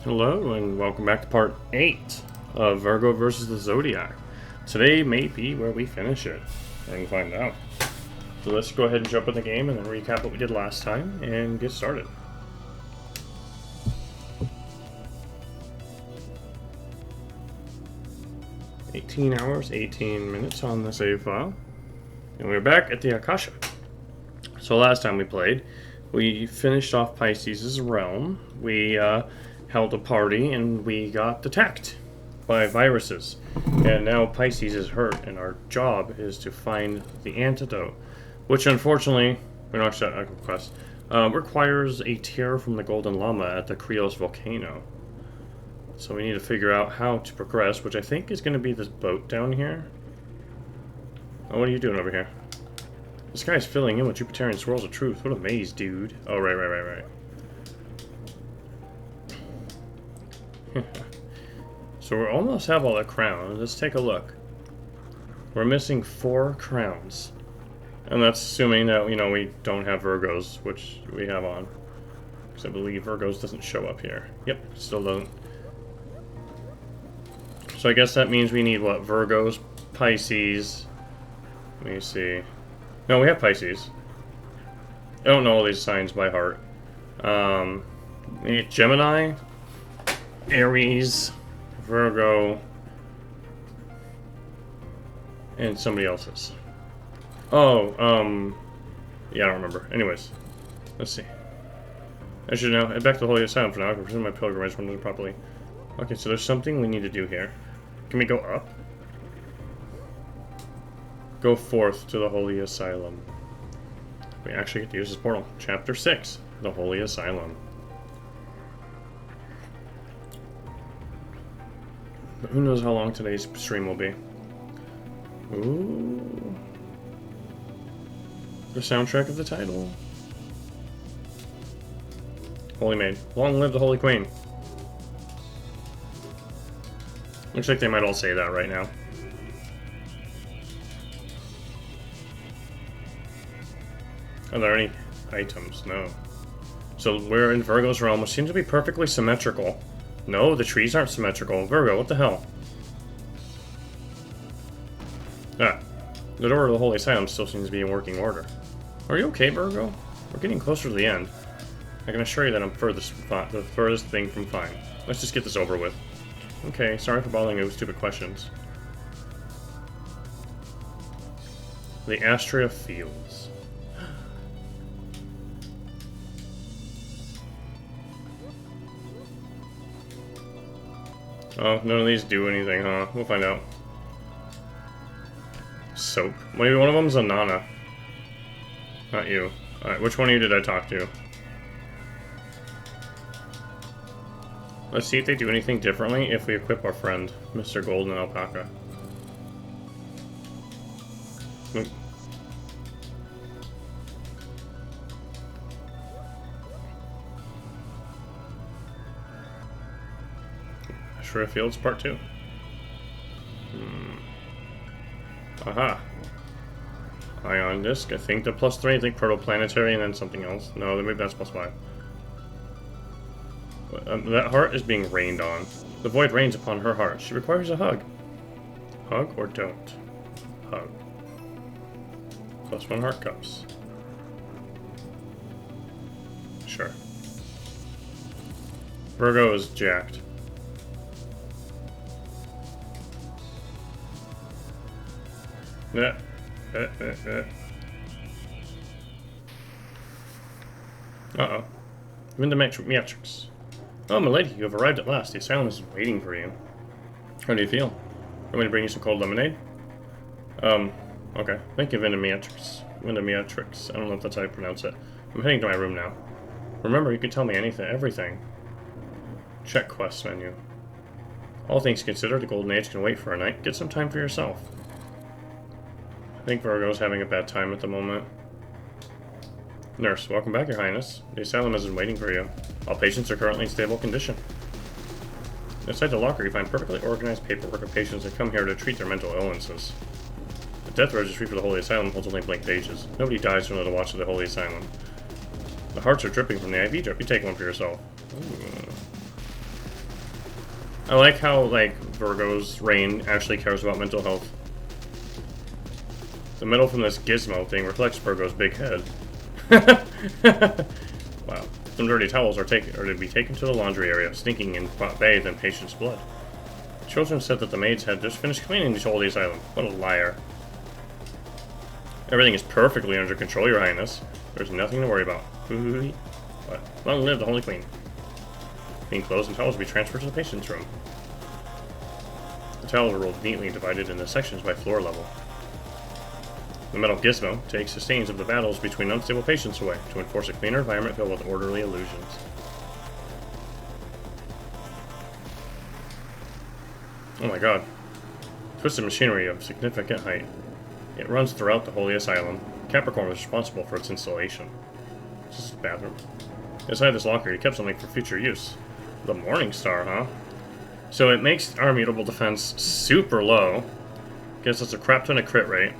Hello and welcome back to part 8 of Virgo versus the Zodiac. Today may be where we finish it. We're going to find out. So let's go ahead and jump in the game and then recap what we did last time and get started. "18 hours, 18 minutes on the save file. And we're back at the Akasha. So last time we played, we finished off Pisces' realm. We held a party and we got attacked by viruses. And now Pisces is hurt and our job is to find the antidote, which unfortunately, we're not set a quest, requires a tear from the Golden Llama at the Krios volcano. So we need to figure out how to progress, which I think is going to be this boat down here. Oh, what are you doing over here? This guy's filling in with Jupiterian swirls of truth. What a maze, dude. Oh, right. So we almost have all the crowns. Let's take a look. We're missing 4 crowns. And that's assuming that, you know, we don't have Virgos, which we have on. Because I believe Virgos doesn't show up here. Yep, still doesn't. So I guess that means we need, what, Virgos, Pisces. Let me see. No, we have Pisces. I don't know all these signs by heart. We need Gemini, Aries, Virgo, and somebody else's. Oh, yeah, I don't remember. Anyways, let's see. I should now head back to the Holy Asylum for now. I can presume my pilgrimage went properly. Okay, so there's something we need to do here. Can we go up? Go forth to the Holy Asylum. We actually get to use this portal. Chapter 6, the Holy Asylum. But who knows how long today's stream will be. Ooh. The soundtrack of the title. Holy Maid. Long live the Holy Queen. Looks like they might all say that right now. Are there any items? No. So we're in Virgo's realm, which seems to be perfectly symmetrical. No, the trees aren't symmetrical. Virgo, what the hell? Ah, the door to the Holy Asylum still seems to be in working order. Are you okay, Virgo? We're getting closer to the end. I can assure you that I'm the furthest thing from fine. Let's just get this over with. Okay, sorry for bothering you with stupid questions. The Astrea Fields. Oh, none of these do anything, huh? We'll find out. Soap. Maybe one of them's a Nana. Not you. Alright, which one of you did I talk to? Let's see if they do anything differently if we equip our friend, Mr. Golden Alpaca. Nope. Astrea Fields Part 2. Aha. Ion Disc. I think the +3. I think Protoplanetary and then something else. No, maybe that's +5. That heart is being rained on. The void rains upon her heart. She requires a hug. Hug or don't? Hug. +1 heart cups. Sure. Virgo is jacked. Uh-oh. I'm in the Matrix. Oh, milady, you have arrived at last. The asylum is waiting for you. How do you feel? Want me to bring you some cold lemonade? Okay. Thank you, Vendomiatrix. I don't know if that's how you pronounce it. I'm heading to my room now. Remember, you can tell me everything. Check quest menu. All things considered, the Golden Age can wait for a night. Get some time for yourself. I think Virgo's having a bad time at the moment. Nurse, welcome back, Your Highness. The asylum isn't waiting for you. All patients are currently in stable condition. Inside the locker, you find perfectly organized paperwork of patients that come here to treat their mental illnesses. The death registry for the Holy Asylum holds only blank pages. Nobody dies under the watch of the Holy Asylum. The hearts are dripping from the IV drip. You take one for yourself. Ooh. I like how, like, Virgo's reign actually cares about mental health. The metal from this gizmo thing reflects Virgo's big head. Wow. Some dirty towels are to be taken to the laundry area, stinking and bathed in patient's blood. Children said that the maids had just finished cleaning the Holy Asylum. What a liar. Everything is perfectly under control, Your Highness. There's nothing to worry about. What? Long live the Holy Queen. Clean clothes and towels will be transferred to the patient's room. The towels are rolled neatly and divided into sections by floor level. The metal gizmo takes the stains of the battles between unstable patients away to enforce a cleaner environment filled with orderly illusions. Oh my god. Twisted machinery of significant height. It runs throughout the Holy Asylum. Capricorn was responsible for its installation. This is the bathroom. Inside this locker, he kept something for future use. The Morning Star, huh? So it makes our mutable defense super low. Gives us a crap ton of crit rate.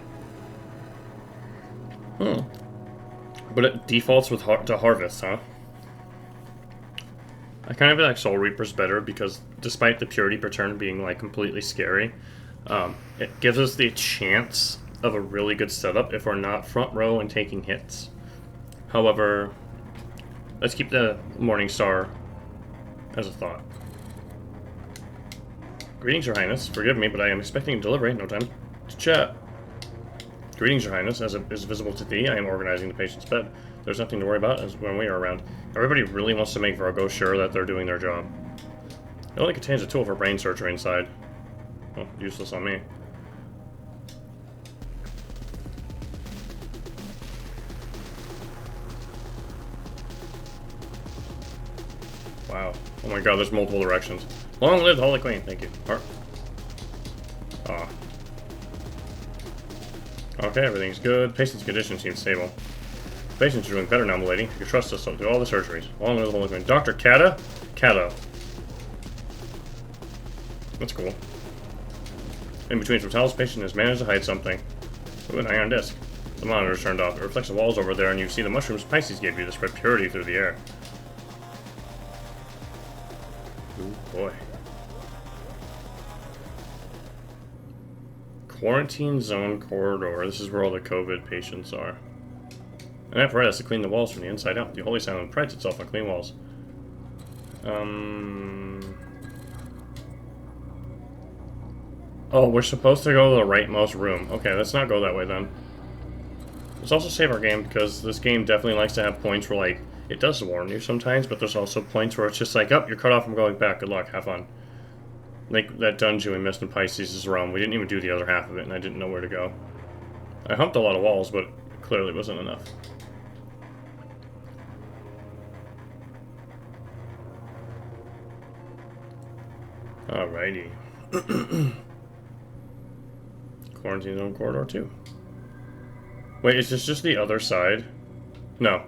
But it defaults with to Harvest, huh? I kind of like Soul Reaper's better because despite the purity per turn being like completely scary, it gives us the chance of a really good setup if we're not front row and taking hits. However, let's keep the Morning Star as a thought. Greetings, Your Highness. Forgive me, but I am expecting a delivery. No time to chat. Greetings, Your Highness. As it is visible to thee, I am organizing the patient's bed. There's nothing to worry about as when we are around. Everybody really wants to make Virgo sure that they're doing their job. It only contains a tool for brain surgery inside. Oh, useless on me. Wow. Oh my god, there's multiple directions. Long live the Holy Queen. Thank you. Heart. Ah. Okay, everything's good. Patient's condition seems stable. Patients are doing better now, milady. You trust us to do all the surgeries. Long live the Holy Queen. Dr. Kata? Kato. That's cool. In between some towels, patient has managed to hide something. Ooh, an iron disc. The monitor's turned off. It reflects the walls over there, and you see the mushrooms Pisces gave you to spread purity through the air. Ooh, boy. Quarantine zone corridor. This is where all the COVID patients are. An apparatus to clean the walls from the inside out. The Holy Asylum prides itself on clean walls. Oh, we're supposed to go to the rightmost room. Okay, let's not go that way then. Let's also save our game because this game definitely likes to have points where, like, it does warn you sometimes, but there's also points where it's just like, oh, you're cut off from going back. Good luck. Have fun. Like that dungeon we missed in Pisces' realm. We didn't even do the other half of it, and I didn't know where to go. I humped a lot of walls, but clearly wasn't enough. Alrighty. Quarantine zone corridor 2. Wait, is this just the other side? No.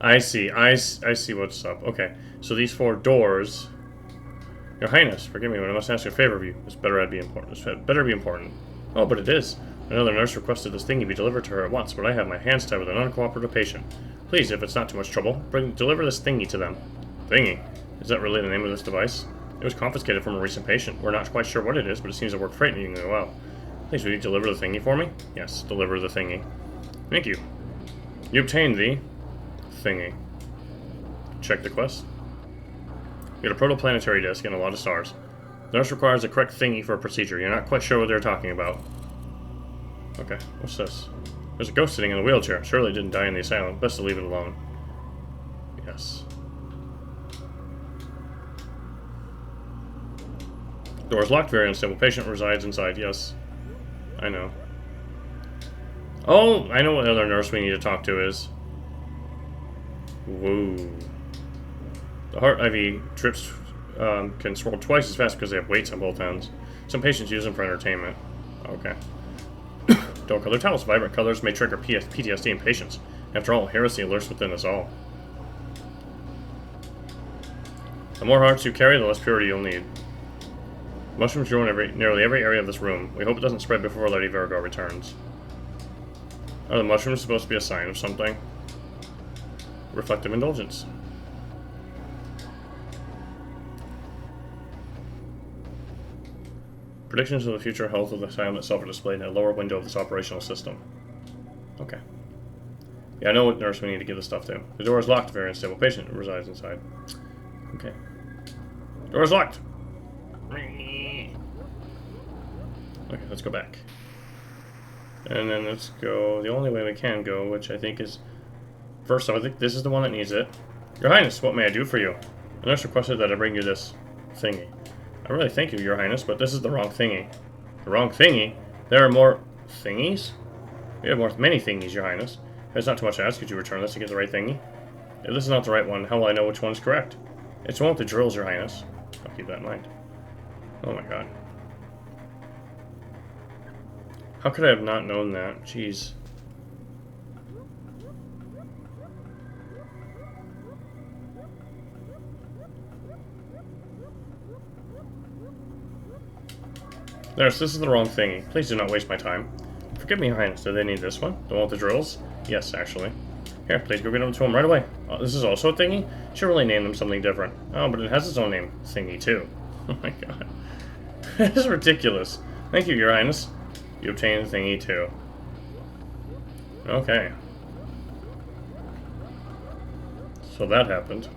I see. I see what's up. Okay. So these 4 doors... Your Highness, forgive me, but I must ask a favor of you. This better be important. This better be important. Oh, but it is. Another nurse requested this thingy be delivered to her at once, but I have my hands tied with an uncooperative patient. Please, if it's not too much trouble, deliver this thingy to them. Thingy? Is that really the name of this device? It was confiscated from a recent patient. We're not quite sure what it is, but it seems to work frighteningly well. Please, will you deliver the thingy for me? Yes, deliver the thingy. Thank you. You obtained the thingy. Check the quest. You get a protoplanetary disk and a lot of stars. The nurse requires a correct thingy for a procedure. You're not quite sure what they're talking about. Okay, what's this? There's a ghost sitting in a wheelchair. Surely it didn't die in the asylum. Best to leave it alone. Yes. Door is locked. Very unstable patient resides inside. Yes. I know. Oh, I know what other nurse we need to talk to is. Whoa. The heart IV trips can swirl twice as fast because they have weights on both ends. Some patients use them for entertainment. Okay. Dull color towels. Vibrant colors may trigger PTSD in patients. After all, heresy lurks within us all. The more hearts you carry, the less purity you'll need. Mushrooms grow in nearly every area of this room. We hope it doesn't spread before Lady Virgo returns. Are the mushrooms supposed to be a sign of something? Reflective indulgence. Predictions of the future health of the asylum itself are displayed in a lower window of this operational system. Okay. Yeah, I know what nurse we need to give the stuff to. The door is locked. Very unstable patient resides inside. Okay. Door is locked. Okay, let's go back. And then let's go the only way we can go, which I think is... First off, I think this is the one that needs it. Your Highness, what may I do for you? The nurse requested that I bring you this thingy. I really thank you, Your Highness, but this is the wrong thingy. The wrong thingy? There are more thingies? We have many thingies, Your Highness. It's not too much to ask. Could you return this to get the right thingy? If this is not the right one, how will I know which one is correct? It's one with the drills, Your Highness. I'll keep that in mind. Oh my god. How could I have not known that? Jeez. Nurse, this is the wrong thingy. Please do not waste my time. Forgive me, Your Highness. Do they need this one? The one with the drills? Yes, actually. Here, please go get them to him right away. Oh, this is also a thingy? Should really name them something different. Oh, but it has its own name. Thingy, too. Oh my god. This is ridiculous. Thank you, Your Highness. You obtained thingy, too. Okay. So that happened.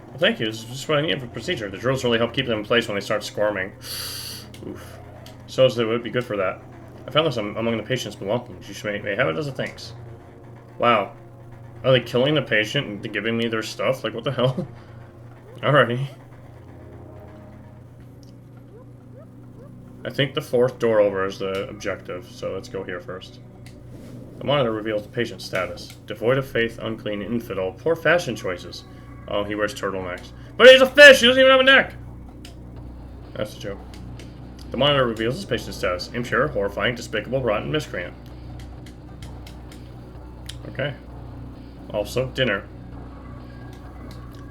Well, thank you. This is just what I need for procedure. The drills really help keep them in place when they start squirming. Oof. So as they would be good for that. I found this among the patient's belongings. You may have it as a thanks. Wow. Are they killing the patient and giving me their stuff? Like, what the hell? Alrighty. I think the fourth door over is the objective, so let's go here first. The monitor reveals the patient's status. Devoid of faith, unclean, infidel, poor fashion choices. Oh, he wears turtlenecks. But he's a fish! He doesn't even have a neck! That's a joke. The monitor reveals his patient's status. Impure, horrifying, despicable, rotten, miscreant. Okay. Also, dinner.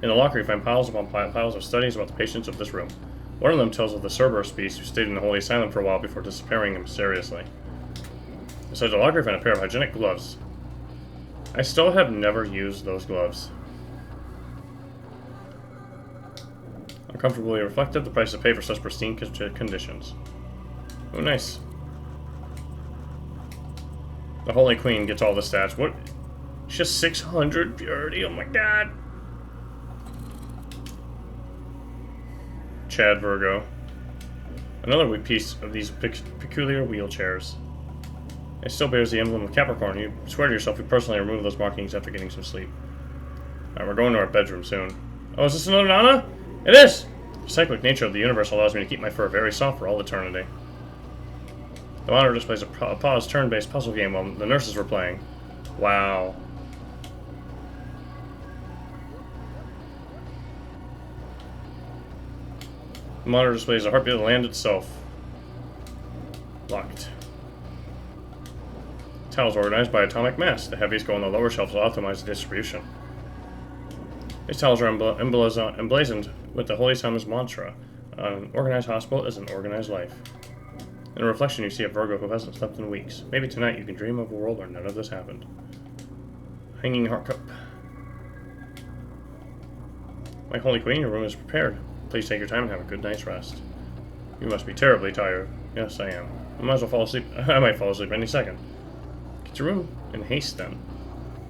In the locker, you find piles upon piles of studies about the patients of this room. One of them tells of the Cerberus beast who stayed in the Holy Asylum for a while before disappearing mysteriously. Inside the locker, you find a pair of hygienic gloves. I still have never used those gloves. Uncomfortably reflective, the price to pay for such pristine conditions. Oh, nice. The Holy Queen gets all the stats. What? She's just 600 purity. Oh my god. Chad Virgo. Another weak piece of these peculiar wheelchairs. It still bears the emblem of Capricorn. You swear to yourself you personally remove those markings after getting some sleep. Alright, we're going to our bedroom soon. Oh, is this another Nana? It is! The cyclic nature of the universe allows me to keep my fur very soft for all eternity. The monitor displays a paused turn-based puzzle game while the nurses were playing. Wow. The monitor displays a heartbeat of the land itself. Locked. Tiles organized by atomic mass. The heaviest go on the lower shelves to optimize the distribution. These tiles are emblazoned with the Holy Asylum's mantra. An organized hospital is an organized life. In a reflection, you see a Virgo who hasn't slept in weeks. Maybe tonight you can dream of a world where none of this happened. Hanging heart cup. My Holy Queen, your room is prepared. Please take your time and have a good night's rest. You must be terribly tired. Yes, I am. I might as well fall asleep. I might fall asleep any second. Get your room in haste, then.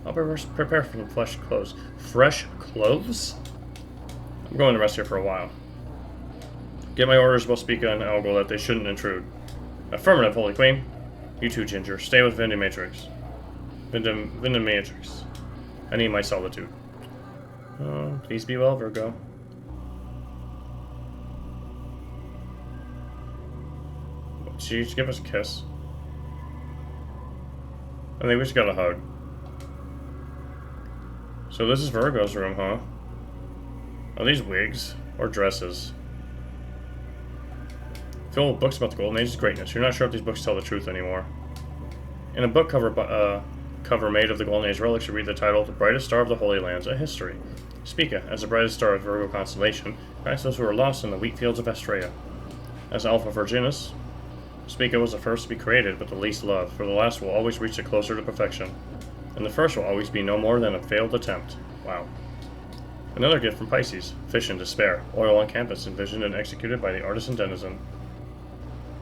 I'll prepare for some fresh clothes. Fresh clothes? I'm going to rest here for a while. Get my orders, we'll speak on Algol that they shouldn't intrude. Affirmative, Holy Queen. You too, Ginger. Stay with Vindimatrix. Vindimatrix. I need my solitude. Oh, please be well, Virgo. Did she just give us a kiss? I think we just got a hug. So this is Virgo's room, huh? Are these wigs? Or dresses? Filled with books about the Golden Age's greatness. You're not sure if these books tell the truth anymore. In a book cover made of the Golden Age relics, you read the title, The Brightest Star of the Holy Lands, A History. Spica, as the brightest star of the Virgo constellation, guides those who are lost in the wheat fields of Astrea. As Alpha Virginis, Spica was the first to be created, but the least loved, for the last will always reach it closer to perfection. And the first will always be no more than a failed attempt. Wow. Another gift from Pisces. Fish in despair. Oil on canvas, envisioned and executed by the artisan denizen.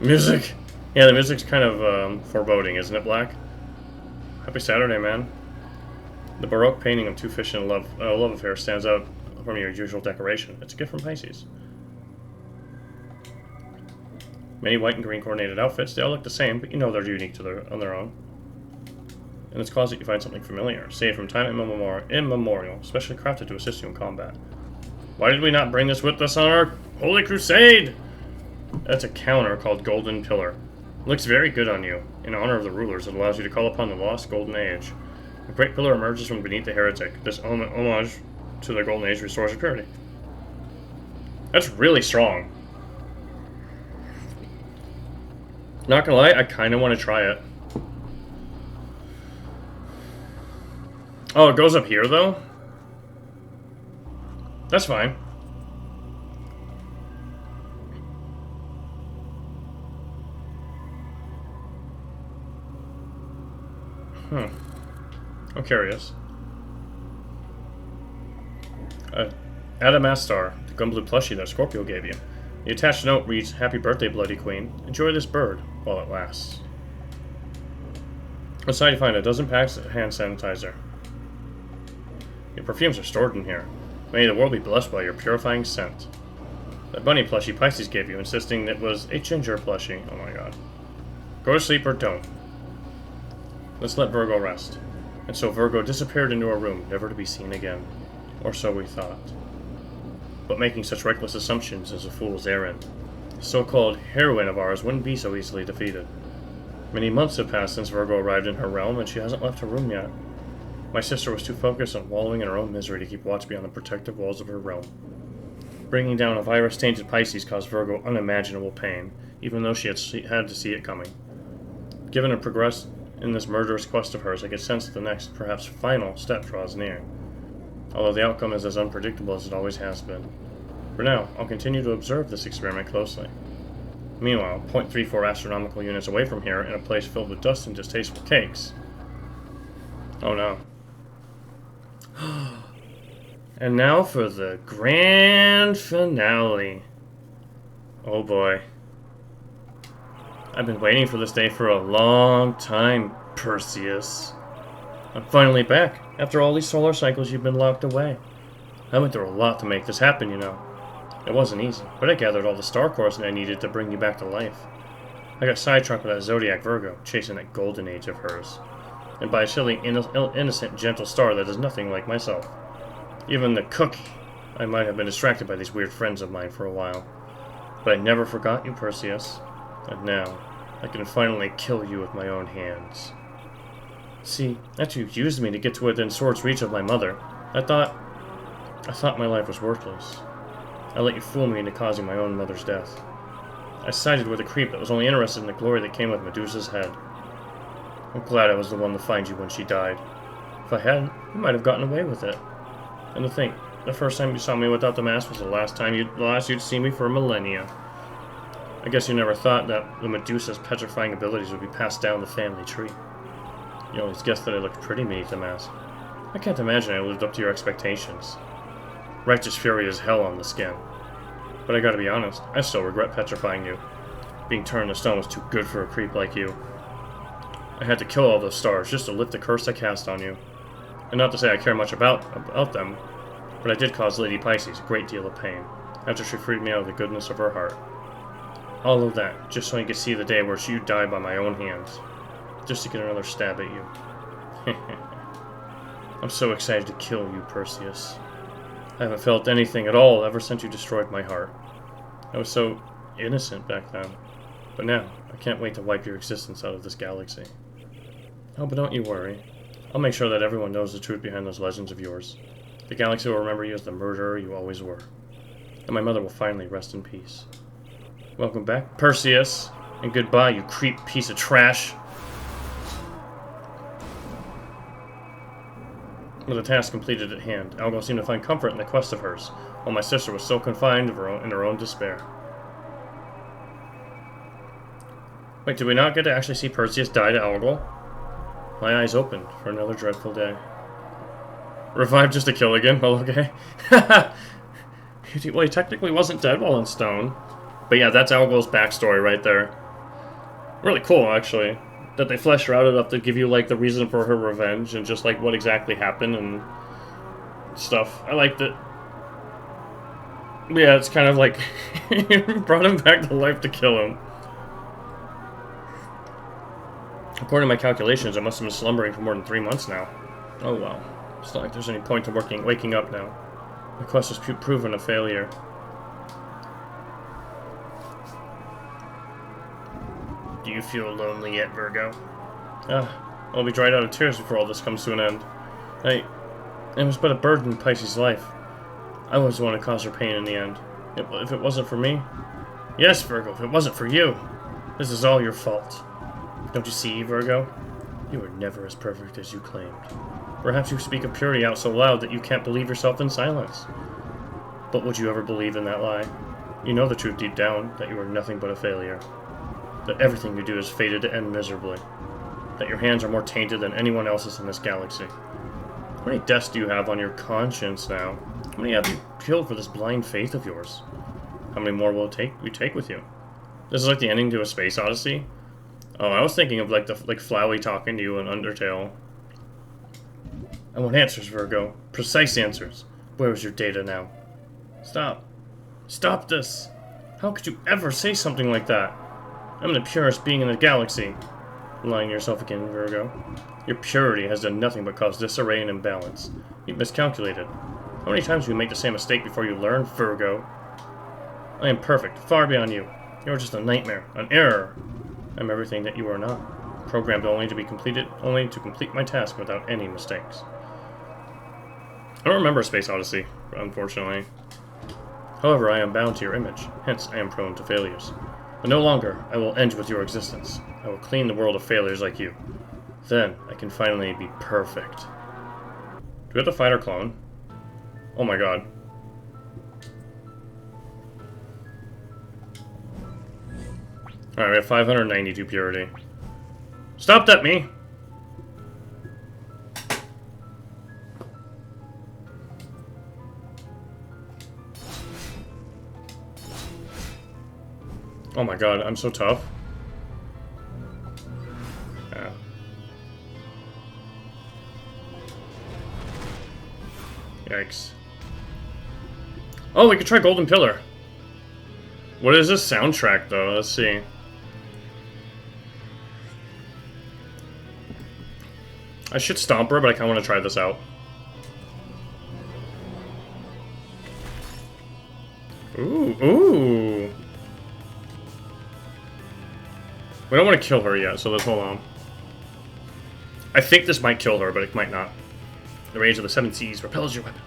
Music! Yeah, the music's kind of foreboding, isn't it, Black? Happy Saturday, man. The Baroque painting of two fish in a love affair stands out from your usual decoration. It's a gift from Pisces. Many white and green coordinated outfits. They all look the same, but you know they're unique on their own. In this closet you find something familiar, saved from time immemorial, specially crafted to assist you in combat. Why did we not bring this with us on our Holy Crusade? That's a counter called Golden Pillar. It looks very good on you. In honor of the rulers, it allows you to call upon the lost Golden Age. A great pillar emerges from beneath the heretic. This homage to the Golden Age restores your purity. That's really strong. Not gonna lie, I kind of want to try it. Oh, it goes up here, though? That's fine. I'm curious. Adamastar, the gunblue plushie that Scorpio gave you. The attached note reads, "Happy birthday, Bloody Queen. Enjoy this bird while it lasts." Inside you find a dozen packs of hand sanitizer. Your perfumes are stored in here. May the world be blessed by your purifying scent. That bunny plushie Pisces gave you, insisting it was a ginger plushie. Oh my god. Go to sleep or don't. Let's let Virgo rest. And so Virgo disappeared into a room, never to be seen again. Or so we thought. But making such reckless assumptions is a fool's errand. The so-called heroine of ours wouldn't be so easily defeated. Many months have passed since Virgo arrived in her realm, and she hasn't left her room yet. My sister was too focused on wallowing in her own misery to keep watch beyond the protective walls of her realm. Bringing down a virus-tainted Pisces caused Virgo unimaginable pain, even though she had to see it coming. Given her progress in this murderous quest of hers, I could sense the next, perhaps final, step draws near. Although the outcome is as unpredictable as it always has been. For now, I'll continue to observe this experiment closely. Meanwhile, 0.34 astronomical units away from here, in a place filled with dust and distasteful cakes. Oh no. And now for the grand finale. Oh boy. I've been waiting for this day for a long time, Perseus. I'm finally back, after all these solar cycles you've been locked away. I went through a lot to make this happen, you know. It wasn't easy, but I gathered all the star cores I needed to bring you back to life. I got sidetracked by that Zodiac Virgo, chasing that golden age of hers. And by a silly, innocent, gentle star that is nothing like myself. Even the cook, I might have been distracted by these weird friends of mine for a while. But I never forgot you, Perseus. And now, I can finally kill you with my own hands. See, after you used me to get to within sword's reach of my mother, I thought my life was worthless. I let you fool me into causing my own mother's death. I sided with a creep that was only interested in the glory that came with Medusa's head. I'm glad I was the one to find you when she died. If I hadn't, you might have gotten away with it. And to think, the first time you saw me without the mask was the last you'd see me for millennia. I guess you never thought that the Medusa's petrifying abilities would be passed down the family tree. You always guessed that I looked pretty beneath the mask. I can't imagine I lived up to your expectations. Righteous fury is hell on the skin. But I gotta be honest, I still regret petrifying you. Being turned to stone was too good for a creep like you. I had to kill all those stars just to lift the curse I cast on you. And not to say I care much about them, but I did cause Lady Pisces a great deal of pain, after she freed me out of the goodness of her heart. All of that, just so you could see the day where you died by my own hands. Just to get another stab at you. I'm so excited to kill you, Perseus. I haven't felt anything at all ever since you destroyed my heart. I was so innocent back then. But now, I can't wait to wipe your existence out of this galaxy. Oh, but don't you worry. I'll make sure that everyone knows the truth behind those legends of yours. The galaxy will remember you as the murderer you always were. And my mother will finally rest in peace. Welcome back, Perseus. And goodbye, you creep piece of trash. With the task completed at hand, Algo seemed to find comfort in the quest of hers, while my sister was so confined in her own despair. Wait, did we not get to actually see Perseus die to Algol? My eyes opened for another dreadful day. Revived just to kill again? Well, okay. Well, he technically wasn't dead while in stone. But yeah, that's Algol's backstory right there. Really cool, actually. That they fleshed her out enough to give you, like, the reason for her revenge and just, like, what exactly happened and stuff. I liked it. Yeah, it's kind of like brought him back to life to kill him. According to my calculations, I must have been slumbering for more than 3 months now. Oh well. It's not like there's any point in waking up now. My quest has proven a failure. Do you feel lonely yet, Virgo? I'll be dried out of tears before all this comes to an end. It was but a burden in Pisces' life. I was the one who caused her pain in the end. If it wasn't for me... Yes, Virgo, if it wasn't for you. This is all your fault. Don't you see, Virgo? You were never as perfect as you claimed. Perhaps you speak of purity out so loud that you can't believe yourself in silence. But would you ever believe in that lie? You know the truth deep down, that you are nothing but a failure. That everything you do is fated to end miserably. That your hands are more tainted than anyone else's in this galaxy. How many deaths do you have on your conscience now? How many have you killed for this blind faith of yours? How many more will you take with you? This is like the ending to a Space Odyssey. Oh, I was thinking of like Flowey talking to you in Undertale. I want answers, Virgo. Precise answers. Where is your data now? Stop. Stop this. How could you ever say something like that? I'm the purest being in the galaxy. Lying to yourself again, Virgo. Your purity has done nothing but cause disarray and imbalance. You've miscalculated. How many times do you make the same mistake before you learn, Virgo? I am perfect, far beyond you. You're just a nightmare, an error. I'm everything that you are not. Programmed only to complete my task without any mistakes. I don't remember Space Odyssey, unfortunately. However, I am bound to your image, hence I am prone to failures. But no longer, I will end with your existence. I will clean the world of failures like you. Then, I can finally be perfect. Do we have to fight our clone? Oh my god. Alright, we have 592 purity. Stop that, me! Oh my god, I'm so tough. Yeah. Yikes. Oh, we could try Golden Pillar. What is this soundtrack, though? Let's see. I should stomp her, but I kind of want to try this out. Ooh, ooh. We don't want to kill her yet, so let's hold on. I think this might kill her, but it might not. The rage of the seven seas repels your weapon.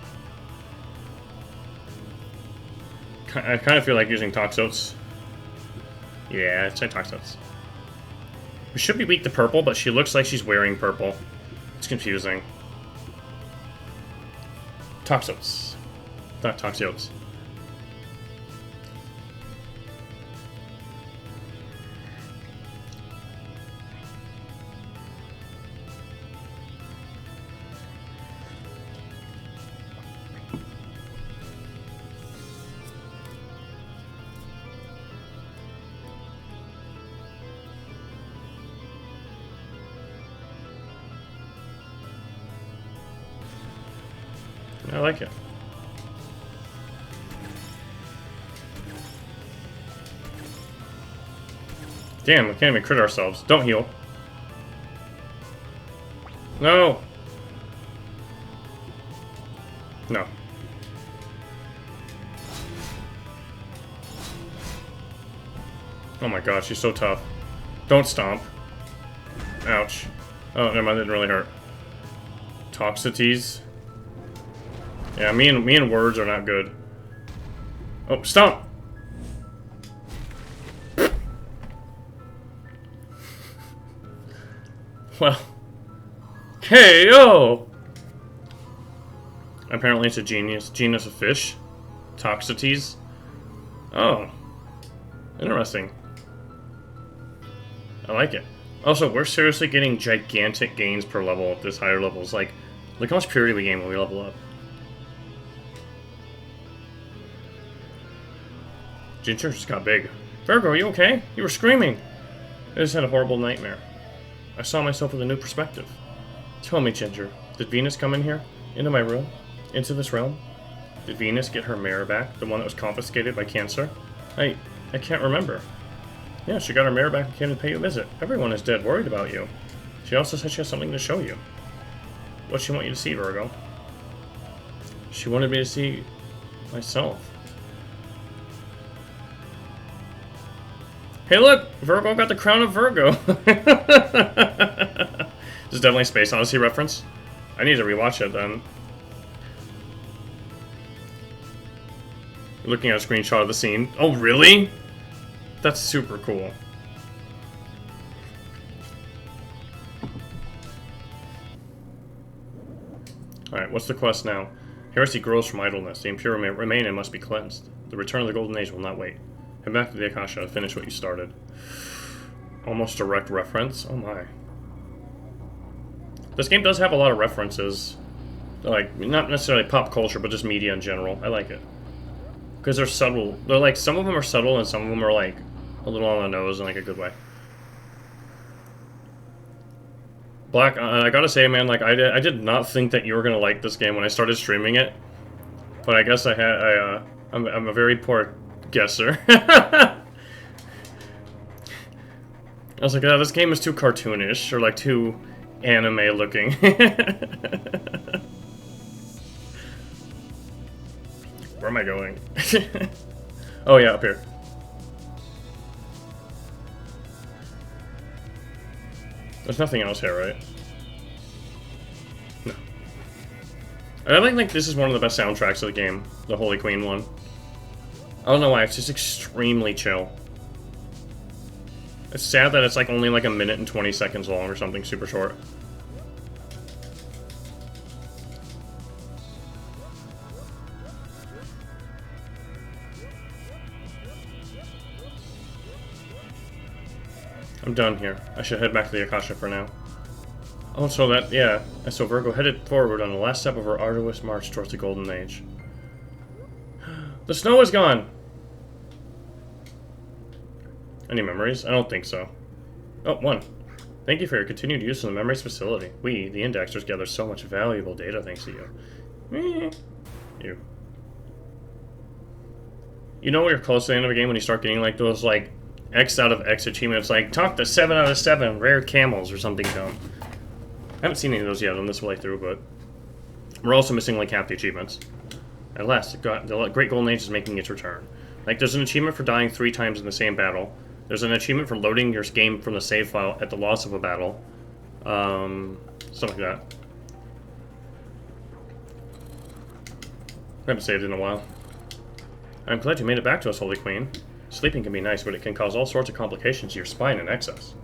I kind of feel like using Toxotes. Yeah, let's try Toxotes. We should be weak to purple, but she looks like she's wearing purple. It's confusing. Toxotes. Not Toxotes. I like it. Damn, we can't even crit ourselves. Don't heal. No! No. Oh my god, she's so tough. Don't stomp. Ouch. Oh, never mind, that didn't really hurt. Toxotes. Yeah, me and words are not good. Oh, stomp! Well. KO! Apparently it's a genus of fish. Toxotes. Oh. Interesting. I like it. Also, we're seriously getting gigantic gains per level at this higher levels. Like, look how much purity we gain when we level up. Ginger just got big. Virgo, are you okay? You were screaming. I just had a horrible nightmare. I saw myself with a new perspective. Tell me, Ginger, did Venus come in here? Into my room? Into this realm? Did Venus get her mirror back? The one that was confiscated by Cancer? I can't remember. Yeah, she got her mirror back and came to pay you a visit. Everyone is dead worried about you. She also said she has something to show you. What'd she want you to see, Virgo? She wanted me to see myself. Hey look! Virgo got the crown of Virgo! This is definitely a Space Odyssey reference. I need to rewatch it then. You're looking at a screenshot of the scene. Oh, really? That's super cool. Alright, what's the quest now? Heresy grows from idleness. The impure remain and must be cleansed. The return of the Golden Age will not wait. Head back to the Akasha and finish what you started. Almost direct reference? Oh my. This game does have a lot of references. Like, not necessarily pop culture, but just media in general. I like it. Because they're subtle. They're like, some of them are subtle and some of them are like a little on the nose in like a good way. Black, I gotta say, man, like, I did not think that you were gonna like this game when I started streaming it. But I guess I'm a very poor guesser. I was like, oh, this game is too cartoonish, or like too anime looking. Where am I going? Oh yeah, up here. There's nothing else here, right? No. I think this is one of the best soundtracks of the game, the Holy Queen one. I don't know why, it's just extremely chill. It's sad that it's like only like a minute and 20 seconds long or something super short. I'm done here. I should head back to the Akasha for now. Oh, so that, yeah. So Virgo headed forward on the last step of her arduous march towards the Golden Age. The snow is gone! Any memories? I don't think so. Oh, one. Thank you for your continued use of the memories facility. We, the indexers, gather so much valuable data thanks to you. You. You know you're close to the end of a game when you start getting like those like X out of X achievements, like talk to 7 out of 7 rare camels or something dumb. I haven't seen any of those yet on this playthrough, but we're also missing like half the achievements. At last, the Great Golden Age is making its return. Like, there's an achievement for dying 3 times in the same battle. There's an achievement for loading your game from the save file at the loss of a battle. Stuff like that. I haven't saved in a while. I'm glad you made it back to us, Holy Queen. Sleeping can be nice, but it can cause all sorts of complications to your spine in excess.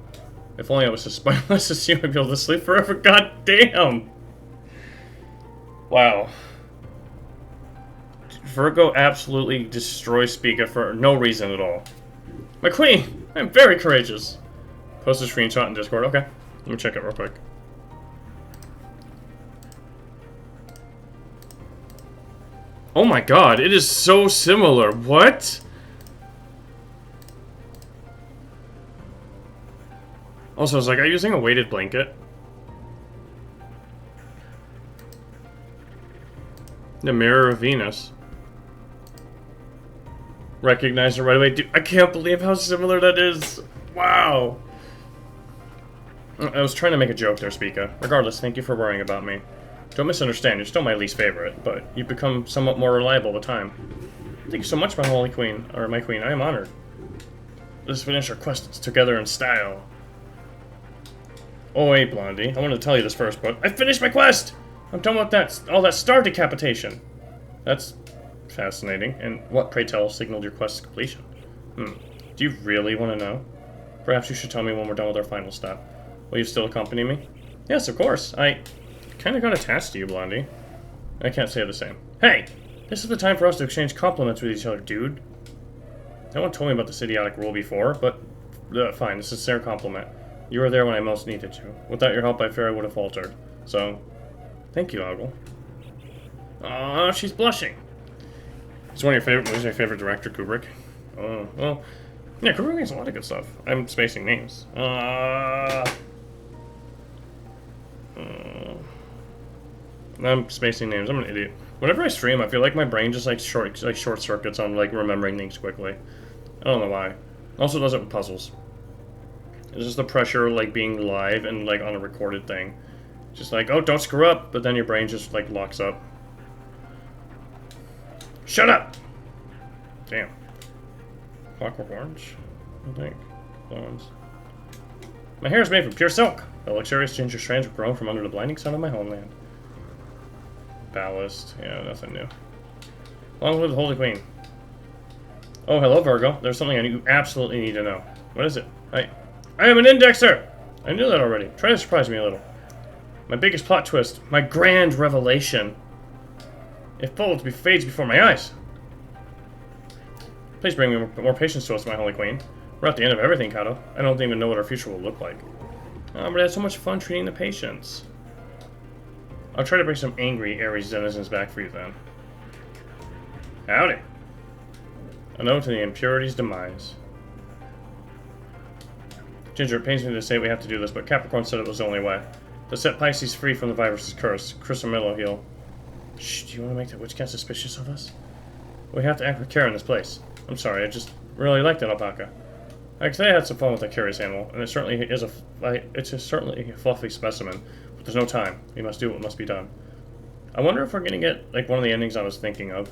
If only I was as spineless as you, I'd be able to sleep forever. God damn! Wow. Virgo absolutely destroys Spica for no reason at all. My queen! I'm very courageous! Post a screenshot in Discord. Okay. Let me check it real quick. Oh my god, it is so similar. What? Also, I was like, are you using a weighted blanket? The Mirror of Venus. Recognize it right away. Dude, I can't believe how similar that is. Wow. I was trying to make a joke there, Spica. Regardless, thank you for worrying about me. Don't misunderstand, you're still my least favorite, but you've become somewhat more reliable with time. Thank you so much, my holy queen, or my queen. I am honored. Let's finish our quests together in style. Oh wait, Blondie. I wanted to tell you this first, but I finished my quest! I'm done with all that star decapitation. That's fascinating. And what, pray tell, signaled your quest's completion? Do you really want to know? Perhaps you should tell me when we're done with our final step. Will you still accompany me? Yes, of course. I kind of got attached to you, Blondie. I can't say the same. Hey! This is the time for us to exchange compliments with each other, dude. No one told me about this idiotic rule before, but Fine, this is a sincere compliment. You were there when I most needed you. Without your help, I fear I would have faltered. So, thank you, Ogle. Aw, she's blushing. It's one of your favorite movies, my favorite director, Kubrick. Oh, well, yeah, Kubrick makes a lot of good stuff. I'm spacing names. I'm spacing names. I'm an idiot. Whenever I stream, I feel like my brain just like short circuits on like remembering things quickly. I don't know why. Also does it with puzzles. It's just the pressure of like being live and like on a recorded thing. Just like, oh, don't screw up, but then your brain just like locks up. Shut up! Damn. Clockwork Orange, I think. Blondes. My hair is made from pure silk. The luxurious ginger strands were grown from under the blinding sun of my homeland. Ballast. Yeah, nothing new. Long live the Holy Queen. Oh, hello, Virgo. There's something you absolutely need to know. What is it? I am an indexer! I knew that already. Try to surprise me a little. My biggest plot twist. My grand revelation. It fades before my eyes. Please bring me more patience to us, my Holy Queen. We're at the end of everything, Kato. I don't even know what our future will look like. But I had so much fun treating the patients. I'll try to bring some angry Aries denizens back for you then. Howdy. A note to the impurity's demise. Ginger, it pains me to say we have to do this, but Capricorn said it was the only way. To set Pisces free from the virus's curse, Chris will heal. Shh, do you want to make that witch cat suspicious of us? We have to act with care in this place. I'm sorry, I just really like that alpaca. I can say I had some fun with that curious animal, and it certainly is certainly a fluffy specimen, but there's no time. We must do what must be done. I wonder if we're gonna get, like, one of the endings I was thinking of.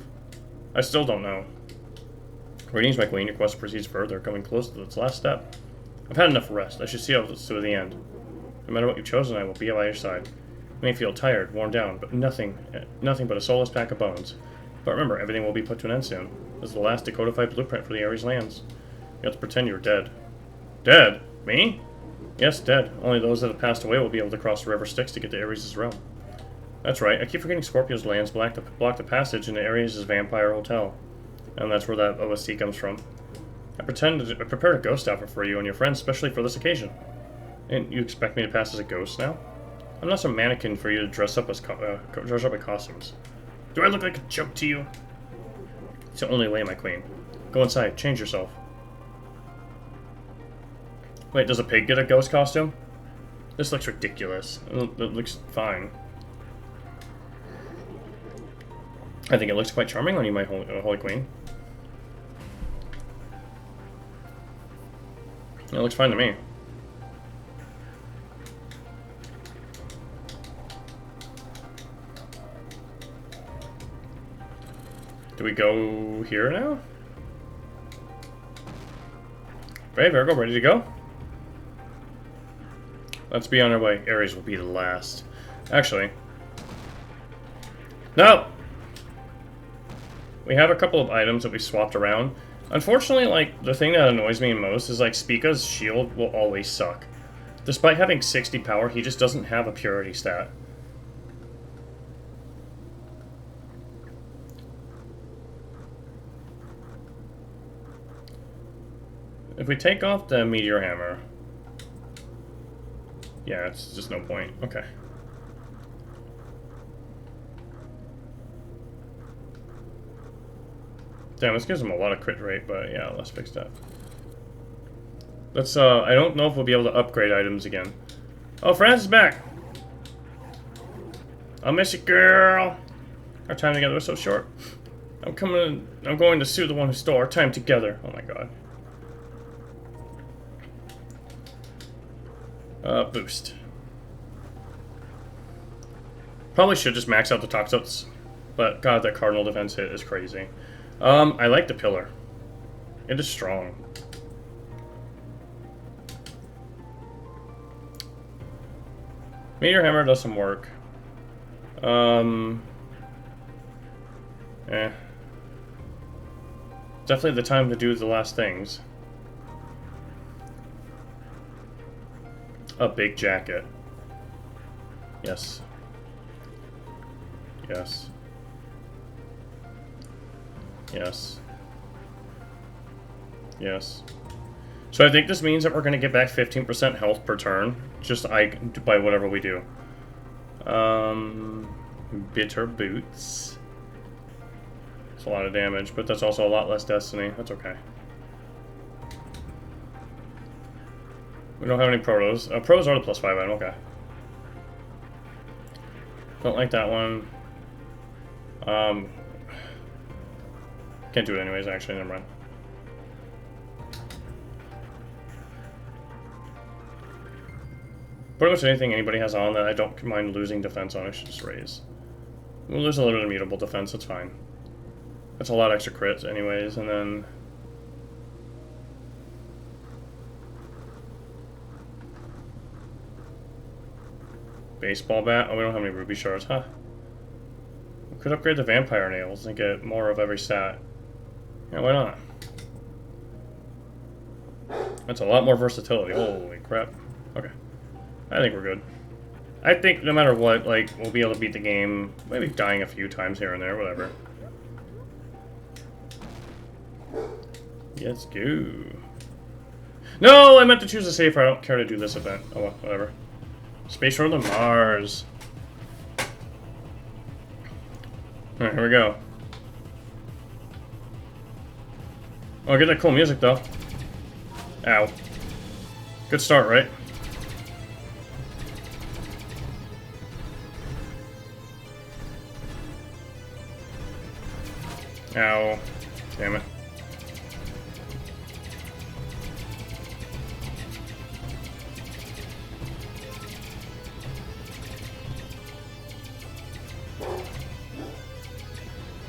I still don't know. Greetings, my queen. Your quest proceeds further, coming close to its last step. I've had enough rest. I should see how this to the end. No matter what you've chosen, I will be by your side. You may feel tired, worn down, but nothing but a soulless pack of bones. But remember, everything will be put to an end soon. This is the last decodified blueprint for the Ares lands. You have to pretend you're dead. Dead? Me? Yes, dead. Only those that have passed away will be able to cross the river Styx to get to Ares' realm. That's right. I keep forgetting Scorpio's lands block the passage into Ares' vampire hotel. And that's where that OST comes from. I prepared a ghost outfit for you and your friends, especially for this occasion. And you expect me to pass as a ghost now? I'm not some mannequin for you to dress up in costumes. Do I look like a joke to you? It's the only way, my queen. Go inside, change yourself. Wait, does a pig get a ghost costume? This looks ridiculous. It looks fine. I think it looks quite charming on you, my holy queen. It looks fine to me. Do we go here now? Hey, Virgo, ready to go? Let's be on our way. Ares will be the last. Actually. No! We have a couple of items that we swapped around. Unfortunately, like, the thing that annoys me most is, like, Spica's shield will always suck. Despite having 60 power, he just doesn't have a purity stat. If we take off the meteor hammer... Yeah, it's just no point. Okay. Damn, this gives him a lot of crit rate, but yeah, let's fix that. Let's, I don't know if we'll be able to upgrade items again. Oh, France is back! I'll miss you, girl! Our time together was so short. I'm going to sue the one who stole our time together. Oh my god. Boost. Probably should just max out the toxotes, but god, that cardinal defense hit is crazy. I like the pillar. It is strong. Meteor hammer does some work. Definitely the time to do the last things. A big jacket. Yes. Yes. Yes. Yes. So I think this means that we're going to get back 15% health per turn, just by whatever we do. Bitter Boots. It's a lot of damage, but that's also a lot less Destiny. That's okay. We don't have any Protos. Protos are the +5 item, okay. Don't like that one. Can't do it anyways, actually, never mind. Pretty much anything anybody has on that I don't mind losing defense on, I should just raise. We'll lose a little bit of immutable defense, that's fine. That's a lot of extra crits anyways, and then... Baseball bat? Oh, we don't have any ruby shards, huh? We could upgrade the vampire nails and get more of every stat. Yeah, why not? That's a lot more versatility. Holy crap. Okay. I think we're good. I think no matter what, like, we'll be able to beat the game. Maybe dying a few times here and there, whatever. Let's go. No, I meant to choose a safer. I don't care to do this event. Oh well, whatever. Space Shuttle to Mars. Alright, here we go. Oh, get that cool music though. Ow. Good start, right? Ow. Damn it.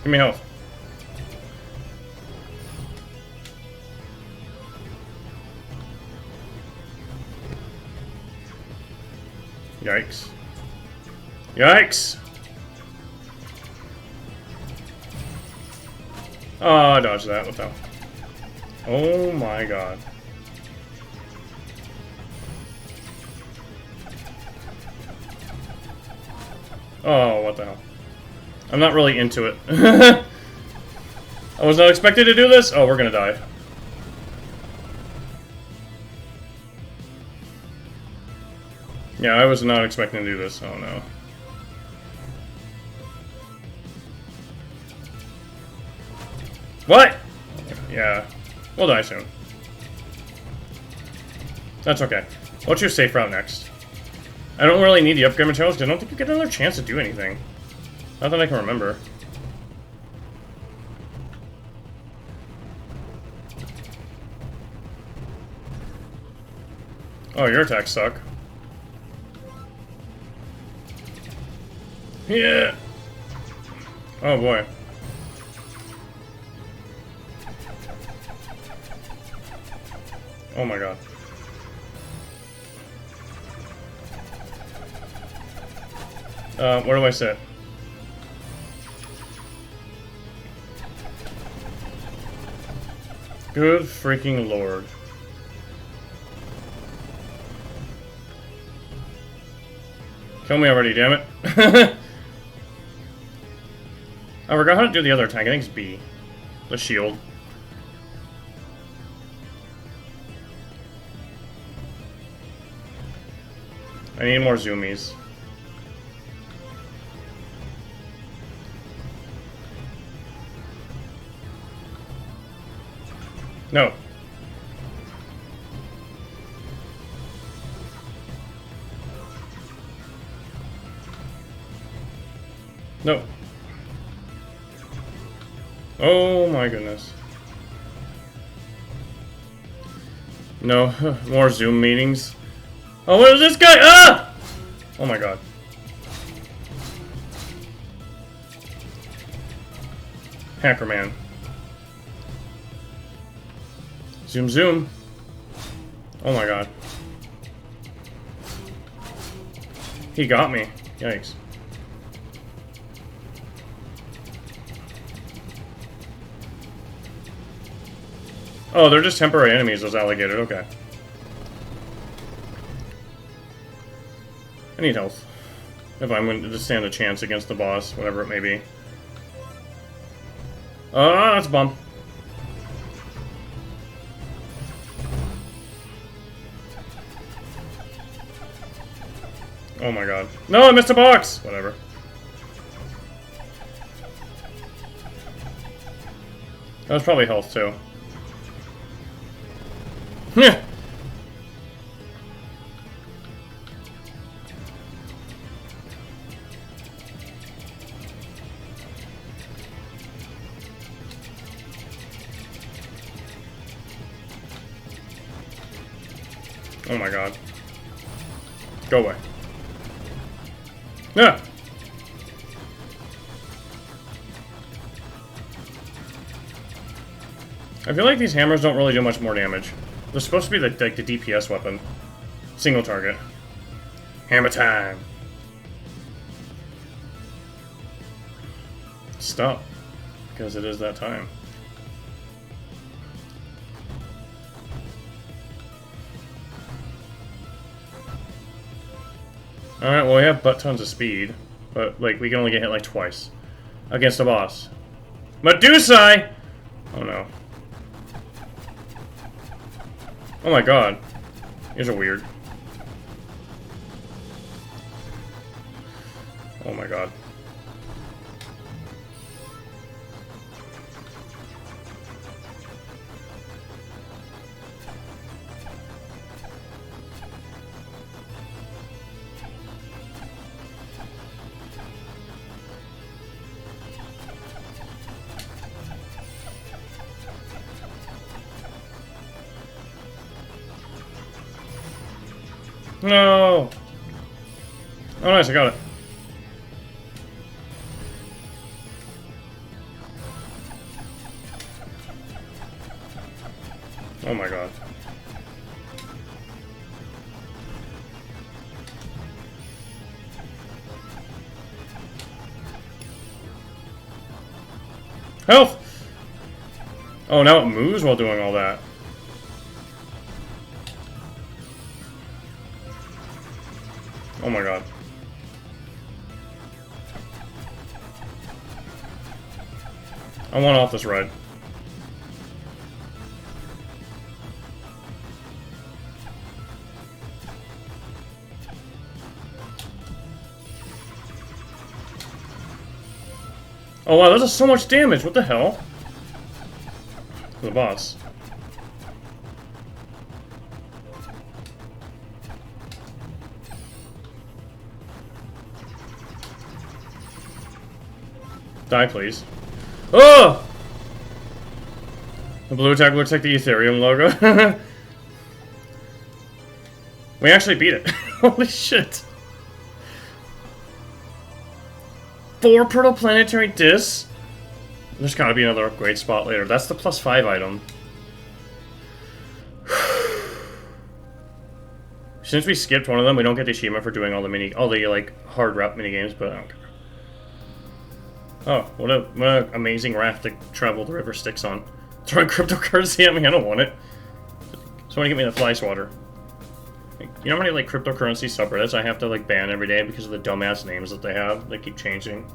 Give me health. Yikes. Yikes! Oh, I dodged that. What the hell? Oh my god. Oh, what the hell? I'm not really into it. I was not expected to do this? Oh, we're gonna die. Yeah, I was not expecting to do this. Oh no. What? Yeah. We'll die soon. That's okay. What's your safe route next? I don't really need the upgrade materials because I don't think you get another chance to do anything. Not that I can remember. Oh, your attacks suck. Yeah. Oh boy. Oh my god. Where do I sit? Good freaking lord. Kill me already, damn it. I forgot how to do the other attack. I think it's B. The shield. I need more zoomies. No. No. Oh my goodness. No, more Zoom meetings. Oh, what is this guy? Ah! Oh my god. Hacker man. Zoom, zoom. Oh my god. He got me. Yikes. Oh, they're just temporary enemies, those alligators. Okay. I need health. If I'm going to stand a chance against the boss, whatever it may be. That's a bomb. Oh my god. No, I missed a box! Whatever. That was probably health, too. Yeah. Oh my god. Go away. Yeah. I feel like these hammers don't really do much more damage. They're supposed to be like the DPS weapon. Single target. Hammer time. Stop. Because it is that time. Alright, well we have butt tons of speed. But, like, we can only get hit like twice. Against a boss. Medusae! Oh no. Oh my god. These are weird. Oh my god. No! Oh nice, I got it. Oh my god. Health! Oh, now it moves while doing all that. Oh my god. I want off this ride. Oh wow, that does so much damage. What the hell? The boss. Die, please. Oh! The blue attack looks like the Ethereum logo. We actually beat it. Holy shit. 4 protoplanetary discs? There's gotta be another upgrade spot later. That's the +5 item. Since we skipped one of them, we don't get the achievement for doing all the like hard rep minigames, but I don't care. Oh, what an amazing raft to travel the river Styx on. Throwing cryptocurrency at me, I don't want it. Someone get me the fly swatter. You know how many like cryptocurrency subreddits I have to like ban every day because of the dumbass names that they have? They keep changing.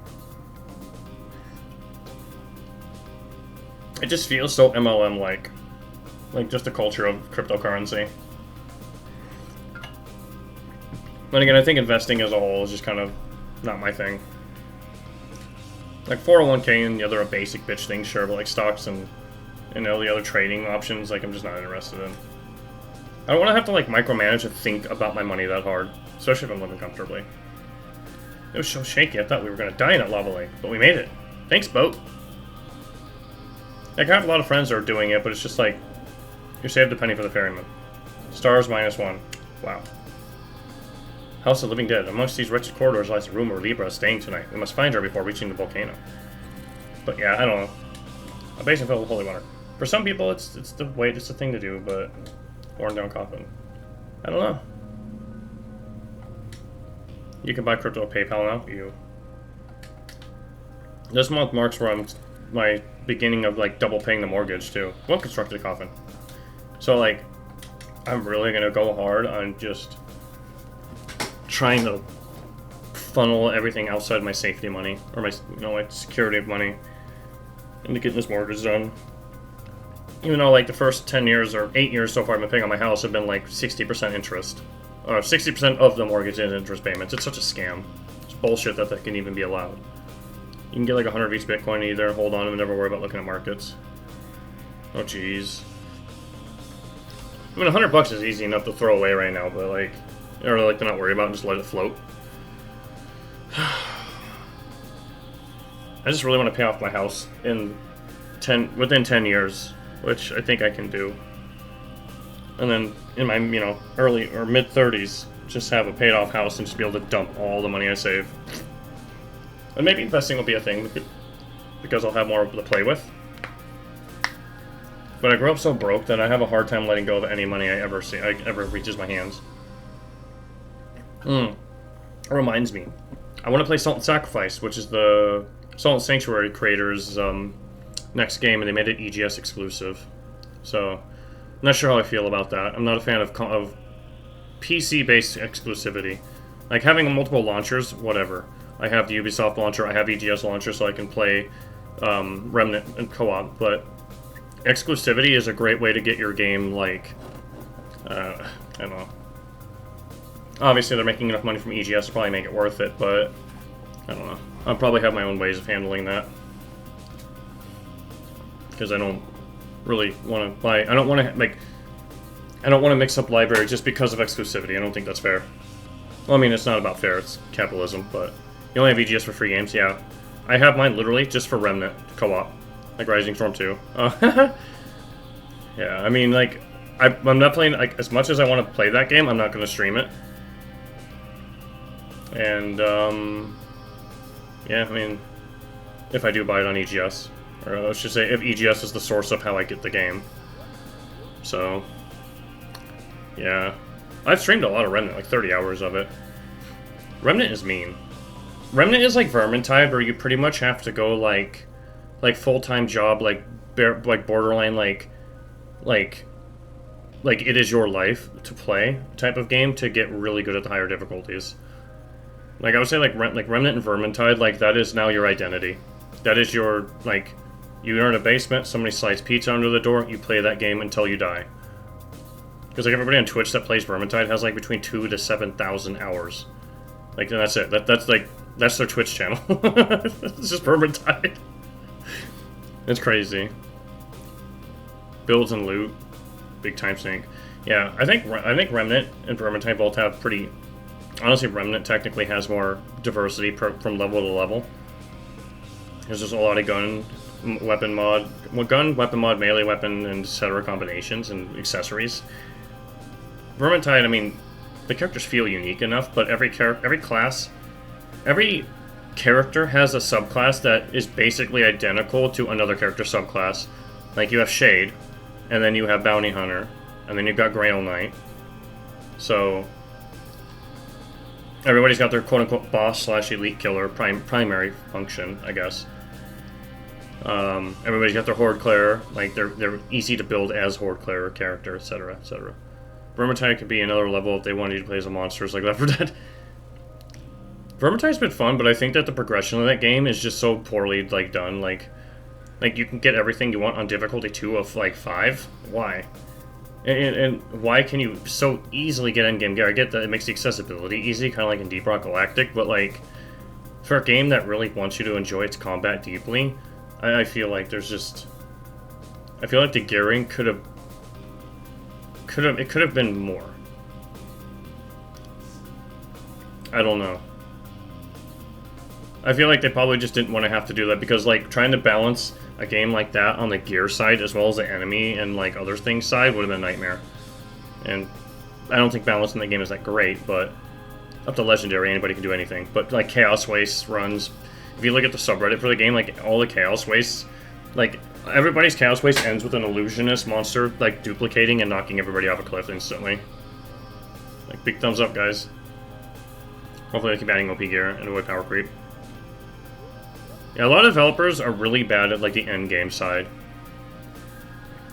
It just feels so MLM-like. Like just the culture of cryptocurrency. But again, I think investing as a whole is just kind of not my thing. Like 401k and the other basic bitch things, sure, but like stocks and all the other trading options, like I'm just not interested in. I don't want to have to like micromanage and think about my money that hard, especially if I'm living comfortably. It was so shaky, I thought we were going to die in that lava lake, but we made it. Thanks, boat. Like, I have a lot of friends that are doing it, but it's just like, you saved a penny for the ferryman. Stars -1. Wow. House of the Living Dead. Amongst these wretched corridors lies a room where Libra is staying tonight. We must find her before reaching the volcano. But yeah, I don't know. A basin filled with holy water. For some people, it's the thing to do, but worn down coffin. I don't know. You can buy crypto with PayPal now. You. This month marks where my beginning of like double paying the mortgage too. Well constructed coffin. So like, I'm really gonna go hard on just trying to funnel everything outside my safety money or my my security money into getting this mortgage done. Even though like the first 10 years or 8 years so far I've been paying on my house have been like 60% interest 60% of the mortgage is interest payments. It's such a scam. It's bullshit that can even be allowed. You can get like 100 of each Bitcoin either, hold on and never worry about looking at markets. Oh jeez. I mean, $100 is easy enough to throw away right now, but like, or like to not worry about and just let it float. I just really want to pay off my house within 10 years, which I think I can do. And then in my, early or mid 30s, just have a paid off house and just be able to dump all the money I save. And maybe investing will be a thing because I'll have more to play with. But I grew up so broke that I have a hard time letting go of any money I ever reaches my hands. It reminds me, I want to play Salt and Sacrifice, which is the Salt and Sanctuary creators' next game, and they made it EGS exclusive. So, I'm not sure how I feel about that. I'm not a fan of PC-based exclusivity. Like, having multiple launchers, whatever. I have the Ubisoft launcher, I have EGS launcher, so I can play Remnant and co-op, but exclusivity is a great way to get your game, like, I don't know. Obviously, they're making enough money from EGS to probably make it worth it, but I don't know. I'll probably have my own ways of handling that. Because I don't really want to buy... I don't want to mix up library just because of exclusivity. I don't think that's fair. Well, I mean, it's not about fair. It's capitalism, but... You only have EGS for free games? Yeah. I have mine literally just for Remnant co-op. Like Rising Storm 2. Yeah, I mean, like... I'm not playing... Like, as much as I want to play that game, I'm not going to stream it. And, yeah, I mean... If I do buy it on EGS. Or let's just say if EGS is the source of how I get the game. So... Yeah. I've streamed a lot of Remnant, like 30 hours of it. Remnant is mean. Remnant is like Vermintide, where you pretty much have to go like full-time job, like borderline, like it is your life to play type of game to get really good at the higher difficulties. Like I would say, like Remnant and Vermintide, like that is now your identity. That is your, like, you're in a basement, somebody slides pizza under the door, you play that game until you die. Because like everybody on Twitch that plays Vermintide has like between 2,000 to 7,000 hours. Like, and that's it. That's their Twitch channel. It's just Vermintide. It's crazy. Builds and loot, big time sink. Yeah, I think Remnant and Vermintide both have pretty. Honestly, Remnant technically has more diversity from level to level. There's just a lot of gun, weapon mod, melee weapon, and etc. combinations and accessories. Vermintide, I mean, the characters feel unique enough, but every character has a subclass that is basically identical to another character subclass. Like, you have Shade, and then you have Bounty Hunter, and then you've got Grail Knight. So, everybody's got their quote-unquote boss/elite killer primary function, I guess. Everybody's got their Horde Cleric, like, they're easy to build as Horde Cleric character, etc., etc. Vermintide could be another level if they wanted you to play as a monsters like Left 4 Dead. Vermintide's been fun, but I think that the progression of that game is just so poorly, like, done. Like you can get everything you want on difficulty 2 of, like, 5? Why? And why can you so easily get endgame gear? I get that it makes the accessibility easy, kind of like in Deep Rock Galactic, but, like, for a game that really wants you to enjoy its combat deeply, I feel like there's just... I feel like the gearing could have been more. I don't know. I feel like they probably just didn't want to have to do that because, like, trying to balance a game like that on the gear side as well as the enemy and, like, other things side would have been a nightmare. And I don't think balancing the game is that great, but up to Legendary, anybody can do anything. But, like, Chaos Waste runs... If you look at the subreddit for the game, like, all the Chaos Wastes... Like, everybody's Chaos Waste ends with an illusionist monster, like, duplicating and knocking everybody off a cliff instantly. Like, big thumbs up, guys. Hopefully they keep adding OP gear and avoid power creep. Yeah, a lot of developers are really bad at, like, the end game side.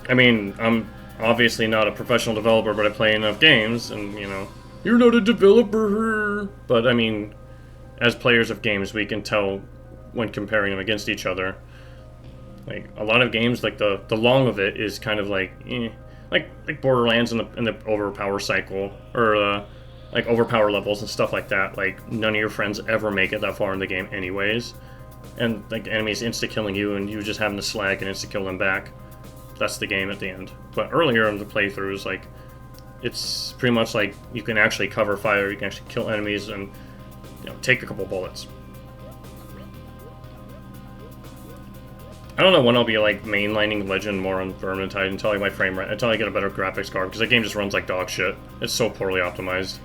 I mean, I'm obviously not a professional developer, but I play enough games, and, you know... You're not a developer! But, I mean, as players of games, we can tell when comparing them against each other. Like, a lot of games, like, the long of it is kind of like, eh. Like Borderlands in the overpower cycle, or, like overpower levels and stuff like that. Like none of your friends ever make it that far in the game anyways, and like enemies insta killing you and you just having to slag and insta kill them back. That's the game at the end. But earlier in the playthroughs, like it's pretty much like you can actually cover fire, you can actually kill enemies and take a couple bullets. I don't know when I'll be like mainlining Legend more on Vermintide until I until I get a better graphics card, because that game just runs like dog shit. It's so poorly optimized,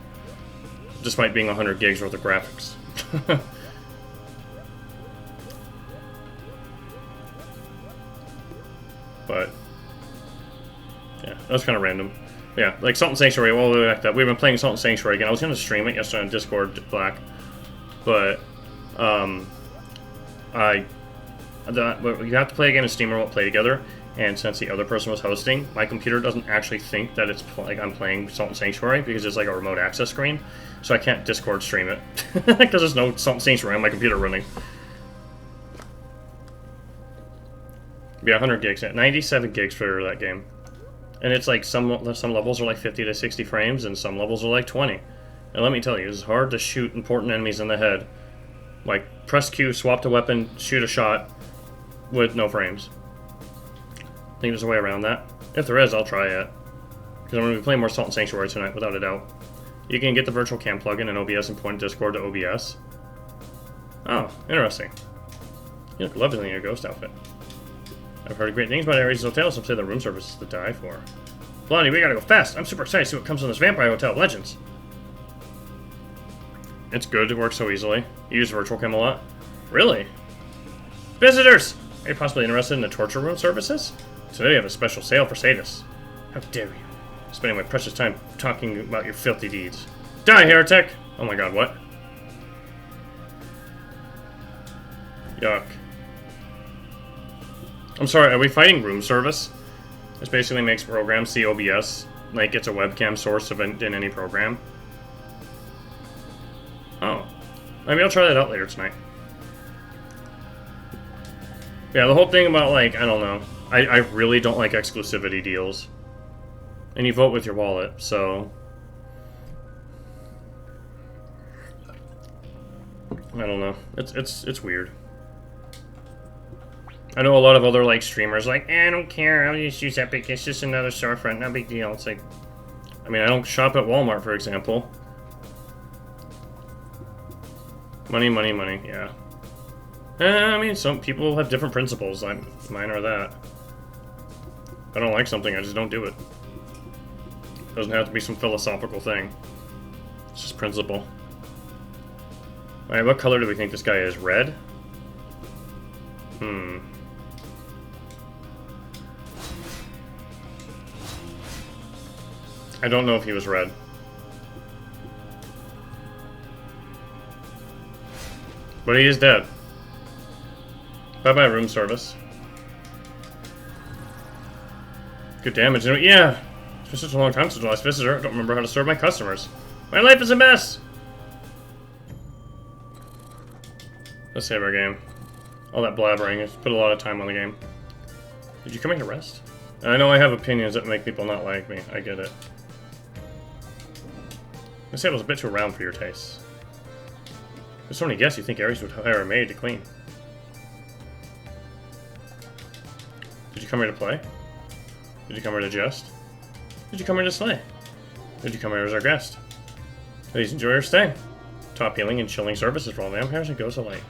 despite being 100 gigs worth of graphics. But yeah, that was kind of random. Yeah, like Salt and Sanctuary. Well, we've been playing Salt and Sanctuary again. I was gonna stream it yesterday on Discord, Black, but you have to play again and Steam won't play together. And since the other person was hosting, my computer doesn't actually think that it's like I'm playing Salt and Sanctuary because it's like a remote access screen, so I can't Discord stream it because there's no Salt and Sanctuary on my computer running. Yeah, 100 gigs, 97 gigs for that game. And it's like some levels are like 50 to 60 frames, and some levels are like 20. And let me tell you, it's hard to shoot important enemies in the head. Like, press Q, swap to weapon, shoot a shot with no frames. I think there's a way around that. If there is, I'll try it. Because I'm going to be playing more Salt and Sanctuary tonight, without a doubt. You can get the virtual cam plugin in OBS and point Discord to OBS. Oh, interesting. You look lovely in your ghost outfit. I've heard great things about Ares' Hotel. Some say the room service is to die for. Blondie, we gotta go fast. I'm super excited to see what comes from this vampire hotel. Legends. It's good. It works so easily. You use virtual cam a lot? Really? Visitors! Are you possibly interested in the torture room services? Today I have a special sale for sadists. How dare you? Spending my precious time talking about your filthy deeds. Die, heretic! Oh my god, what? Yuck. I'm sorry, are we fighting room service? This basically makes programs see OBS like it's a webcam source event in any program. Oh. Maybe I'll try that out later tonight. Yeah, the whole thing about, like, I don't know. I really don't like exclusivity deals. And you vote with your wallet, so... I don't know. It's weird. I know a lot of other, like, streamers, like, I don't care, I'll just use Epic, it's just another storefront, no big deal. It's like, I mean, I don't shop at Walmart, for example. Money, money, money, yeah. I mean, some people have different principles, mine are that. If I don't like something, I just don't do it. It doesn't have to be some philosophical thing. It's just principle. Alright, what color do we think this guy is? Red? I don't know if he was red. But he is dead. Bye-bye, room service. Good damage. Yeah! It's been such a long time since the last visitor. I don't remember how to serve my customers. My life is a mess! Let's save our game. All that blabbering. It's put a lot of time on the game. Did you come here to rest? I know I have opinions that make people not like me. I get it. This table's a bit too round for your tastes. There's so many guests you think Ares would hire a maid to clean. Did you come here to play? Did you come here to jest? Did you come here to slay? Did you come here as our guest? Please enjoy your stay. Top healing and chilling services for all vampires and ghosts alike.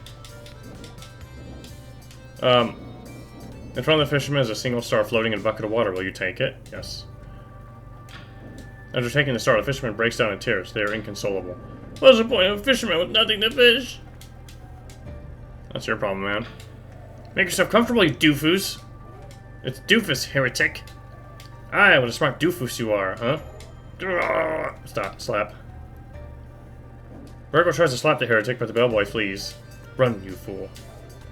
In front of the fisherman is a single star floating in a bucket of water. Will you take it? Yes. After taking the star, the fisherman breaks down in tears. They are inconsolable. What's the point of a fisherman with nothing to fish? That's your problem, man. Make yourself comfortable, you doofus. It's doofus, heretic. Aye, what a smart doofus you are, huh? Stop, slap. Virgo tries to slap the heretic, but the bellboy flees. Run, you fool.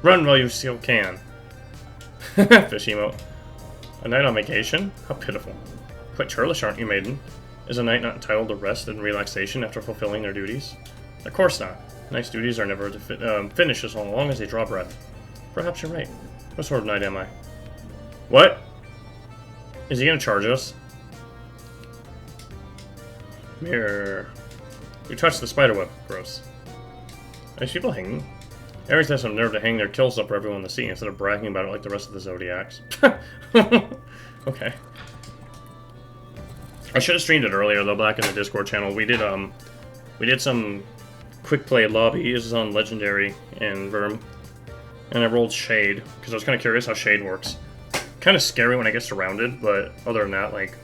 Run while you still can. Fish emote. A night on vacation? How pitiful. Quite churlish, aren't you, maiden? Is a knight not entitled to rest and relaxation after fulfilling their duties? Of course not. Knight's duties are never to finish as long as they draw breath. Perhaps you're right. What sort of knight am I? What? Is he gonna charge us? Mirror. You touched the spider web. Gross. Are these people hanging? Aries has some nerve to hang their kills up for everyone to see instead of bragging about it like the rest of the Zodiacs. Okay. I should have streamed it earlier though, back in the Discord channel. We did some quick play lobby. This is on Legendary and Verm. And I rolled Shade, because I was kind of curious how Shade works. Kind of scary when I get surrounded, but other than that, like,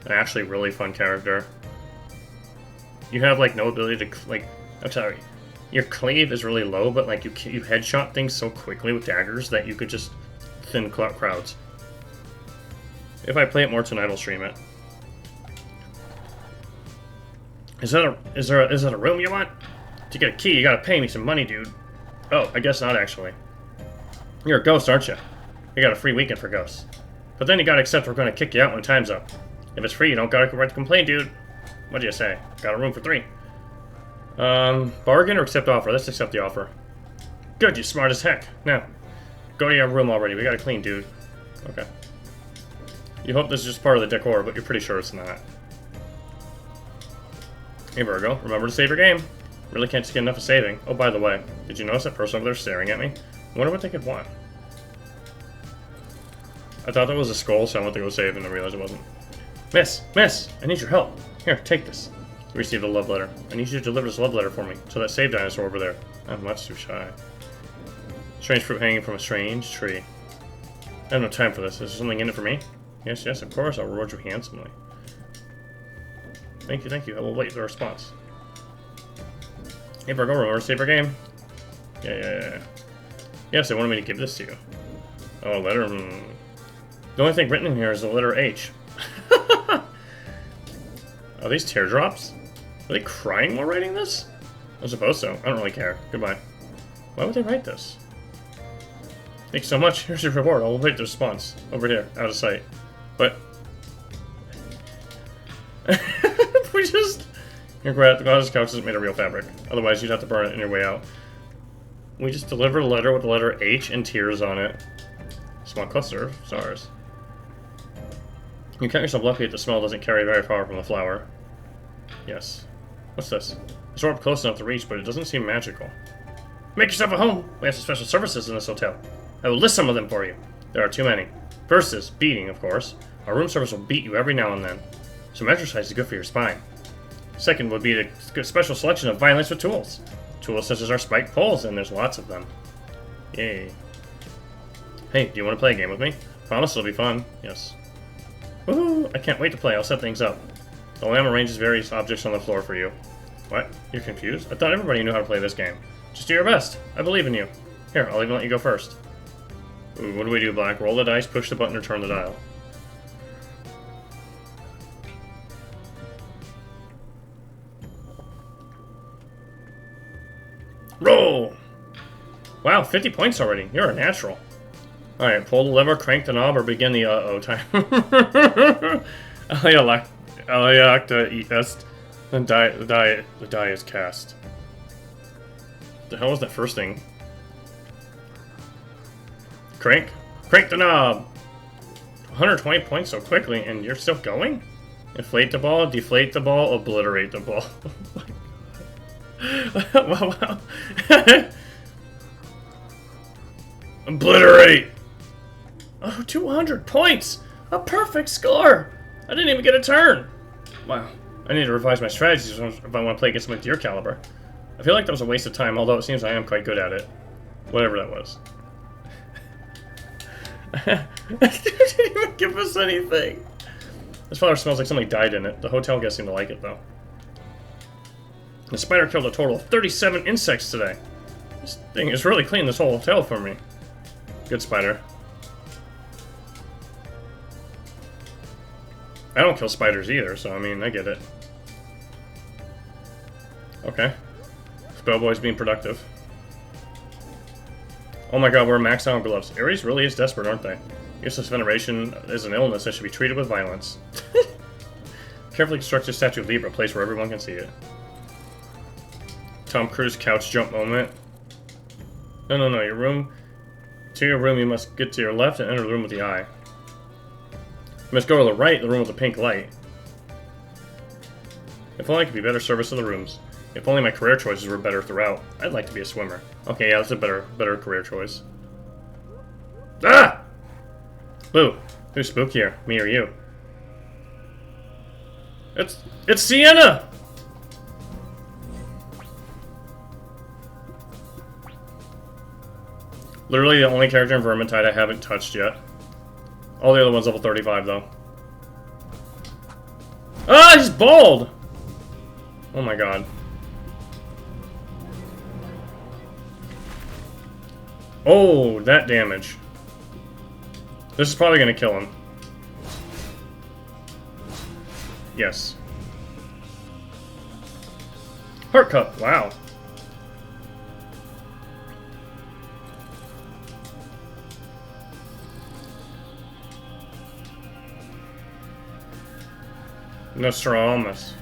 an actually really fun character. You have, like, no ability to, like, I'm sorry. Your cleave is really low, but, like, you headshot things so quickly with daggers that you could just thin crowds. If I play it more tonight, I'll stream it. Is that a room you want? To get a key, you gotta pay me some money, dude. Oh, I guess not, actually. You're a ghost, aren't you? You got a free weekend for ghosts. But then you gotta accept we're gonna kick you out when time's up. If it's free, you don't gotta write the complaint, dude. What do you say? Got a room for 3. Bargain or accept offer? Let's accept the offer. Good, you smart as heck. Now, go to your room already. We gotta clean, dude. Okay. You hope this is just part of the decor, but you're pretty sure it's not. Hey, Virgo, remember to save your game. Really can't just get enough of saving. Oh, by the way, did you notice that person over there staring at me? I wonder what they could want. I thought that was a skull, so I went to go save and I realized it wasn't. Miss, I need your help. Here, take this. You received a love letter. I need you to deliver this love letter for me, to that save dinosaur over there. I'm much too shy. Strange fruit hanging from a strange tree. I have no time for this. Is there something in it for me? Yes, of course. I'll reward you handsomely. Thank you. I will wait the response. Hey, Virgo, remember to save our game? Yeah. Yes, they wanted me to give this to you. Oh, a letter? The only thing written in here is the letter H. Are these teardrops? Are they crying while writing this? I suppose so. I don't really care. Goodbye. Why would they write this? Thanks so much. Here's your reward. I'll wait the response. Over here, out of sight. But... we just... Your goddess couch isn't made of real fabric. Otherwise, you'd have to burn it on your way out. We just delivered a letter with the letter H and tears on it. Small cluster of stars. You count yourself lucky that the smell doesn't carry very far from the flower. Yes. What's this? It's sort of close enough to reach, but it doesn't seem magical. Make yourself at home! We have some special services in this hotel. I will list some of them for you. There are too many. First is beating, of course. Our room service will beat you every now and then. Some exercise is good for your spine. Second would be a special selection of violence with tools. Tools such as our spiked poles, and there's lots of them. Yay. Hey, do you want to play a game with me? Promise it'll be fun. Yes. Woohoo! I can't wait to play. I'll set things up. The lamb arranges various objects on the floor for you. What? You're confused? I thought everybody knew how to play this game. Just do your best. I believe in you. Here, I'll even let you go first. Ooh, what do we do, Black? Roll the dice, push the button, or turn the dial. Roll! Wow, 50 points already. You're a natural. Alright, pull the lever, crank the knob, or begin the uh-oh time. Aliacta est. The die is cast. The hell was that first thing? Crank the knob! 120 points so quickly, and you're still going? Inflate the ball, deflate the ball, obliterate the ball. Oh my god. Wow. Obliterate! Oh, 200 points! A perfect score! I didn't even get a turn! Wow. I need to revise my strategies if I want to play against someone with your caliber. I feel like that was a waste of time, although it seems I am quite good at it. Whatever that was. It didn't even give us anything! This flower smells like somebody died in it. The hotel guests seem to like it, though. The spider killed a total of 37 insects today. This thing has really cleaned this whole hotel for me. Good spider. I don't kill spiders either, so I mean, I get it. Okay. Spellboy's being productive. Oh my god, we're maxed out on gloves. Aries really is desperate, aren't they? Useless veneration is an illness that should be treated with violence. Carefully construct a statue of Libra, a place where everyone can see it. Tom Cruise couch jump moment. No, your room. To your room, you must get to your left and enter the room with the eye. You must go to the right, the room with the pink light. If only I could be better service to the rooms. If only my career choices were better throughout. I'd like to be a swimmer. Okay, yeah, that's a better career choice. Ah! Boo. Who's spookier, me or you? It's Sienna! Literally the only character in Vermintide I haven't touched yet. All the other ones level 35 though. Ah, he's bald! Oh my god. Oh, that damage. This is probably gonna kill him. Yes. Heart cup, wow. Nostradamus.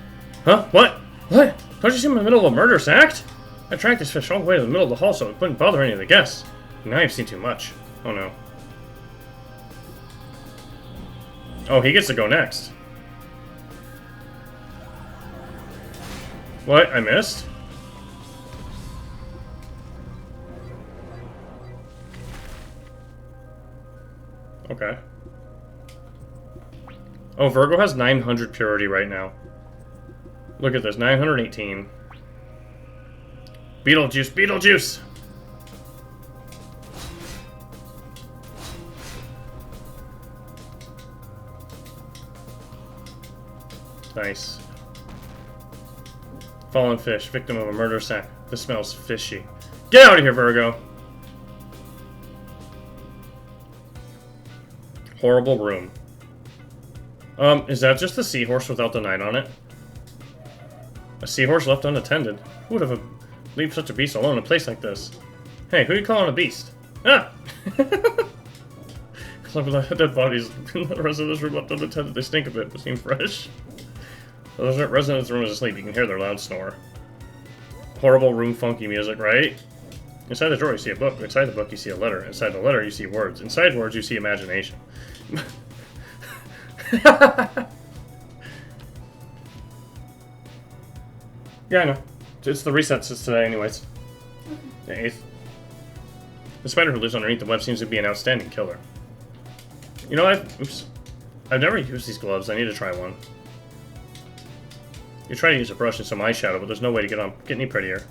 Huh? What? What? Don't you see I'm in the middle of a murderous act? I tracked this fish all the way to the middle of the hall so it wouldn't bother any of the guests. Now I've seen too much. Oh no. Oh, he gets to go next. What? I missed? Okay. Oh, Virgo has 900 purity right now. Look at this, 918. Beetlejuice, Beetlejuice! Nice. Fallen fish, victim of a murder sack. This smells fishy. Get out of here, Virgo! Horrible room. Is that just a seahorse without the knight on it? A seahorse left unattended? Who would have leave such a beast alone in a place like this? Hey, who are you calling a beast? Ah! Some of the dead bodies in the rest of this room left unattended. They stink a bit, but seem fresh. The resident's room is asleep. You can hear their loud snore. Horrible room funky music, right? Inside the drawer you see a book. Inside the book you see a letter. Inside the letter you see words. Inside words you see imagination. Yeah, I know. It's the resets today anyways. The 8th. The spider who lives underneath the web seems to be an outstanding killer. You know, I've never used these gloves. I need to try one. You try to use a brush and some eyeshadow, but there's no way to get any prettier.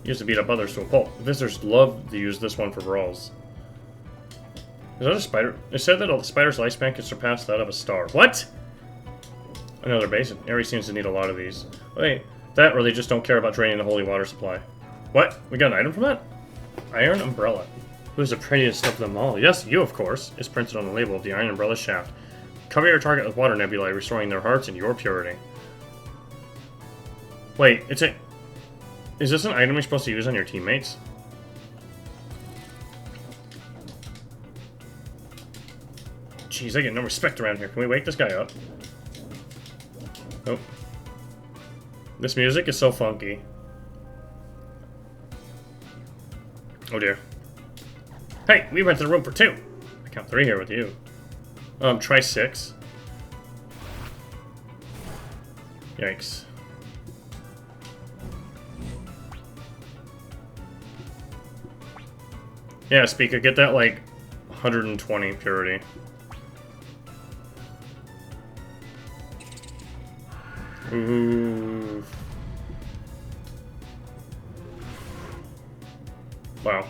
Use to beat up others to a pulp. Visitors love to use this one for brawls. Is that a spider? It said that a spider's lifespan can surpass that of a star. What? Another basin. Ares seems to need a lot of these. Wait, that or they just don't care about draining the holy water supply. What? We got an item from that? Iron umbrella. Who's the prettiest of them all? Yes, you, of course. It's printed on the label of the iron umbrella shaft. Cover your target with water nebulae, restoring their hearts and your purity. Wait, is this an item you're supposed to use on your teammates? Jeez, I get no respect around here. Can we wake this guy up? Nope. This music is so funky. Oh dear. Hey, we rented a room for 2. I count 3 here with you. Try 6. Yikes. Yeah, Speaker, get that, like, 120 purity. Ooh. Wow.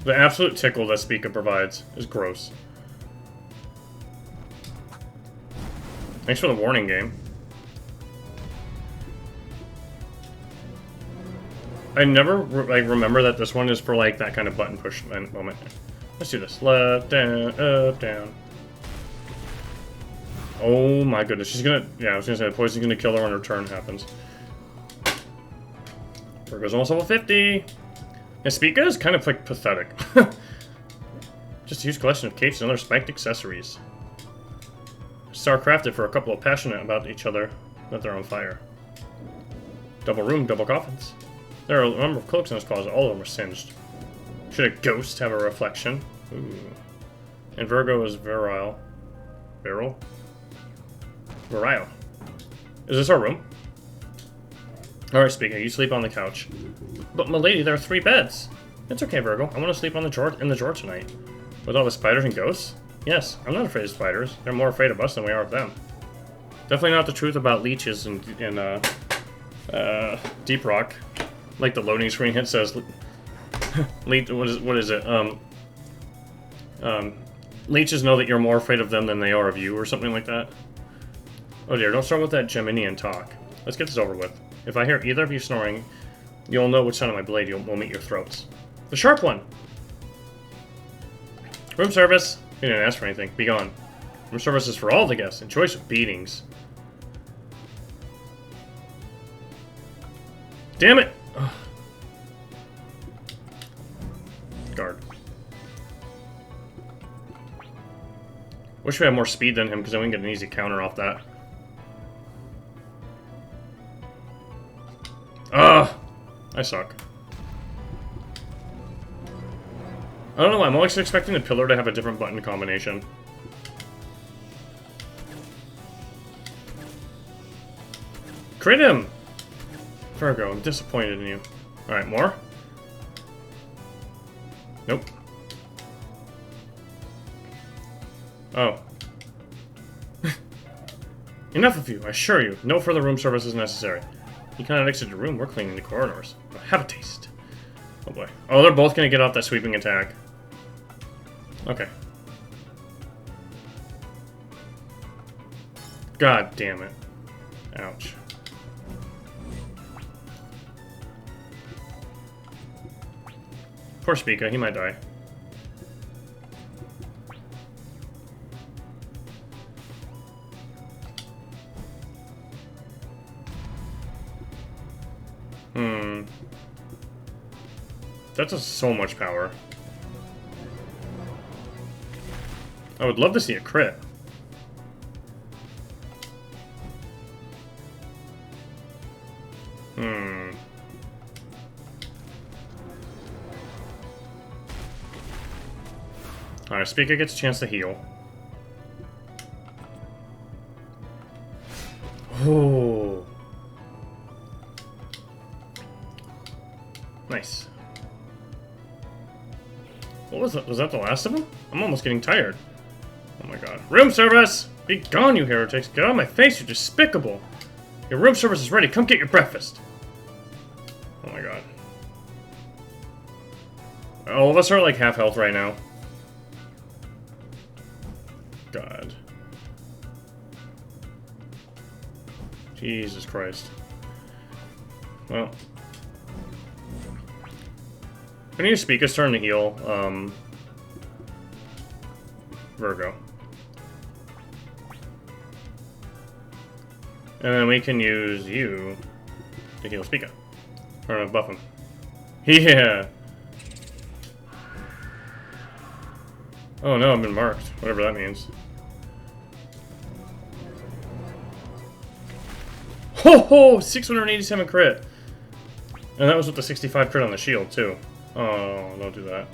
The absolute tickle that Speaker provides is gross. Thanks for the warning game. I never remember that this one is for like that kind of button push moment. Let's do this. Left, down, up, down. Oh my goodness, she's gonna... Yeah, I was gonna say the poison's gonna kill her when her turn happens. Virgo's almost level 50! And Spica is kind of like pathetic. Just a huge collection of capes and other spiked accessories. Star crafted for a couple of passionate about each other that they're on fire. Double room, double coffins. There are a number of cloaks in this closet, all of them are singed. Should a ghost have a reflection? Ooh. And Virgo is virile. Virile? Virile. Is this our room? Alright, Speaker, you sleep on the couch. But, milady, there are 3 beds. It's okay, Virgo. I want to sleep on the drawer, in the drawer tonight. With all the spiders and ghosts? Yes, I'm not afraid of spiders. They're more afraid of us than we are of them. Definitely not the truth about leeches in Deep Rock. Like the loading screen, it says... what is it? Leeches know that you're more afraid of them than they are of you, or something like that. Oh dear, don't start with that Geminian talk. Let's get this over with. If I hear either of you snoring, you'll know which side of my blade will meet your throats. The sharp one! Room service! You didn't ask for anything. Be gone. Room service is for all the guests, and choice of beatings. Damn it! Ugh. Guard. Wish we had more speed than him, because then we can get an easy counter off that. Ugh! I suck. I don't know why, I'm always expecting the pillar to have a different button combination. Crit him! Virgo, I'm disappointed in you. Alright, more? Nope. Oh. Enough of you, I assure you. No further room service is necessary. You cannot exit your room, we're cleaning the corridors. Have a taste. Oh boy. Oh, they're both gonna get off that sweeping attack. Okay. God damn it. Ouch. Poor Spica, he might die. That does so much power. I would love to see a crit. Alright, Spica gets a chance to heal. Oh. Nice. What was that? Was that the last of them? I'm almost getting tired. Oh my god. Room service! Be gone, you heretics! Get out of my face, you're despicable! Your room service is ready, come get your breakfast! Oh my god. All of us are like half health right now. God. Jesus Christ. Well. We need to speak his turn to heal, Virgo. And then we can use you to heal Spica. Or buff him. Yeah! Oh no, I've been marked. Whatever that means. Ho ho! 687 crit! And that was with the 65 crit on the shield, too. Oh, don't do that.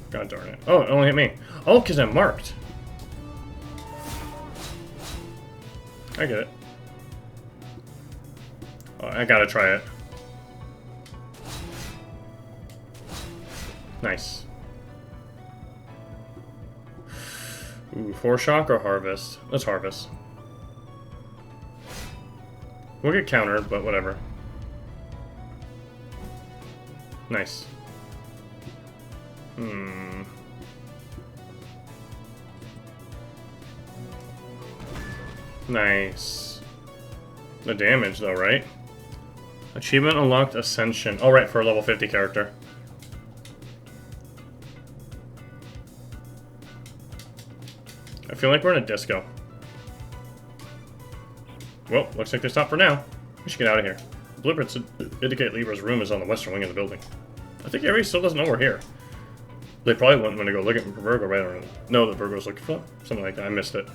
God darn it. Oh, it only hit me. Oh, because I'm marked. I get it. Oh, I gotta try it. Nice. Ooh, Foreshock or Harvest? Let's Harvest. We'll get countered, but whatever. Nice. Nice. The damage, though, right? Achievement unlocked Ascension. Oh, right, for a level 50 character. I feel like we're in a disco. Well, looks like they stopped for now. We should get out of here. The blueprints indicate Libra's room is on the western wing of the building. I think Ares still doesn't know we're here. They probably wouldn't want to go looking for Virgo, right? Or know that Virgo's looking for them. Something like that. I missed it.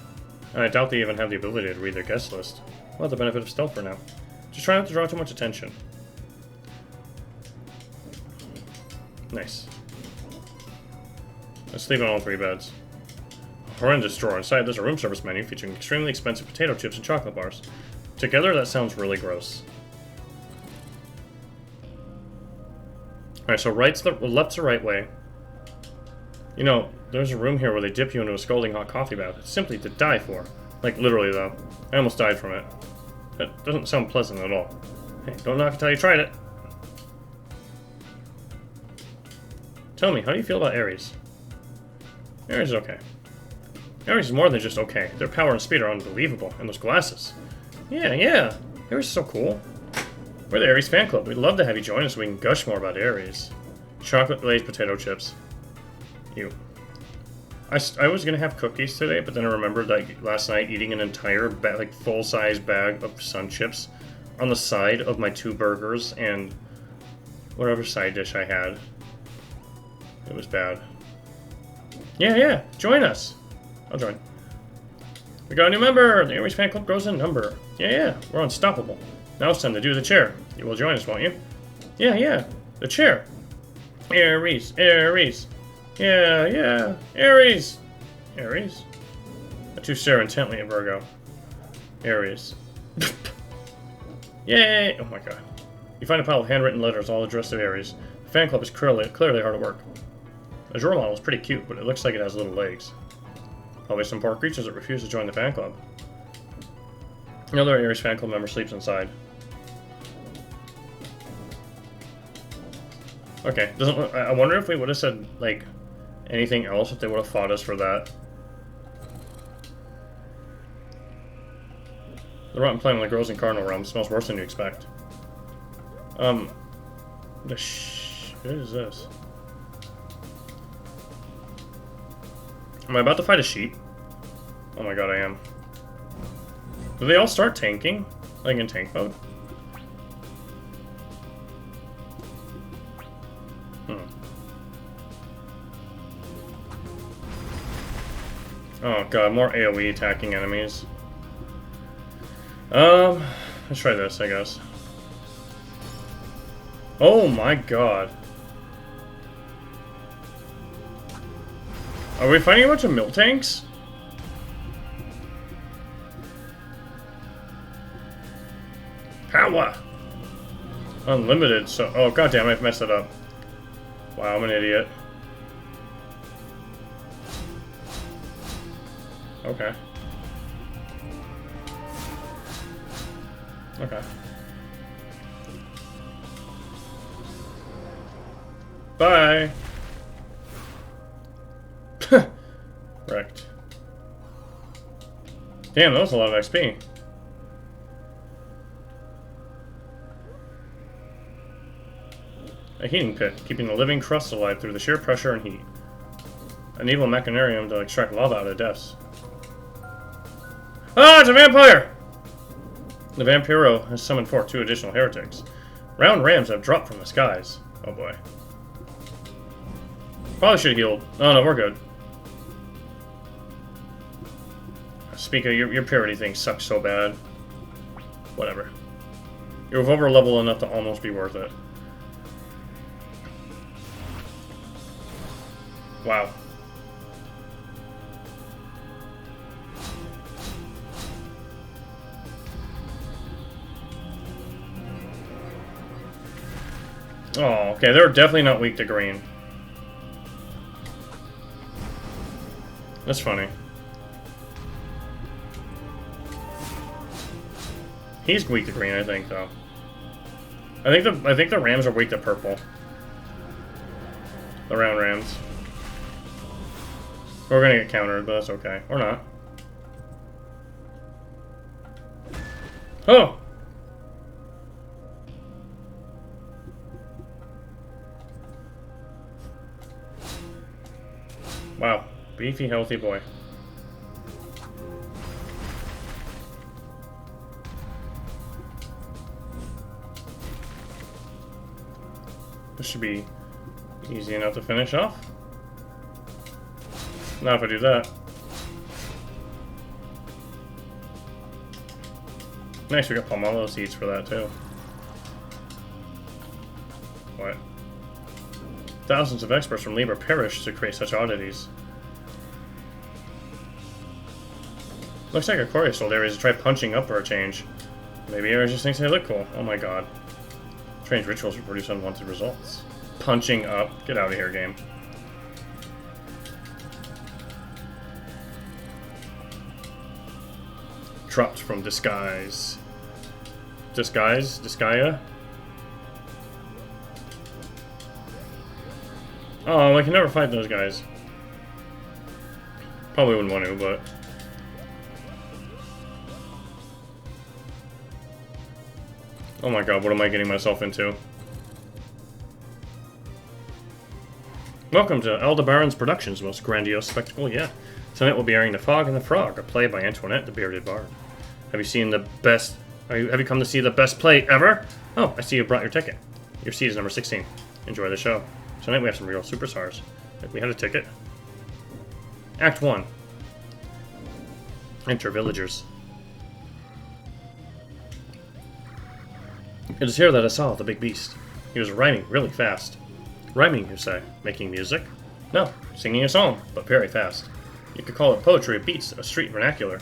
And I doubt they even have the ability to read their guest list. Well, the benefit of stealth for now. Just try not to draw too much attention. Nice. Let's sleep on all 3 beds. A horrendous drawer. Inside there's a room service menu featuring extremely expensive potato chips and chocolate bars. Together, that sounds really gross. Alright, so left's the right way. You know, there's a room here where they dip you into a scalding hot coffee bath. It's simply to die for. Like, literally, though. I almost died from it. That doesn't sound pleasant at all. Hey, don't knock until you tried it. Tell me, how do you feel about Aries? Aries is okay. Aries is more than just okay. Their power and speed are unbelievable. And those glasses. Yeah. Aries is so cool. We're the Aries fan club. We'd love to have you join us so we can gush more about Aries. Chocolate glazed potato chips. Ew. I was gonna have cookies today, but then I remembered like last night eating an entire full-size bag of sun chips on the side of my 2 burgers and whatever side dish I had. It was bad. Yeah, join us. I'll join. We got a new member! The Aries fan club grows in number. Yeah, we're unstoppable. Now it's time to do the chair. You will join us, won't you? Yeah, the chair. Aries. Yeah, Aries. The two stare intently at Virgo. Aries. Yay! Oh my god. You find a pile of handwritten letters all addressed to Aries. The fan club is clearly hard at work. The drawer model is pretty cute, but it looks like it has little legs. Probably some poor creatures that refuse to join the fan club. Another Aries fan club member sleeps inside. Okay, I wonder if we would have said, like, anything else if they would have fought us for that. The rotten plant that grows in Cardinal Realm smells worse than you expect. What is this? Am I about to fight a sheep? Oh my god, I am. Do they all start tanking? Like in tank mode? Oh god, more AoE attacking enemies. Let's try this, I guess. Oh my god. Are we fighting a bunch of milk tanks? Power! Unlimited, so... Oh, goddamn, I've messed it up. Wow, I'm an idiot. Okay. Bye! Wrecked. Damn, that was a lot of XP. A heating pit, keeping the living crust alive through the sheer pressure and heat. An evil machinarium to extract lava out of the depths. Ah, it's a vampire! The Vampiro has summoned forth 2 additional heretics. Round rams have dropped from the skies. Oh boy. Probably should have healed. Oh no, we're good. Speak of your purity thing sucks so bad. Whatever. You're over level enough to almost be worth it. Wow. Oh, okay, they're definitely not weak to green. That's funny. He's weak to green, I think, though. I think the rams are weak to purple. The round rams. We're gonna get countered, but that's okay. Or not. Oh! Wow. Beefy, healthy boy. This should be easy enough to finish off. Not if I do that. Nice, we got pomelo seeds for that too. What? Thousands of experts from Libra perished to create such oddities. Looks like Aquarius told Aries to try punching up for a change. Maybe Ares just thinks they look cool. Oh my god. Strange rituals will produce unwanted results. Punching up. Get out of here, game. Dropped from disguise. Disguise? Disgaea? Oh, I can never fight those guys. Probably wouldn't want to, but... Oh my god, what am I getting myself into? Welcome to Aldebaran's Productions' most grandiose spectacle yet. Tonight we'll be airing The Fog and the Frog, a play by Antoinette the Bearded Bard. Have you seen the best... Have you come to see the best play ever? Oh, I see you brought your ticket. Your seat is number 16. Enjoy the show. Tonight we have some real superstars. We had a ticket. Act 1. Enter villagers. It is here that I saw the big beast. He was rhyming really fast. Rhyming, you say? Making music? No, singing a song, but very fast. You could call it poetry of beats, a street vernacular.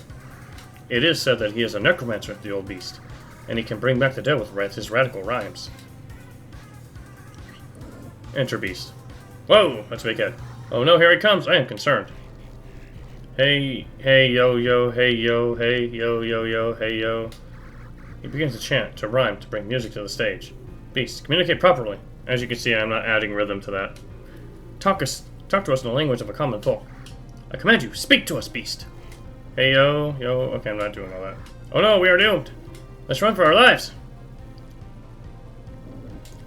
It is said that he is a necromancer, the old beast, and he can bring back the dead with his radical rhymes. Enter beast. Whoa, that's Big Head. Oh no, here he comes. I am concerned. Hey, hey, yo, yo, hey, yo, hey, yo, yo, yo, hey, yo. He begins to chant, to rhyme, to bring music to the stage. Beast, communicate properly. As you can see, I'm not adding rhythm to that. Talk to us in the language of a common folk. I command you, speak to us, beast. Hey, yo, yo. Okay, I'm not doing all that. Oh no, we are doomed. Let's run for our lives.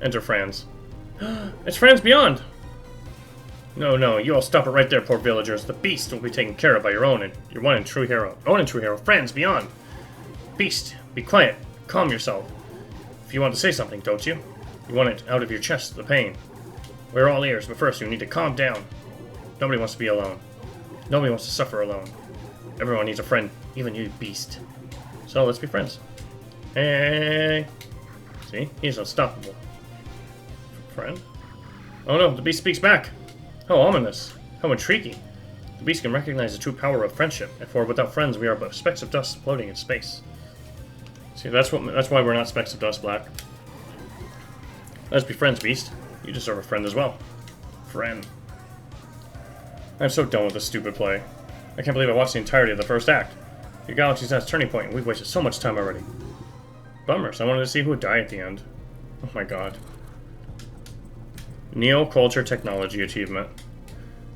Enter Franz. It's Franz Beyond. No, no, you all stop it right there, poor villagers. The beast will be taken care of by your one and true hero, Franz Beyond. Beast, be quiet. Calm yourself. If you want to say something, don't you? You want it out of your chest, the pain. We're all ears, but first you need to calm down. Nobody wants to be alone. Nobody wants to suffer alone. Everyone needs a friend, even you, beast. So let's be friends. Hey. See? He's unstoppable. Friend? Oh no, the beast speaks back. How ominous. How intriguing. The beast can recognize the true power of friendship, and for without friends we are but specks of dust floating in space. See, that's why we're not specks of dust, Black. Let's be friends, beast. You deserve a friend as well. Friend. I'm so done with this stupid play. I can't believe I watched the entirety of the first act. Your galaxy's at its turning point, and we've wasted so much time already. Bummers, I wanted to see who would die at the end. Oh my god. Neo-Culture Technology Achievement.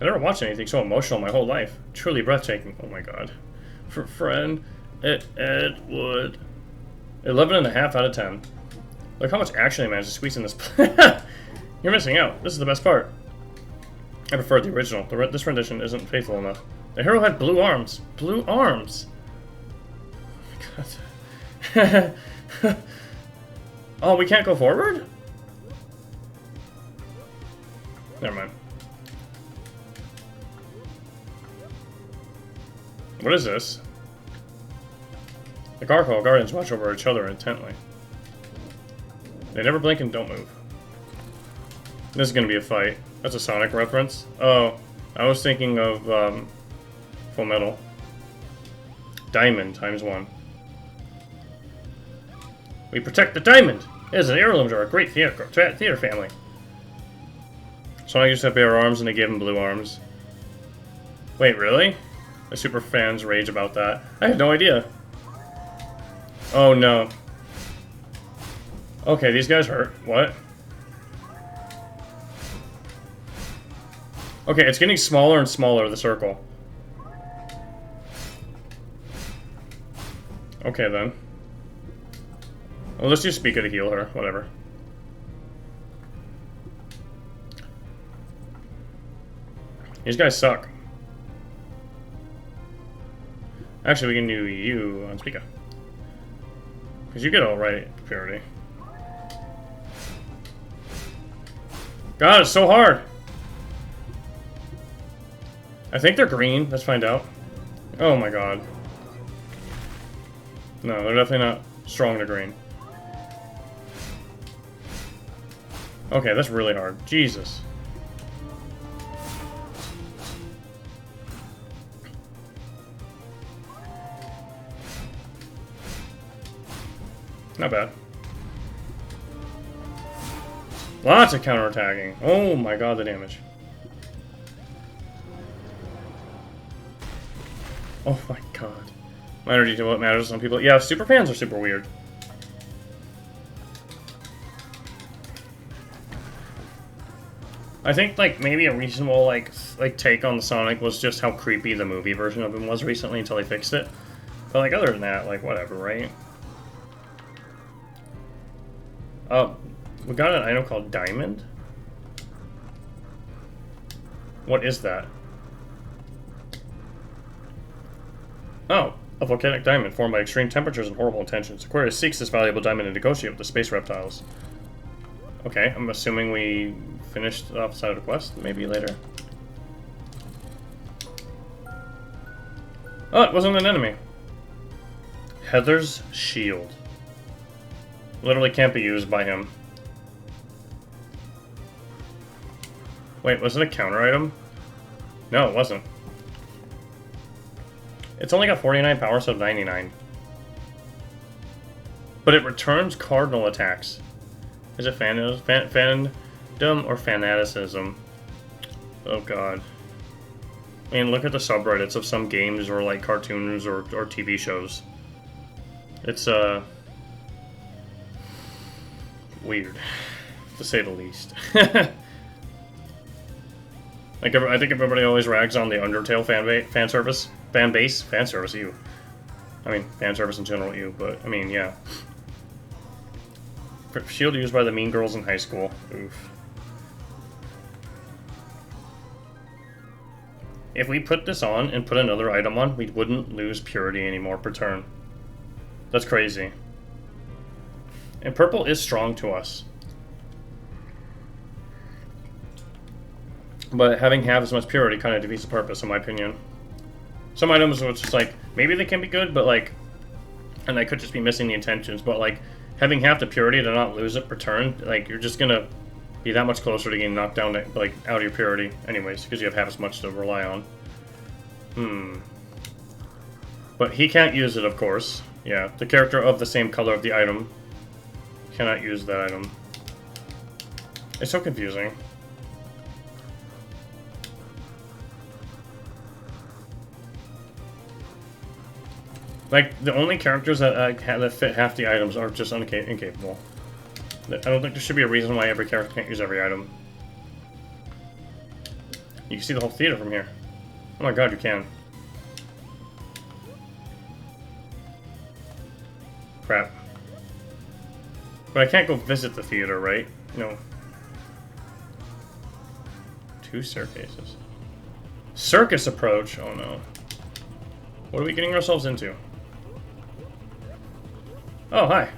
I never watched anything so emotional in my whole life. Truly breathtaking. Oh my god. For friend, Ed Wood. 11.5 out of 10. Look how much action I managed to squeeze in this play. You're missing out. This is the best part. I prefer the original. This rendition isn't faithful enough. The hero had blue arms. Blue arms! Oh my god. Oh, we can't go forward? Never mind. What is this? The Gargoyle Guardians watch over each other intently. They never blink and don't move. This is gonna be a fight. That's a Sonic reference. Oh, I was thinking of Full Metal. Diamond ×1. We protect the diamond! It is an heirloom to our great theater family. Sonic used to have bare arms and they gave him blue arms. Wait, really? The super fans rage about that. I had no idea. Oh no. Okay, these guys hurt. What? Okay, it's getting smaller and smaller, the circle. Okay then. Well, let's just Pika to heal her. Whatever. These guys suck. Actually, we can do you on Pika. Because you get all right purity. God, it's so hard! I think they're green. Let's find out. Oh my god. No, they're definitely not strong to green. Okay, that's really hard. Jesus. Not bad. Lots of counterattacking. Oh my god, the damage. Oh my god. Minor detail, what matters to some people. Yeah, super fans are super weird. I think, like, maybe a reasonable, like take on the Sonic was just how creepy the movie version of him was recently until they fixed it. But, like, other than that, like, whatever, right? We got an item called Diamond? What is that? Oh, a volcanic diamond formed by extreme temperatures and horrible intentions. Aquarius seeks this valuable diamond to negotiate with the space reptiles. Okay, I'm assuming we finished the side of the quest. Maybe later. Oh, it wasn't an enemy. Heather's shield. Literally can't be used by him. Wait, was it a counter item? No, it wasn't. It's only got 49 power, so 99. But it returns cardinal attacks. Is it fandom or fanaticism? Oh god. I mean, look at the subreddits of some games or like cartoons or TV shows. It's weird, to say the least. Like, I think everybody always rags on the Undertale fan service, you. I mean, fan service in general, you, but, I mean, yeah. Shield used by the mean girls in high school. Oof. If we put this on and put another item on, we wouldn't lose purity anymore per turn. That's crazy. And purple is strong to us. But having half as much purity kind of defeats the purpose, in my opinion. Some items are just like, maybe they can be good, but like, and they could just be missing the intentions, but like, having half the purity to not lose it per turn, like, you're just gonna be that much closer to getting knocked down, like, out of your purity, anyways, because you have half as much to rely on. But he can't use it, of course. Yeah, the character of the same color of the item cannot use that item. It's so confusing. Like, the only characters that fit half the items are just incapable. I don't think there should be a reason why every character can't use every item. You can see the whole theater from here. Oh my god, you can. Crap. But I can't go visit the theater, right? No. 2 staircases. Circus approach? Oh no. What are we getting ourselves into? Oh, hi.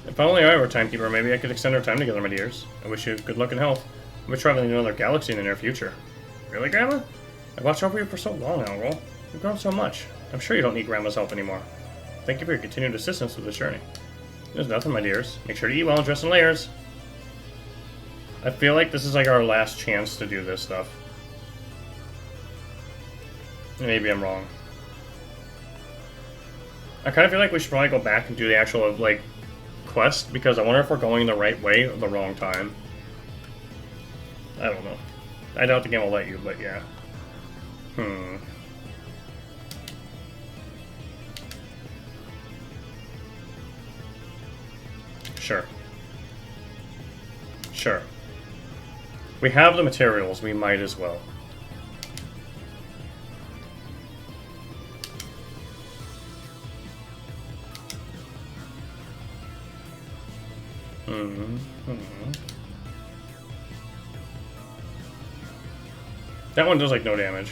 If only I were a timekeeper, maybe I could extend our time together, my dears. I wish you good luck and health. I'll be traveling to another galaxy in the near future. Really, Grandma? I've watched over you for so long now, Roll. You've grown so much. I'm sure you don't need Grandma's help anymore. Thank you for your continued assistance with this journey. There's nothing, my dears. Make sure to eat well and dress in layers. I feel like this is like our last chance to do this stuff. Maybe I'm wrong. I kind of feel like we should probably go back and do the actual, like, quest, because I wonder if we're going the right way or the wrong time. I don't know. I doubt the game will let you, but yeah. Sure. Sure. We have the materials, we might as well. That one does like no damage.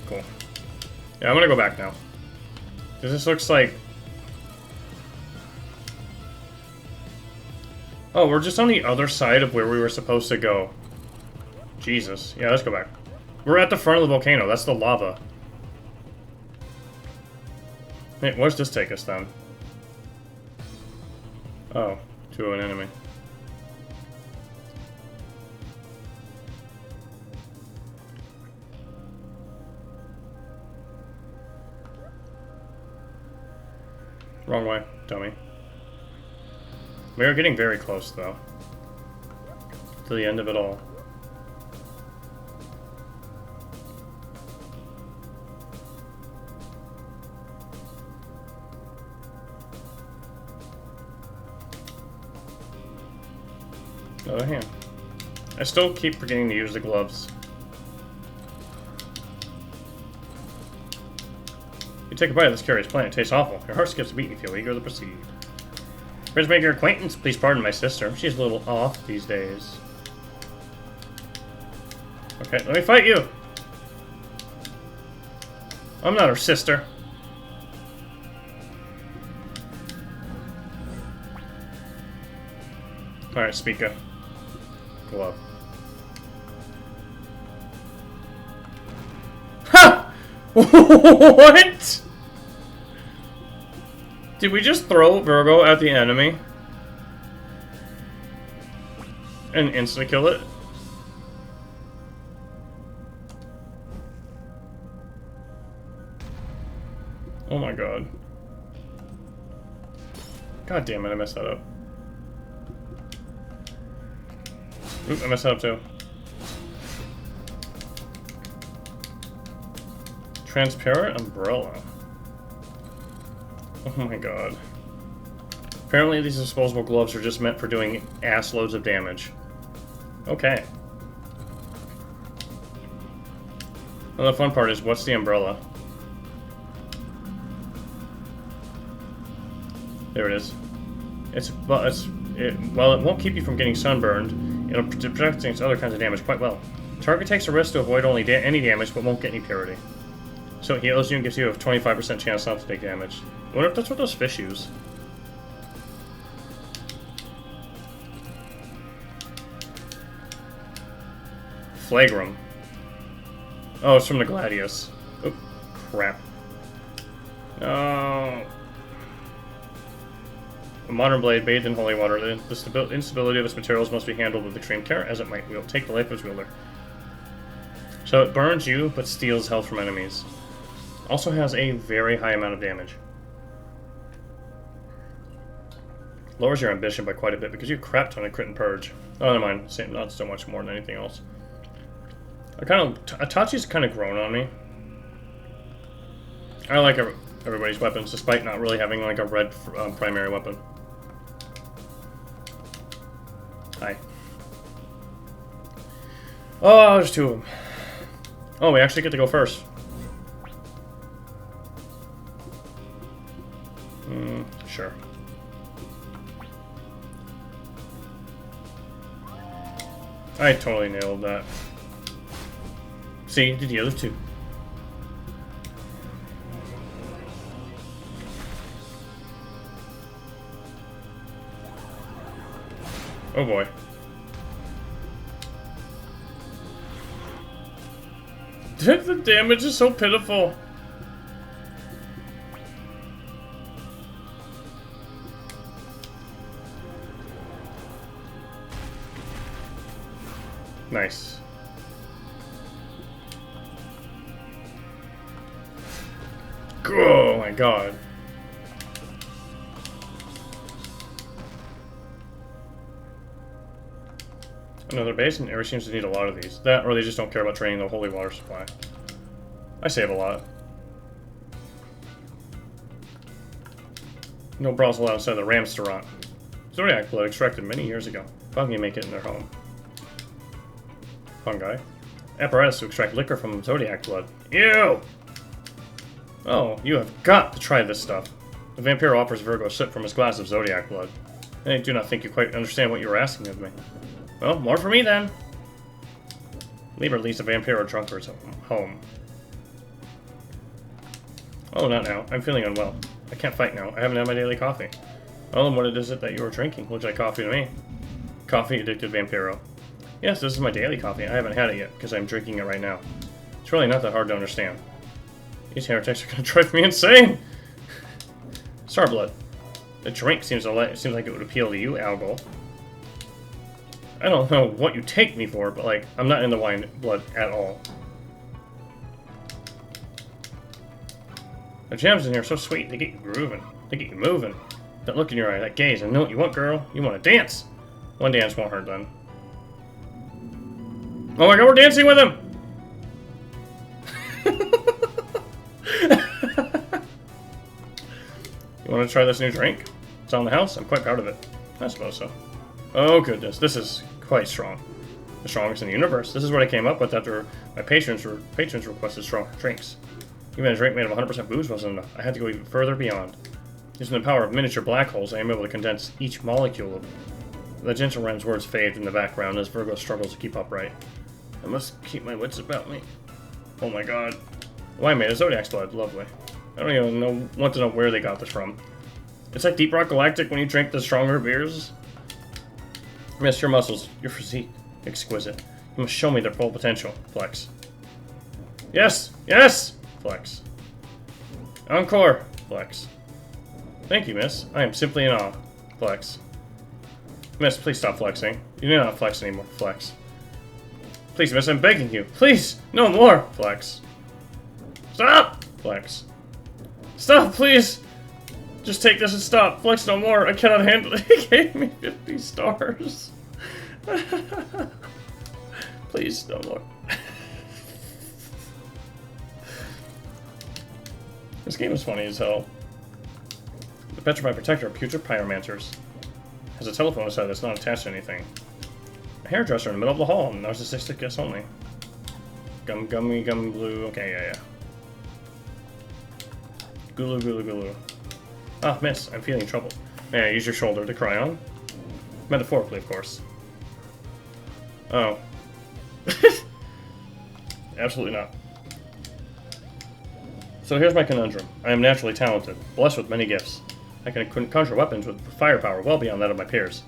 Cool. Yeah, I'm gonna go back now. Because this looks like... Oh, we're just on the other side of where we were supposed to go. Jesus. Yeah, let's go back. We're at the front of the volcano. That's the lava. Wait, where's this take us then? Oh, to an enemy. Wrong way, dummy. We are getting very close, though. To the end of it all. On the other hand, I still keep forgetting to use the gloves. You take a bite of this curious plant. It tastes awful. Your heart skips a beat and you feel eager to proceed. Here to make your acquaintance. Please pardon my sister. She's a little off these days. Okay, let me fight you. I'm not her sister. Alright, Speaker. Glove. Ha! What? Did we just throw Virgo at the enemy? And instantly kill it? Oh my god. God damn it, I messed that up. Oop, I messed that up too. Transparent umbrella. Oh my god. Apparently these disposable gloves are just meant for doing ass loads of damage. Okay. Well, the fun part is, what's the umbrella? There it is. Well, it won't keep you from getting sunburned. It'll protect against other kinds of damage quite well. Target takes a risk to avoid only any damage, but won't get any purity. So it heals you and gives you a 25% chance not to take damage. I wonder if that's what those fish use. Flagrum. Oh, it's from the Gladius. Oh, crap. No. A modern blade bathed in holy water. The instability of its materials must be handled with extreme care, as it might take the life of its wielder. So it burns you, but steals health from enemies. Also has a very high amount of damage. Lowers your ambition by quite a bit because you crap ton of crit and purge. Oh, never mind. Not so much more than anything else. Itachi's kind of grown on me. I like everybody's weapons, despite not really having like a red primary weapon. Hi. Oh, there's two of them. Oh, we actually get to go first. Sure. I totally nailed that. See, did the other two. Oh boy. The damage is so pitiful. Nice. Oh my god. Another basin. Every seems to need a lot of these. That, or they just don't care about draining the holy water supply. I save a lot. No brawls allowed inside the restaurant. Zodiac blood extracted many years ago. Fungi make it in their home. Fungi. Apparatus to extract liquor from Zodiac blood. Ew! Oh, you have got to try this stuff. The vampire offers Virgo a sip from his glass of Zodiac blood. I do not think you quite understand what you were asking of me. Well, more for me then. Leave or leaves the vampire drunkard's home. Oh, not now. I'm feeling unwell. I can't fight now. I haven't had my daily coffee. Well, then what is it that you were drinking? Looks like coffee to me. Coffee addicted vampiro. Yes, this is my daily coffee. I haven't had it yet, because I'm drinking it right now. It's really not that hard to understand. These heretics are going to drive me insane! Starblood. The drink seems like it would appeal to you, Algol. I don't know what you take me for, but, like, I'm not into wine blood at all. The jams in here are so sweet, they get you grooving. They get you moving. That look in your eye, that gaze, I know what you want, girl. You want to dance. One dance won't hurt then. Oh my god, we're dancing with him! You want to try this new drink? It's on the house. I'm quite proud of it. I suppose so. Oh goodness, this is quite strong. The strongest in the universe. This is what I came up with after my patrons requested stronger drinks. Even a drink made of 100% booze wasn't enough. I had to go even further beyond. Using the power of miniature black holes, I am able to condense each molecule of... The gentle Ram's words fade in the background as Virgo struggles to keep upright. I must keep my wits about me. Oh my god. Wine made of Zodiac's blood. Lovely. I don't even want to know where they got this from. It's like Deep Rock Galactic when you drink the stronger beers. Miss, your muscles, your physique, exquisite. You must show me their full potential. Flex. Yes! Yes! Flex. Encore. Flex. Thank you, miss. I am simply in awe. Flex. Miss, please stop flexing. You do not flex anymore. Flex. Please, miss, I'm begging you. Please! No more! Flex. Stop! Flex. Stop, please! Just take this and stop. Flex no more. I cannot handle it. He gave me 50 stars. Please, no more. This game is funny as hell. The Petrified Protector of Putrid Pyromancers has a telephone inside that's not attached to anything. A hairdresser in the middle of the hall. Narcissistic guests only. Gum blue. Okay, yeah. Gulu, gulu, gulu. Ah, miss, I'm feeling trouble. May I use your shoulder to cry on? Metaphorically, of course. Oh. Absolutely not. So here's my conundrum. I am naturally talented, blessed with many gifts. I can conjure weapons with firepower well beyond that of my peers.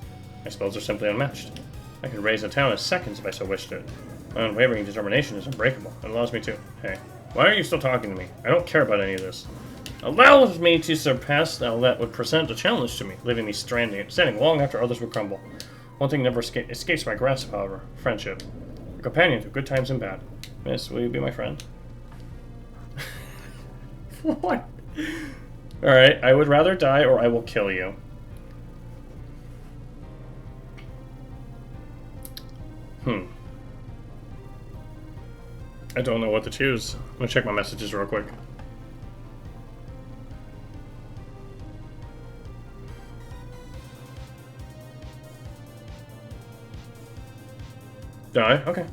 My spells are simply unmatched. I can raise a town in seconds if I so wished it. My unwavering determination is unbreakable. It allows me to... Hey, why are you still talking to me? I don't care about any of this. Allows me to surpass all that would present a challenge to me, leaving me standing long after others would crumble. One thing never escapes my grasp, however. Friendship. A companion through good times and bad. Miss, will you be my friend? What? Alright, I would rather die or I will kill you. I don't know what to choose. I'm gonna check my messages real quick. Die? Okay.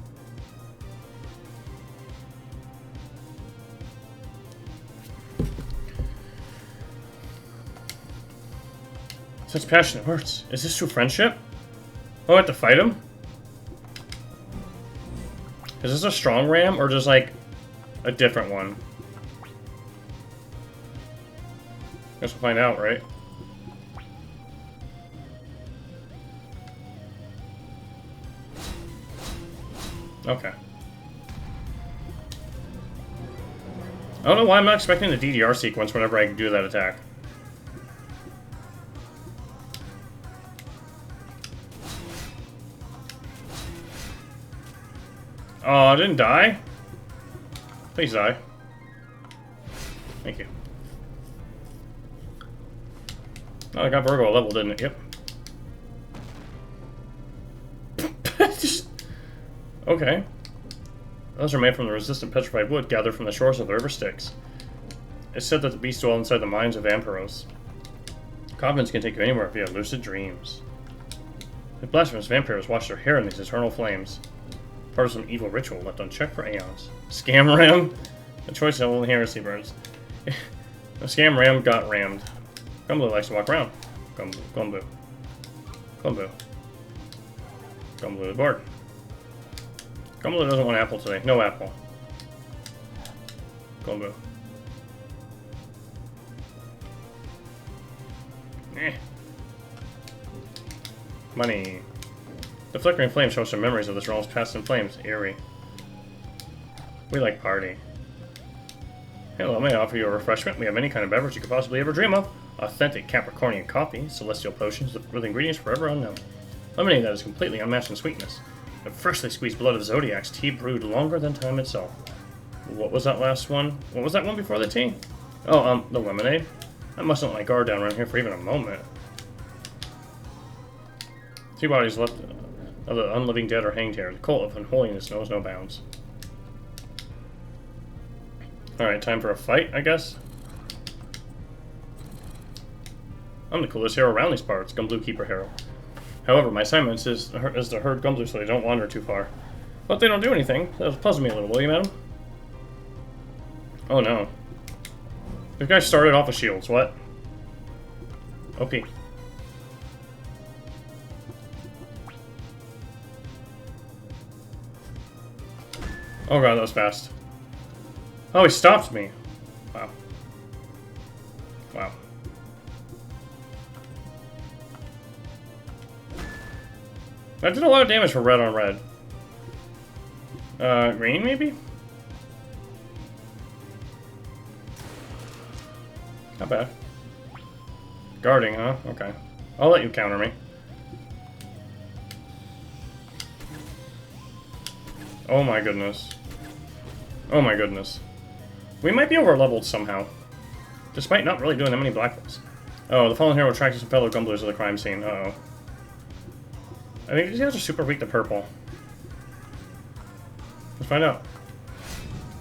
Such passionate words. Is this true friendship? Oh, I have to fight him? Is this a strong ram or just like a different one? Guess we'll find out, right? Okay. I don't know why I'm not expecting the DDR sequence whenever I do that attack. Oh, I didn't die? Please die. Thank you. Oh, I got Virgo a level, didn't it? Yep. Okay. Those are made from the resistant petrified wood gathered from the shores of the river Styx. It's said that the beasts dwell inside the minds of vampiros. Covens can take you anywhere if you have lucid dreams. The blasphemous vampires wash their hair in these eternal flames. Part of some evil ritual left unchecked for aeons. Scam ram? The choice of only heresy burns. The scam ram got rammed. Gumblue likes to walk around. Gumblue. Gumblue is bored. Gumblue doesn't want apple today. No apple. Gumblue. Money. The flickering flame shows some memories of this realm's past in flames. Eerie. We like party. Hello, may I offer you a refreshment? We have any kind of beverage you could possibly ever dream of. Authentic Capricornian coffee, celestial potions with ingredients forever unknown. Lemonade that is completely unmatched in sweetness. The freshly squeezed blood of Zodiac's tea brewed longer than time itself. What was that last one? What was that one before the tea? Oh, the lemonade? I mustn't let my guard down around here for even a moment. 2 bodies left of the unliving dead are hanged here. The cult of unholiness knows no bounds. Alright, time for a fight, I guess. I'm the coolest hero around these parts, Gumblue Keeper hero. However, my assignment is to herd Gumblue so they don't wander too far. But they don't do anything. That'll puzzle me a little, will you, madam? Oh no. This guy started off with shields, what? OP. Oh god, that was fast. Oh, he stopped me. Wow. Wow. That did a lot of damage for red on red. Green, maybe? Not bad. Guarding, huh? Okay. I'll let you counter me. Oh my goodness. Oh my goodness. We might be over-leveled somehow. Despite not really doing that many black holes. Oh, the fallen hero attracted some fellow Gumblues to the crime scene. Uh-oh. I think these guys are super weak to purple. Let's find out.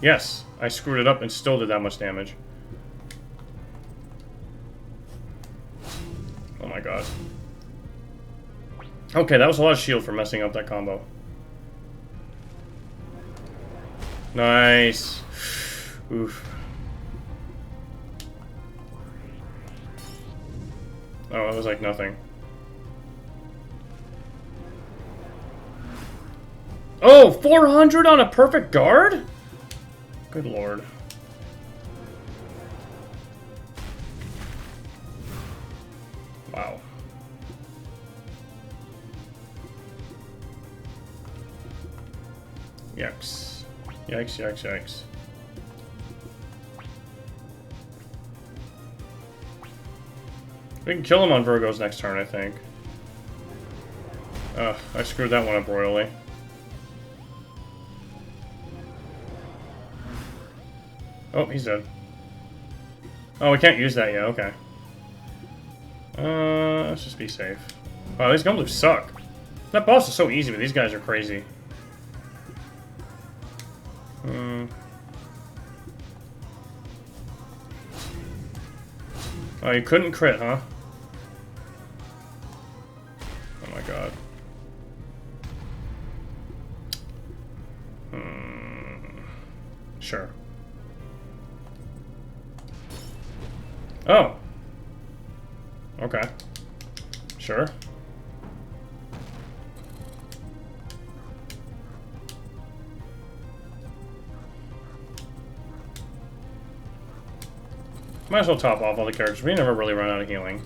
Yes, I screwed it up and still did that much damage. Oh my god. Okay, that was a lot of shield for messing up that combo. Nice. Oof. Oh, it was like nothing. Oh, 400 on a perfect guard? Good lord. Wow. Yikes. Yikes, yikes, yikes. We can kill him on Virgo's next turn, I think. I screwed that one up royally. Oh, he's dead. Oh, we can't use that yet, okay. Let's just be safe. Wow, these Gumblues suck. That boss is so easy, but these guys are crazy. Oh, you couldn't crit, huh? Oh my god. Sure. Oh. Okay. Sure. Might as well top off all the characters. We never really run out of healing.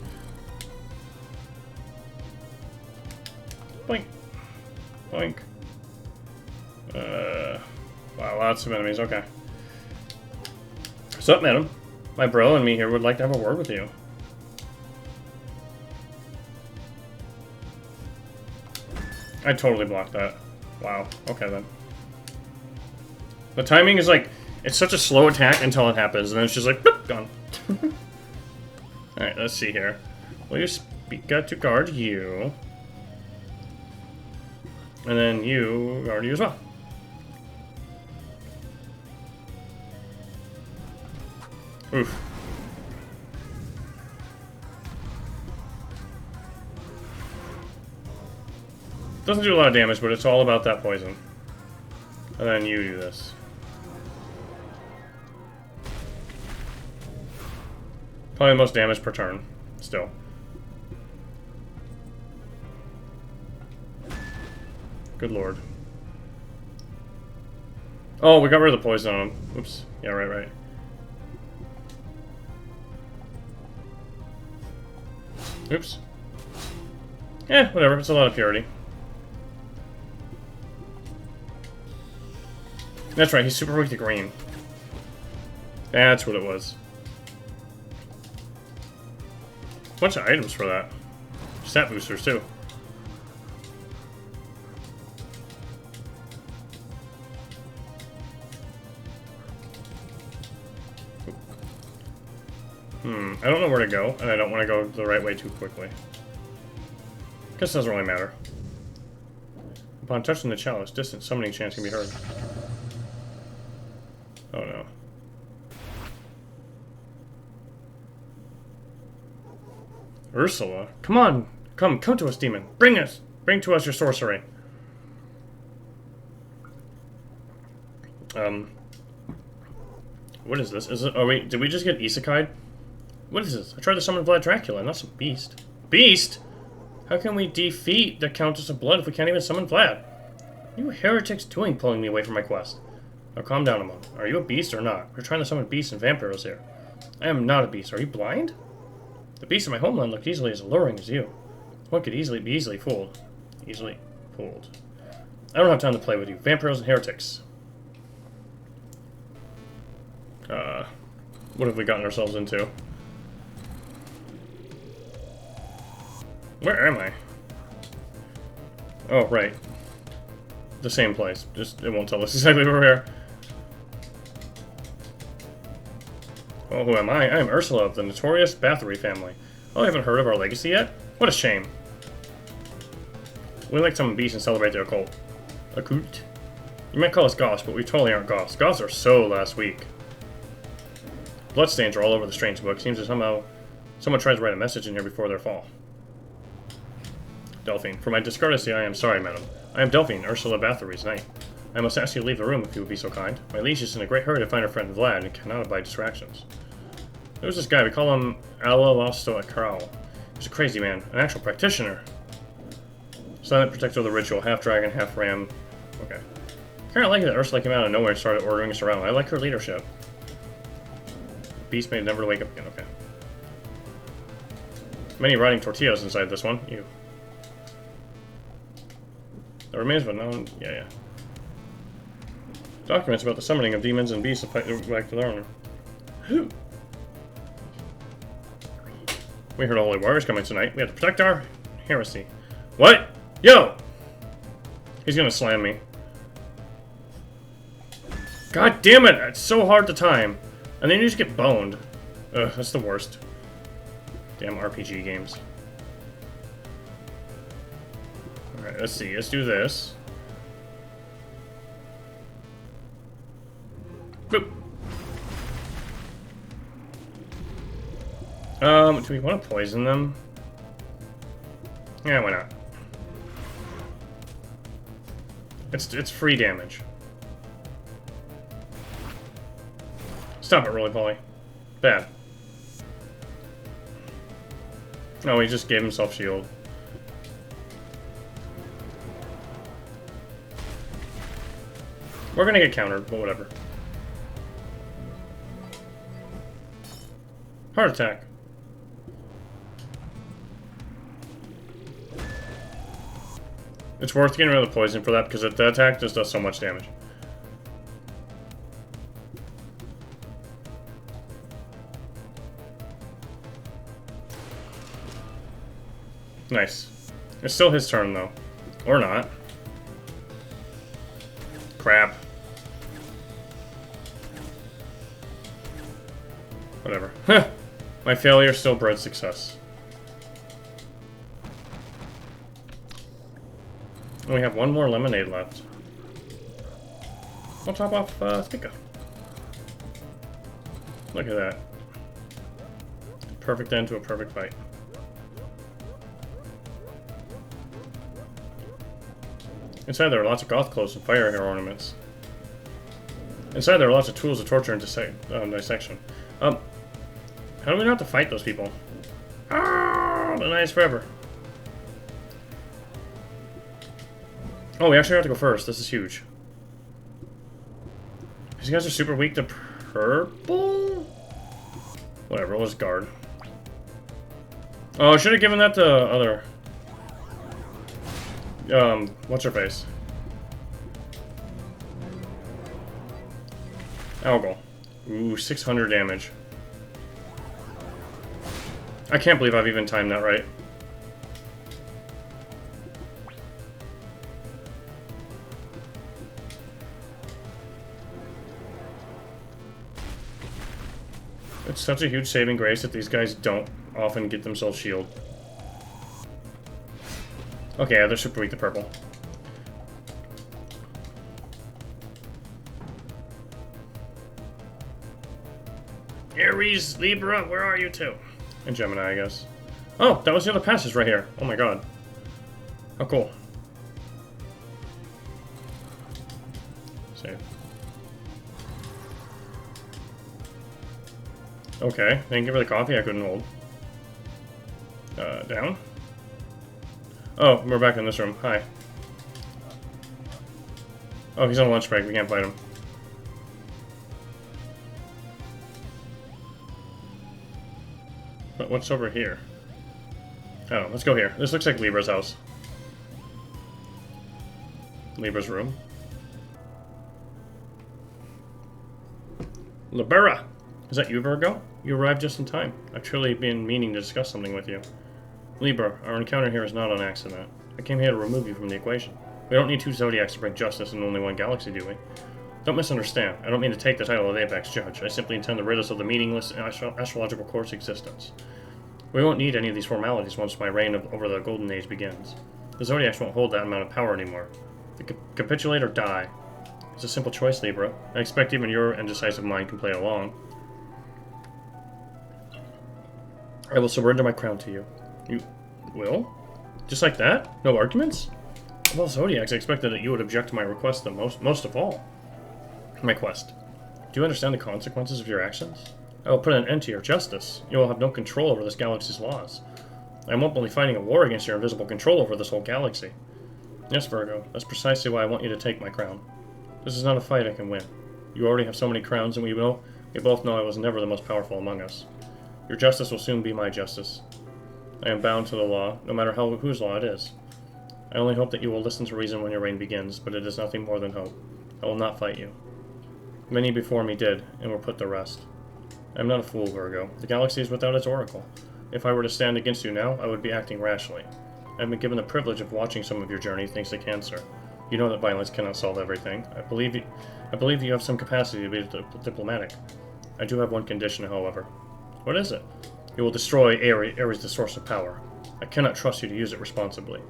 Blink. Blink. Wow, lots of enemies. Okay. What's up, madam? My bro and me here would like to have a word with you. I totally blocked that. Wow. Okay, then. The timing is like... It's such a slow attack until it happens, and then it's just like, boop, gone. Alright, let's see here. Will you speak out to guard you? And then you guard you as well. Oof. Doesn't do a lot of damage, but it's all about that poison. And then you do this. Probably the most damage per turn, still. Good lord. Oh, we got rid of the poison on him. Oops. Yeah, right. Oops. Yeah, whatever. It's a lot of purity. That's right, he's super weak to green. That's what it was. Bunch of items for that. Stat boosters, too. I don't know where to go, and I don't want to go the right way too quickly. Guess it doesn't really matter. Upon touching the chalice, distant summoning chants can be heard. Oh no. Ursula? Come on! Come to us, demon! Bring to us your sorcery! What is this? Is it? Oh wait, did we just get isekai'd? What is this? I tried to summon Vlad Dracula, not some beast. Beast? How can we defeat the Countess of Blood if we can't even summon Vlad? What are you heretics doing pulling me away from my quest? Now calm down a moment. Are you a beast or not? We're trying to summon beasts and vampires here. I am not a beast. Are you blind? The beasts of my homeland look easily as alluring as you. One could be easily fooled. Easily fooled. I don't have time to play with you. Vampires and heretics. What have we gotten ourselves into? Where am I? Oh, right. The same place. Just, it won't tell us exactly where we are. Oh, who am I? I am Ursula of the notorious Bathory family. Oh, I haven't heard of our legacy yet? What a shame. We like some beasts and celebrate their occult. A cult? You might call us goths, but we totally aren't goths. Goths are so last week. Bloodstains are all over the strange book. Seems that somehow someone tried to write a message in here before their fall. Delphine. For my discourtesy, I am sorry, madam. I am Delphine, Ursula Bathory's knight. I must ask you to leave the room if you would be so kind. My liege is in a great hurry to find her friend Vlad and cannot abide distractions. There's this guy, we call him Alalosto Akral. He's a crazy man, an actual practitioner. Silent protector of the ritual, half dragon, half ram. Okay. I kinda like that Ursula came out of nowhere and started ordering us around. I like her leadership. Beast may never wake up again, okay. Many rotting tortillas inside this one. Ew. The remains of a known... yeah. Documents about the summoning of demons and beasts to fight back to their owner. We heard all Holy Warriors coming tonight. We have to protect our heresy. What? Yo! He's gonna slam me. God damn it! It's so hard to time. And then you just get boned. Ugh, that's the worst. Damn RPG games. Alright, let's see. Let's do this. Boop. Do we want to poison them? Yeah, why not? It's free damage. Stop it, roly-poly. Bad. Oh, he just gave himself shield. We're gonna get countered, but whatever. Heart attack. It's worth getting rid of the poison for that because the attack just does so much damage. Nice. It's still his turn, though. Or not. Crap. Whatever. My failure still bred success. And we have one more lemonade left. I'll top off Thika. Look at that. Perfect end to a perfect fight. Inside there are lots of goth clothes and fire hair ornaments. Inside there are lots of tools of torture and dissection. How do we not have to fight those people? Ah, the night is forever. Oh, we actually have to go first. This is huge. These guys are super weak to purple? Whatever, we'll just guard. Oh, I should have given that to other... what's her face? Algal. Ooh, 600 damage. I can't believe I've even timed that right. It's such a huge saving grace that these guys don't often get themselves shield. Okay, yeah, they're super weak to purple. Aries, Libra, where are you two? And Gemini, I guess. Oh, that was the other passage right here. Oh my god. Oh, cool. Save. Okay, thank you for the coffee I couldn't hold. Down? Oh, we're back in this room. Hi. Oh, he's on lunch break. We can't fight him. But what's over here? Oh, let's go here. This looks like Libra's house. Libra's room. Libera! Is that you, Virgo? You arrived just in time. I've truly been meaning to discuss something with you. Libra, our encounter here is not an accident. I came here to remove you from the equation. We don't need two Zodiacs to bring justice in only one galaxy, do we? Don't misunderstand. I don't mean to take the title of Apex Judge. I simply intend to rid us of the meaningless astrological course existence. We won't need any of these formalities once my reign over the Golden Age begins. The Zodiacs won't hold that amount of power anymore. Capitulate or die. It's a simple choice, Libra. I expect even your indecisive mind can play along. I will surrender my crown to you. You will? Just like that? No arguments? Of all Zodiacs, I expected that you would object to my request the most of all. My quest. Do you understand the consequences of your actions? I will put an end to your justice. You will have no control over this galaxy's laws. I am openly fighting a war against your invisible control over this whole galaxy. Yes, Virgo, that's precisely why I want you to take my crown. This is not a fight I can win. You already have so many crowns, and we both know I was never the most powerful among us. Your justice will soon be my justice. I am bound to the law, no matter whose law it is. I only hope that you will listen to reason when your reign begins, but it is nothing more than hope. I will not fight you. Many before me did, and were put to rest. I am not a fool, Virgo. The galaxy is without its oracle. If I were to stand against you now, I would be acting rashly. I have been given the privilege of watching some of your journey thanks to cancer. You know that violence cannot solve everything. I believe you have some capacity to be diplomatic. I do have one condition, however. What is it? You will destroy Ares, the source of power. I cannot trust you to use it responsibly.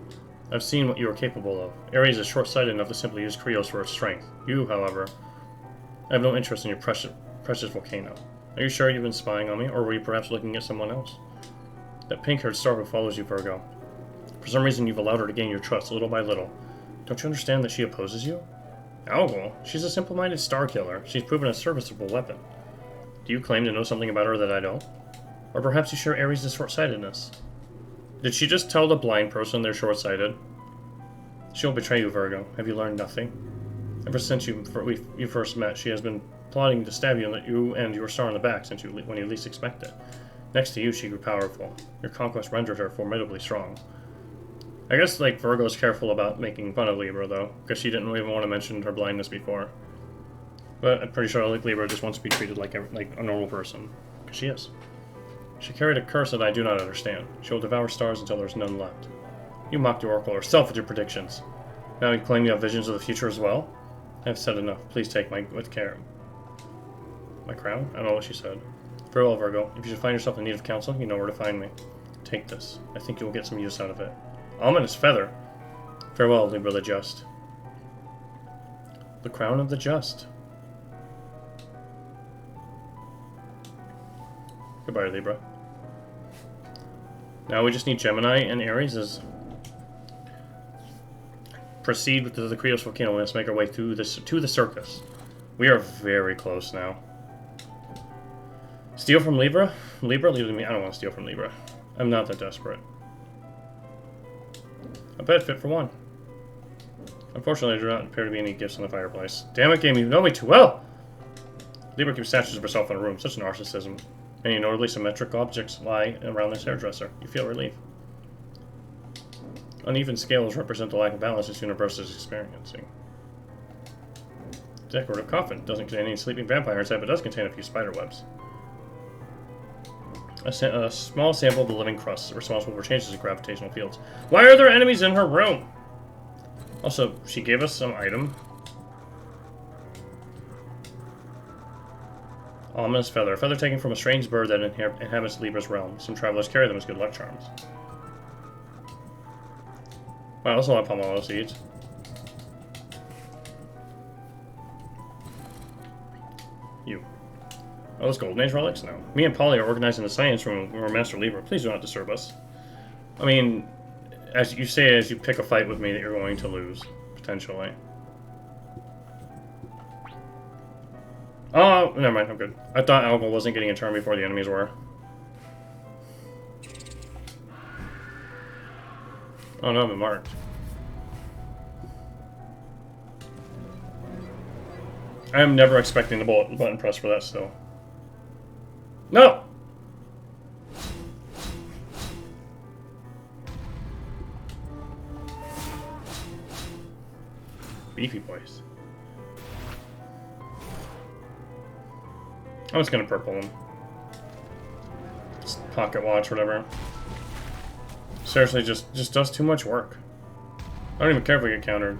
I've seen what you are capable of. Ares is short-sighted enough to simply use Krios for its strength. You, however, I have no interest in your precious volcano. Are you sure you've been spying on me, or were you perhaps looking at someone else? That pink-haired star who follows you, Virgo. For some reason, you've allowed her to gain your trust, little by little. Don't you understand that she opposes you? Algol? She's a simple-minded star killer. She's proven a serviceable weapon. Do you claim to know something about her that I don't? Or perhaps you share Ares' short-sightedness? Did she just tell the blind person they're short-sighted? She won't betray you, Virgo. Have you learned nothing? Ever since you first met, she has been plotting to stab you and your star in the back when you least expect it. Next to you, she grew powerful. Your conquest rendered her formidably strong. I guess, like, Virgo's careful about making fun of Libra, though, because she didn't even want to mention her blindness before. But I'm pretty sure, like, Libra just wants to be treated like a normal person. Because she is. She carried a curse that I do not understand. She will devour stars until there's none left. You mocked the Oracle herself with your predictions. Now you claim you have visions of the future as well? I have said enough. Please take with care. My crown? I don't know what she said. Very well, Virgo. If you should find yourself in need of counsel, you know where to find me. Take this. I think you will get some use out of it. Ominous feather. Farewell, Libra the Just. The crown of the just. Goodbye, Libra. Now we just need Gemini and Aries as proceed with the Krios volcano. Let's make our way through this to the circus. We are very close now. Steal from Libra? Libra, leave it to me. I don't want to steal from Libra. I'm not that desperate. I bet fit for one. Unfortunately, there do not appear to be any gifts in the fireplace. Damn it, game, you know me too well! Libra keeps statues of herself in a room. Such narcissism. Many notably symmetric objects lie around this hairdresser. You feel relief. Uneven scales represent the lack of balance this universe is experiencing. Decorative coffin. Doesn't contain any sleeping vampire inside, but does contain a few spider webs. A small sample of the living crust responsible for changes in gravitational fields. Why are there enemies in her room? Also, she gave us some item. Ominous feather. A feather taken from a strange bird that inhabits Libra's realm. Some travelers carry them as good luck charms. Wow, that's a lot of pomelo seeds. You. Oh, those Golden Age relics? No. Me and Polly are organizing the science room when we're Master Libra. Please do not disturb us. I mean, as you say, as you pick a fight with me that you're going to lose, potentially. Oh, never mind, I'm good. I thought Algol wasn't getting a turn before the enemies were. Oh no, I've been marked. I am never expecting the button press for that still. No! Beefy boys. I'm just gonna purple him. Just pocket watch, whatever. Seriously, just does too much work. I don't even care if we get countered.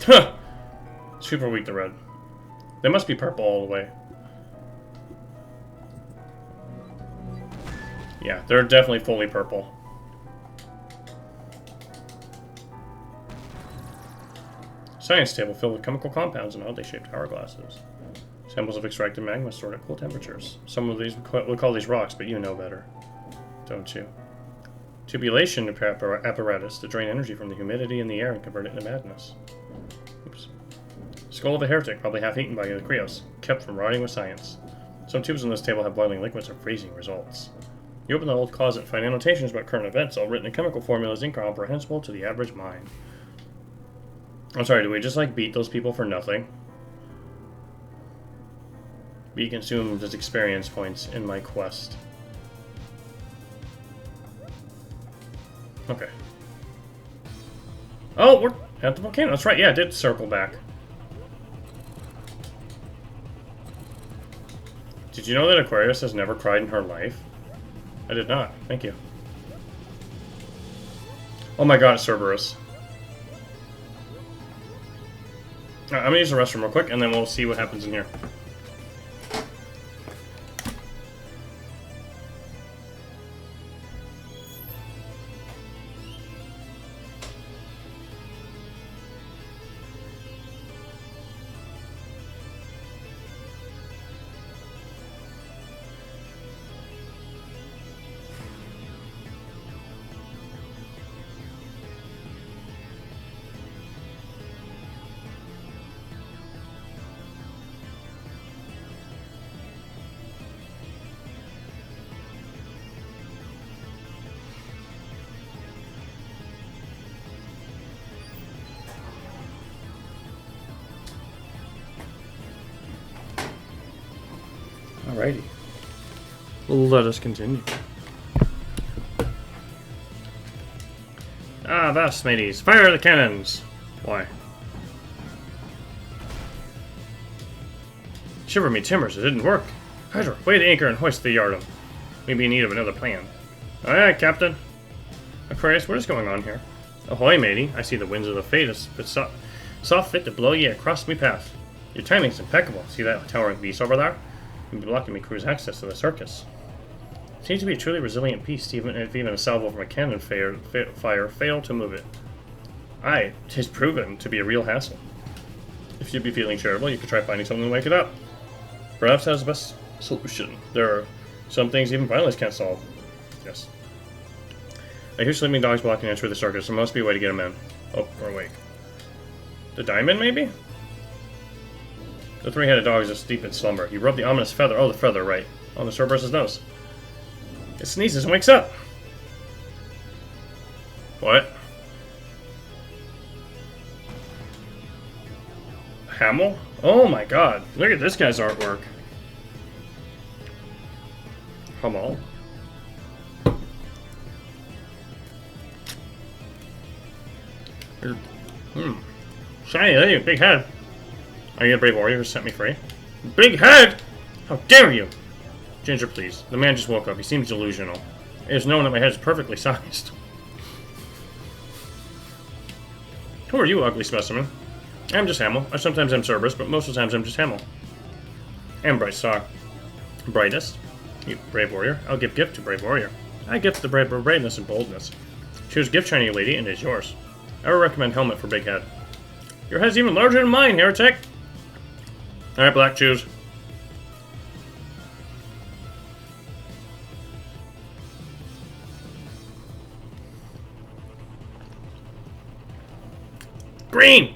Huh! Super weak to red. They must be purple all the way. Yeah, they're definitely fully purple. Science table filled with chemical compounds and oddly shaped hourglasses. Samples of extracted magma stored at cool temperatures. Some of these we call these rocks, but you know better, don't you? Tubulation apparatus to drain energy from the humidity in the air and convert it into madness. Oops. Skull of a heretic, probably half eaten by the Krios, kept from rotting with science. Some tubes on this table have boiling liquids or freezing results. You open the old closet and find annotations about current events, all written in chemical formulas incomprehensible to the average mind. I'm sorry, do we just like beat those people for nothing? Be consumed as experience points in my quest. Okay. Oh, we're at the volcano. That's right, yeah, it did circle back. Did you know that Aquarius has never cried in her life? I did not. Thank you. Oh my god, Cerberus. Alright, I'm gonna use the restroom real quick, and then we'll see what happens in here. Alrighty. Let us continue. Ah, thus, mateys. Fire the cannons! Why? Shiver me timbers, it didn't work. Hydra, weigh the anchor and hoist the yardam. We be in need of another plan. Aye, aye, Captain. Aquarius, what is going on here? Ahoy, matey. I see the winds of the fate is soft fit to blow ye across me path. Your timing's impeccable. See that towering beast over there? You'll be blocking me crew's access to the circus. Seems to be a truly resilient beast, even if a salvo from a cannon fire failed to move it. Aye, 'tis proven to be a real hassle. If you'd be feeling charitable, you could try finding something to wake it up. Perhaps that's the best solution. There are some things even violence can't solve. Yes. I hear sleeping dogs blocking entry the circus. There must be a way to get them in. Oh, we're awake. The diamond, maybe? The three-headed dog is asleep in slumber. You rub the ominous feather. Oh, the feather, right. On the Cerberus's nose. It sneezes and wakes up. What? Hamel? Oh my god. Look at this guy's artwork. Hamel. Shiny lady, big head. Are you a brave warrior who set me free? Big head! How dare you! Ginger, please. The man just woke up. He seems delusional. It is known that my head is perfectly sized. Who are you, ugly specimen? I'm just Hamel. I sometimes am Cerberus, but most of the times I'm just Hamel. And Bright Star. Brightest. You brave warrior. I'll give gift to brave warrior. I gift the braveness and boldness. Choose gift, shiny lady, and it is yours. I would recommend helmet for big head. Your head's even larger than mine, heretic! Alright, black, choose. Green!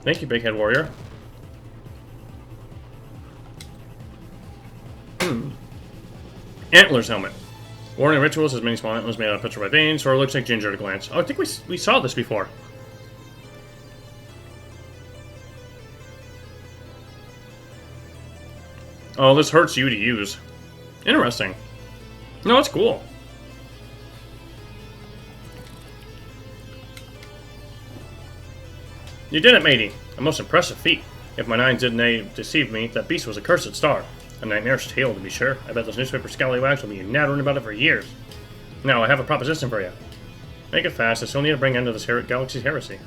Thank you, big head warrior. Antlers helmet. Warning rituals has many small antlers made out of petrified veins, so it looks like ginger at a glance. Oh, I think we saw this before. Oh, this hurts you to use. Interesting. No, it's cool. You did it, matey. A most impressive feat. If my nines didn't deceive me, that beast was a cursed star. A nightmarish tale, to be sure. I bet those newspaper scallywags will be nattering about it for years. Now, I have a proposition for you. Make it fast, I still need to bring end to this galaxy's heresy.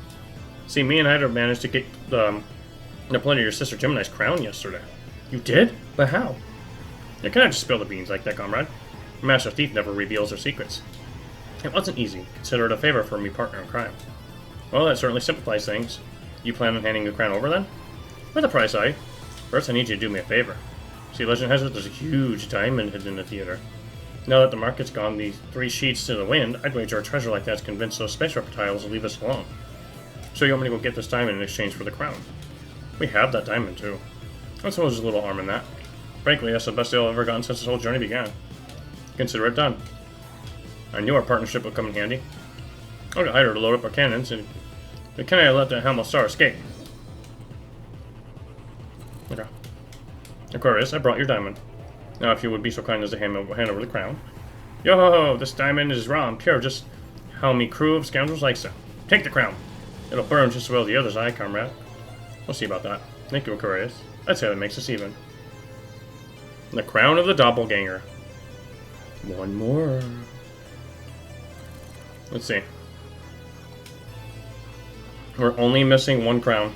See, me and Hydra managed to get Napoleon of your sister Gemini's crown yesterday. You did? But how? You cannot just spill the beans like that, comrade. A master thief never reveals their secrets. It wasn't easy. Consider it a favor for me partner in crime. Well, that certainly simplifies things. You plan on handing the crown over, then? With a price, aye. First, I need you to do me a favor. See, legend has it there's a huge diamond hidden in the theater. Now that the market's gone these 3 sheets to the wind, I'd wager a treasure like that's convinced those space reptiles will leave us alone. So you want me to go get this diamond in exchange for the crown? We have that diamond, too. I suppose there's a little harm in that. Frankly, that's the best deal I've ever gotten since this whole journey began. Consider it done. I knew our partnership would come in handy. I'll get Hydra to load up our cannons, and we cannot let the Hamel Star escape. Okay. Aquarius, I brought your diamond. Now, if you would be so kind as to hand over the crown. Yo-ho-ho, this diamond is raw and pure, just how me crew of scoundrels likes it. Take the crown. It'll burn just as well as the others, aye, comrade. We'll see about that. Thank you, Aquarius. I'd say that makes us even. The crown of the doppelganger. One more. Let's see. We're only missing one crown.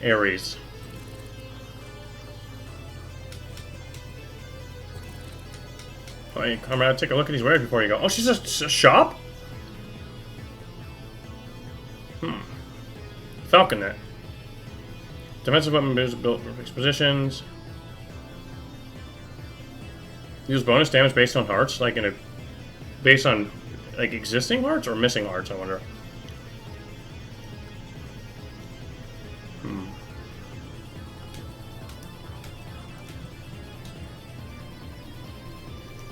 Aries. Hey, comrade, take a look at these wares before you go. Oh, she's a shop? Falconet. Defensive weapon built for fixed positions. Use bonus damage based on hearts, like based on like existing hearts or missing hearts, I wonder.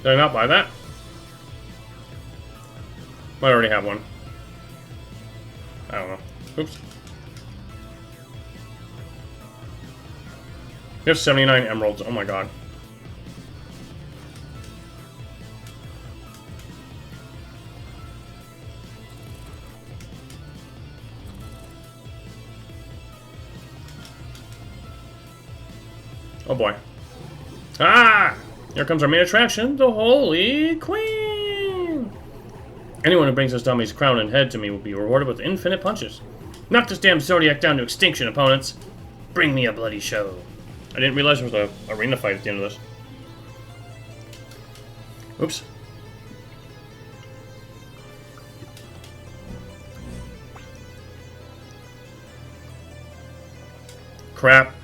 Did I not buy that? Might already have one. I don't know. Oops. We have 79 emeralds. Oh my god. Oh boy. Ah! Here comes our main attraction, the Holy Queen! Anyone who brings this dummy's crown and head to me will be rewarded with infinite punches. Knock this damn Zodiac down to extinction, opponents! Bring me a bloody show. I didn't realize there was an arena fight at the end of this. Oops. Crap.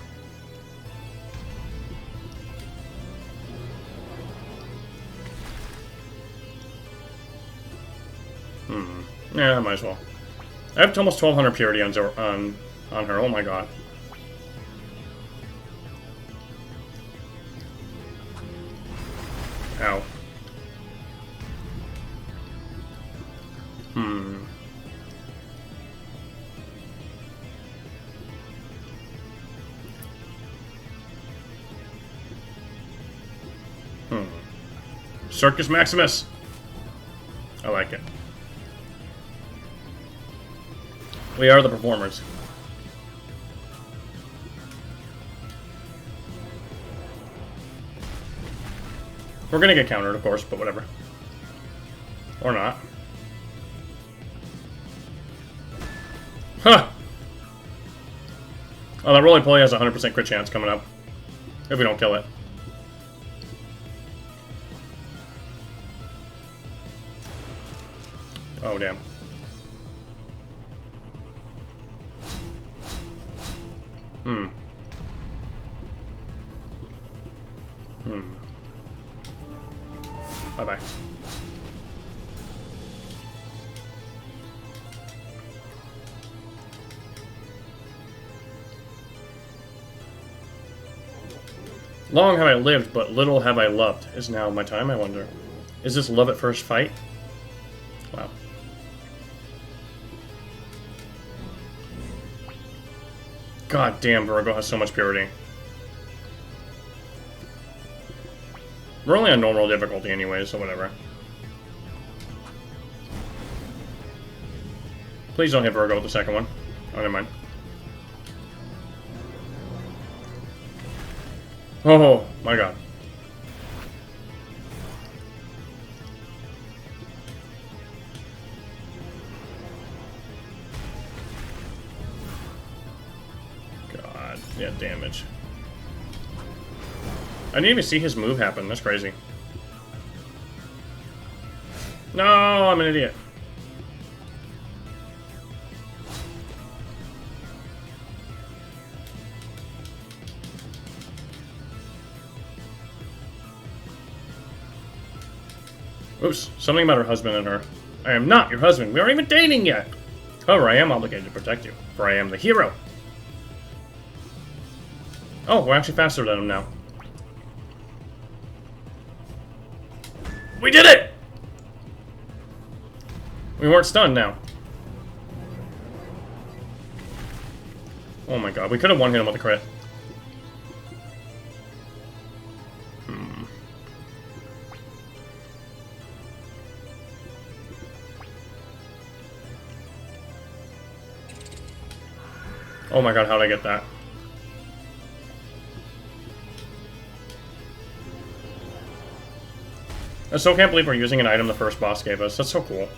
Yeah, I might as well. I have almost 1200 purity on her. Oh my god. Ow. Circus Maximus. I like it. We are the performers. We're gonna get countered, of course, but whatever. Or not. Huh! Oh, that roly-poly has a 100% crit chance coming up. If we don't kill it. Oh, damn. Hmm. Bye-bye. Long have I lived, but little have I loved. Is now my time, I wonder. Is this love at first fight? Wow. God damn, Virgo has so much purity. We're only on normal difficulty anyway, so whatever. Please don't hit Virgo with the second one. Oh, never mind. Oh, my god. God, yeah, damage. I didn't even see his move happen. That's crazy. No, I'm an idiot. Oops, something about her husband and her. I am not your husband. We aren't even dating yet. However, I am obligated to protect you, for I am the hero. Oh, we're actually faster than him now. We did it! We weren't stunned now. Oh my god, we could have one-hit him with a crit. Oh my god, how'd I get that? I still can't believe we're using an item the first boss gave us. That's so cool.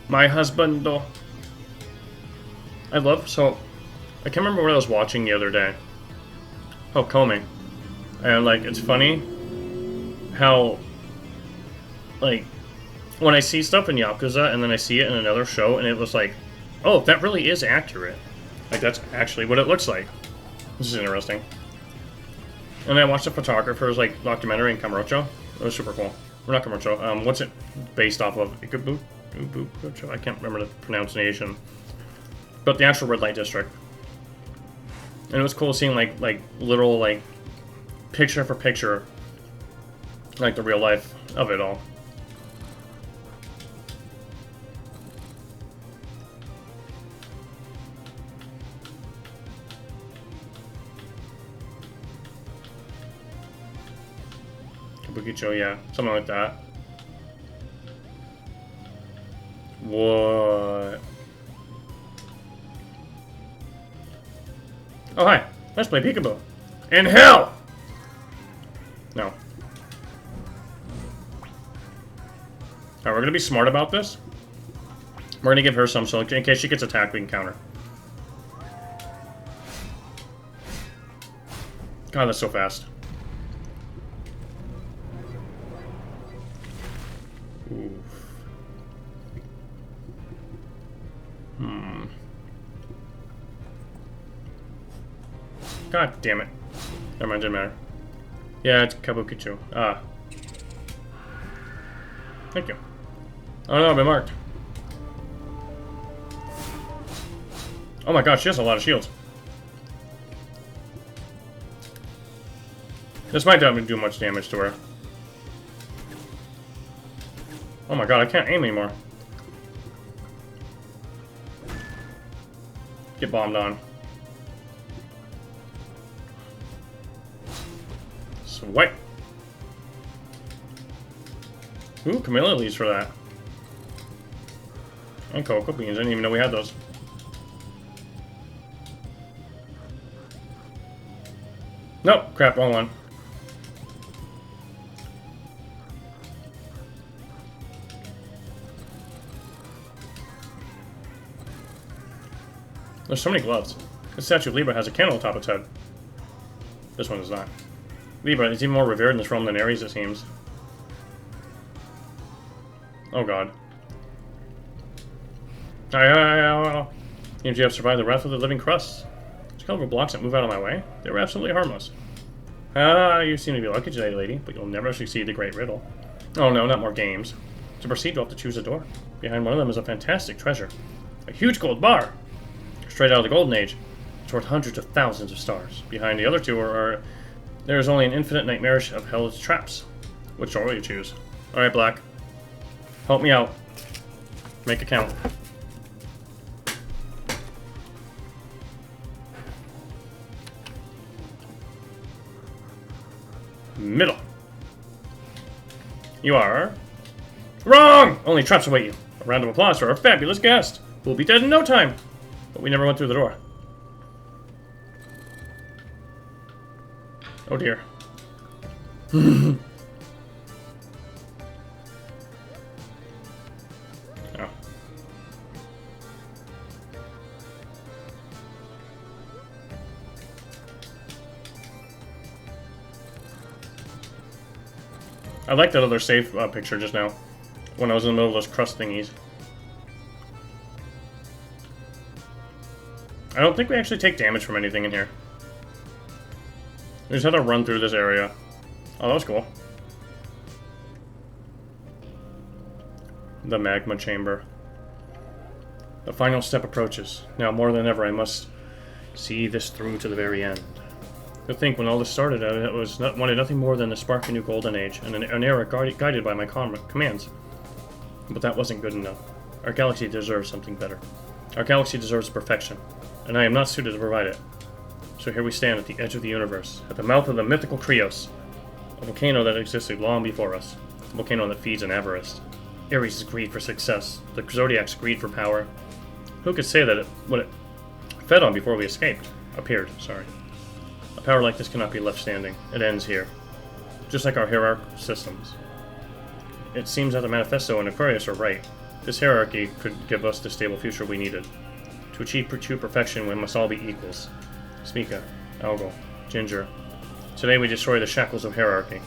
My husband, though. I love, so... I can't remember what I was watching the other day. Oh, Comey. And, like, it's funny how, like, when I see stuff in Yakuza and then I see it in another show and it was like, oh, that really is accurate. Like, that's actually what it looks like. This is interesting. And I watched a photographer's, like, documentary in Kamurocho. It was super cool. Or not Kamurocho. What's it based off of? Ikubu? I can't remember the pronunciation. But the actual red light district. And it was cool seeing, like little, like, picture for picture, like, the real life of it all. Kabukicho, yeah. Something like that. What? Oh, hi. Let's play peekaboo. In hell! No. Alright, we're gonna be smart about this. We're gonna give her some, so in case she gets attacked, we can counter. God, that's so fast. Oof. God damn it. Never mind, didn't matter. Yeah, it's Kabukicho. Ah. Thank you. Oh no, I've been marked. Oh my gosh, she has a lot of shields. This might not do much damage to her. Oh my god, I can't aim anymore. Get bombed on. Swipe. Ooh, Camilla leaves for that. And cocoa beans. I didn't even know we had those. Nope, crap, wrong one. There's so many gloves. The statue of Libra has a candle atop its head. This one does not. Libra is even more revered in this realm than Ares, it seems. Oh god. Seems you have survived the wrath of the living crusts. These colorful blocks that move out of my way, they were absolutely harmless. You seem to be lucky today, lady, but you'll never succeed the great riddle. Oh no, not more games. To proceed, you'll have to choose a door. Behind one of them is a fantastic treasure. A huge gold bar! Straight out of the Golden Age. It's worth hundreds of thousands of stars. Behind the other two there is only an infinite nightmarish of hell's traps. Which door will you choose? Alright, Black. Help me out. Make it count. Middle. You are... Wrong! Only traps await you. A round of applause for our fabulous guest. We'll be dead in no time. But we never went through the door. Oh dear. Oh. I like that other save picture just now, when I was in the middle of those crust thingies. I don't think we actually take damage from anything in here. We just have to run through this area. Oh, that was cool. The magma chamber. The final step approaches. Now, more than ever, I must see this through to the very end. To think, when all this started, I wanted nothing more than to spark a new golden age, and an era guided by my commands. But that wasn't good enough. Our galaxy deserves something better. Our galaxy deserves perfection, and I am not suited to provide it. So here we stand at the edge of the universe, at the mouth of the mythical Krios, a volcano that existed long before us, a volcano that feeds on avarice. Ares' greed for success, the Zodiac's greed for power. Who could say that what it fed on before we appeared, sorry. A power like this cannot be left standing. It ends here. Just like our hierarchical systems. It seems that the Manifesto and Aquarius are right. This hierarchy could give us the stable future we needed. To achieve true perfection, we must all be equals. Smika, Algal, Ginger. Today we destroy the shackles of hierarchy.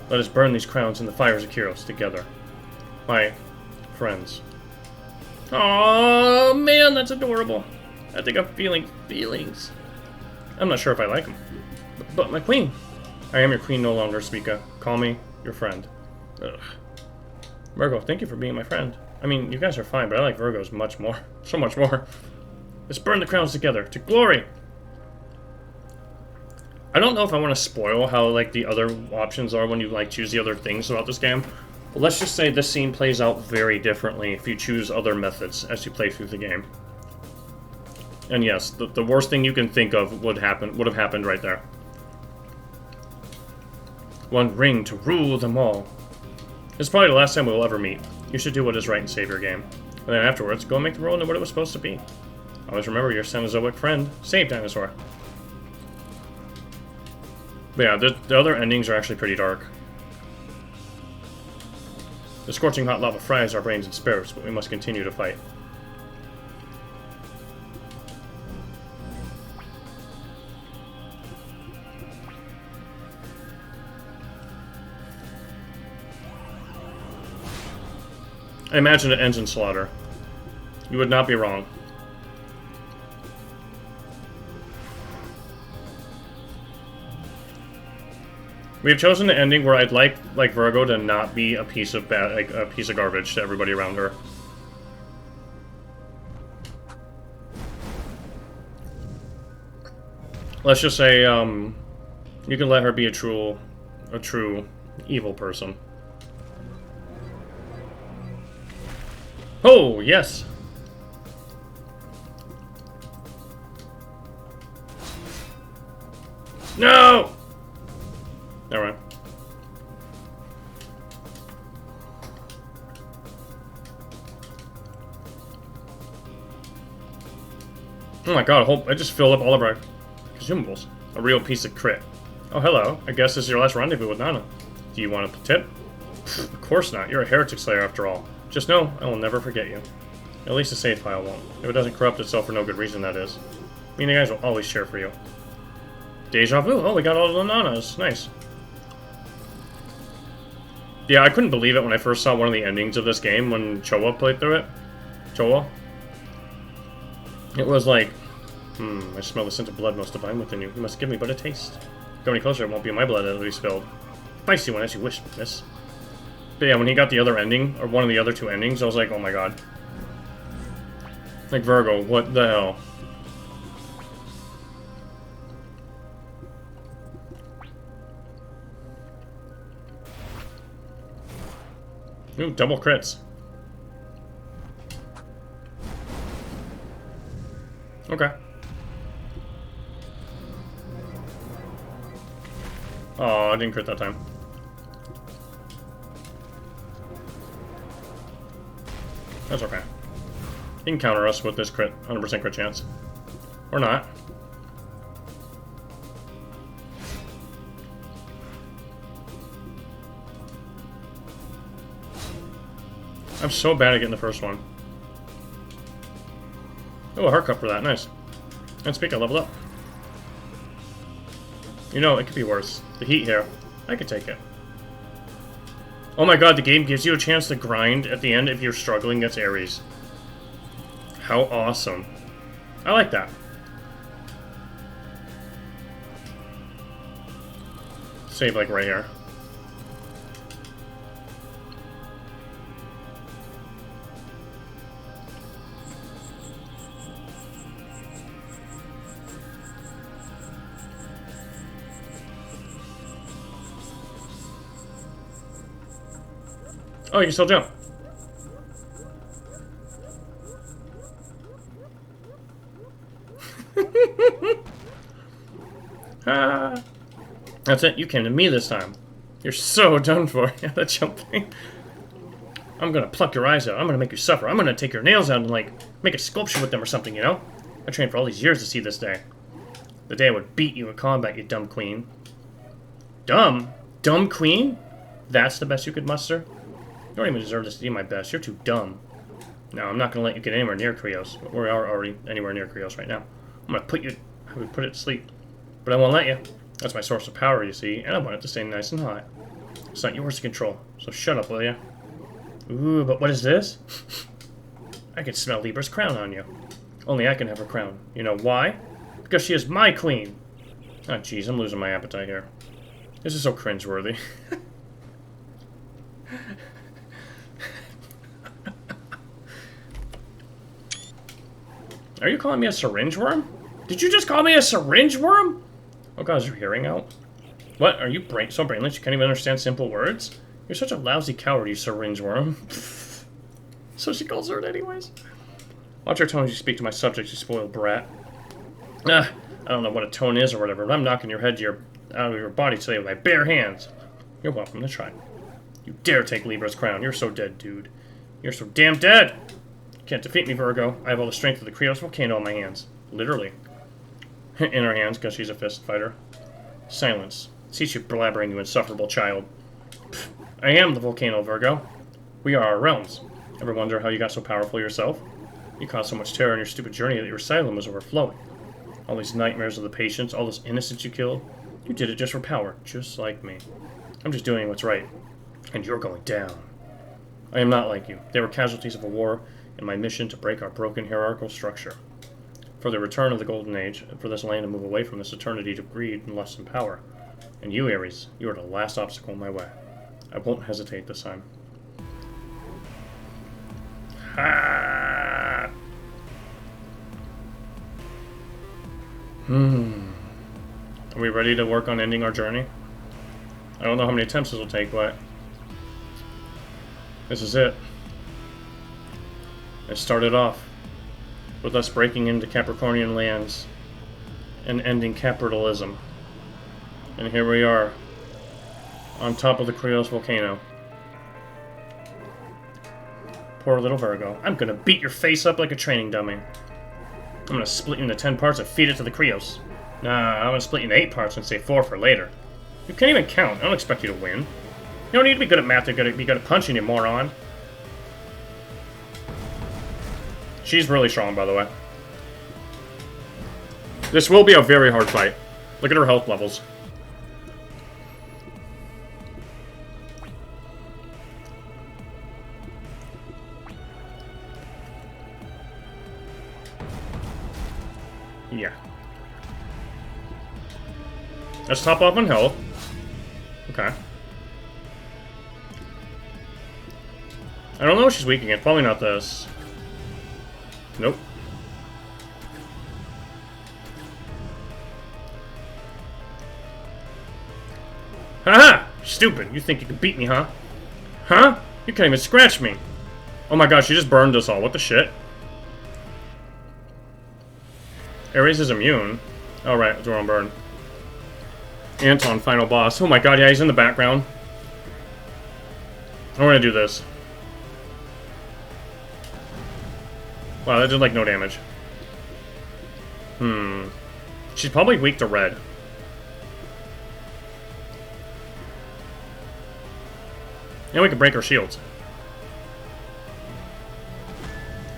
Let us burn these crowns in the fires of Kyros together. My friends. Oh man, that's adorable. I think I'm feeling feelings. I'm not sure if I like them. But my queen. I am your queen no longer, Smika. Call me your friend. Ugh. Virgo, thank you for being my friend. I mean, you guys are fine, but I like Virgos much more. So much more. Let's burn the crowns together. To glory! I don't know if I want to spoil how, like, the other options are when you, like, choose the other things about this game. But let's just say this scene plays out very differently if you choose other methods as you play through the game. And yes, the worst thing you can think of would have happened right there. One ring to rule them all. It's probably the last time we will ever meet. You should do what is right and save your game. And then afterwards, go and make the world into what it was supposed to be. Always remember your Cenozoic friend. Save Dinosaur. But yeah, the other endings are actually pretty dark. The scorching hot lava fries our brains and spirits, but we must continue to fight. I imagine it ends in slaughter. You would not be wrong. We have chosen the ending where I'd like Virgo to not be a piece of garbage to everybody around her. Let's just say, you can let her be a true evil person. Oh, yes! No! Never mind. Oh my god, I just filled up all of our consumables. A real piece of crit. Oh, hello. I guess this is your last rendezvous with Nana. Do you want a tip? Of course not. You're a heretic slayer after all. Just know, I will never forget you. At least the save file won't. If it doesn't corrupt itself for no good reason, that is. I mean, the guys will always cheer for you. Deja vu. Oh, we got all the nanas. Nice. Yeah, I couldn't believe it when I first saw one of the endings of this game when Choa played through it. Choa. It was like, I smell the scent of blood most divine within you. You must give me but a taste. Go any closer, it won't be my blood that will be spilled. Spicy one, as you wish, miss. But yeah, when he got the other ending, or one of the other two endings, I was like, oh my god. Like, Virgo, what the hell? Ooh, double crits. Okay. Oh, I didn't crit that time. That's okay. He can counter us with this crit, 100% crit chance. Or not. I'm so bad at getting the first one. Oh, a haircut for that. Nice. And speak, I leveled up. You know, it could be worse. The heat here. I could take it. Oh my god, the game gives you a chance to grind at the end if you're struggling against Ares. How awesome. I like that. Save, like, right here. Oh, you can still jump. Ah. That's it. You came to me this time. You're so done for. Yeah, that jumping. I'm gonna pluck your eyes out. I'm gonna make you suffer. I'm gonna take your nails out and, like, make a sculpture with them or something, you know? I trained for all these years to see this day. The day I would beat you in combat, you dumb queen. Dumb? Dumb queen? That's the best you could muster? You don't even deserve this to be my best. You're too dumb. No, I'm not going to let you get anywhere near Krios. We are already anywhere near Krios right now. I'm going to put you... I would put it to sleep. But I won't let you. That's my source of power, you see. And I want it to stay nice and hot. It's not yours to control. So shut up, will you? Ooh, but what is this? I can smell Libra's crown on you. Only I can have her crown. You know why? Because she is my queen. Oh, jeez, I'm losing my appetite here. This is so cringeworthy. Are you calling me a syringe worm? Did you just call me a syringe worm? Oh god, is your hearing out? What? Are you so brainless you can't even understand simple words? You're such a lousy coward, you syringe worm. So she calls her it anyways. Watch your tone as you speak to my subject, you spoiled brat. I don't know what a tone is or whatever, but I'm knocking your head out of your body today with my bare hands. You're welcome to try. You dare take Libra's crown. You're so dead, dude. You're so damn dead! Can't defeat me, Virgo. I have all the strength of the Krios volcano in my hands. Literally. In her hands, because she's a fist fighter. Silence. Cease your blabbering, you insufferable child. Pfft. I am the volcano, Virgo. We are our realms. Ever wonder how you got so powerful yourself? You caused so much terror in your stupid journey that your asylum was overflowing. All these nightmares of the patients, all those innocents you killed. You did it just for power, just like me. I'm just doing what's right. And you're going down. I am not like you. They were casualties of a war in my mission to break our broken hierarchical structure. For the return of the Golden Age, and for this land to move away from this eternity to greed and lust and power. And you, Ares, you are the last obstacle in my way. I won't hesitate this time. Ha! Are we ready to work on ending our journey? I don't know how many attempts this will take, but this is it. It started off with us breaking into Capricornian lands and ending capitalism. And here we are, on top of the Krios volcano. Poor little Virgo. I'm gonna beat your face up like a training dummy. I'm gonna split you into 10 parts and feed it to the Krios. Nah, I'm gonna split you into 8 parts and save 4 for later. You can't even count. I don't expect you to win. You don't need to be good at math, you're gonna be good at punching, you moron. She's really strong, by the way. This will be a very hard fight. Look at her health levels. Yeah. Let's top off on health. Okay. I don't know what she's weak against. Probably not this. Nope. Haha! Stupid. You think you can beat me, huh? Huh? You can't even scratch me. Oh my gosh, she just burned us all. What the shit? Ares is immune. Oh right, it's wrong burn. Anton, final boss. Oh my god, yeah, he's in the background. I'm gonna do this. Wow, that did like no damage. She's probably weak to red. And we can break her shields.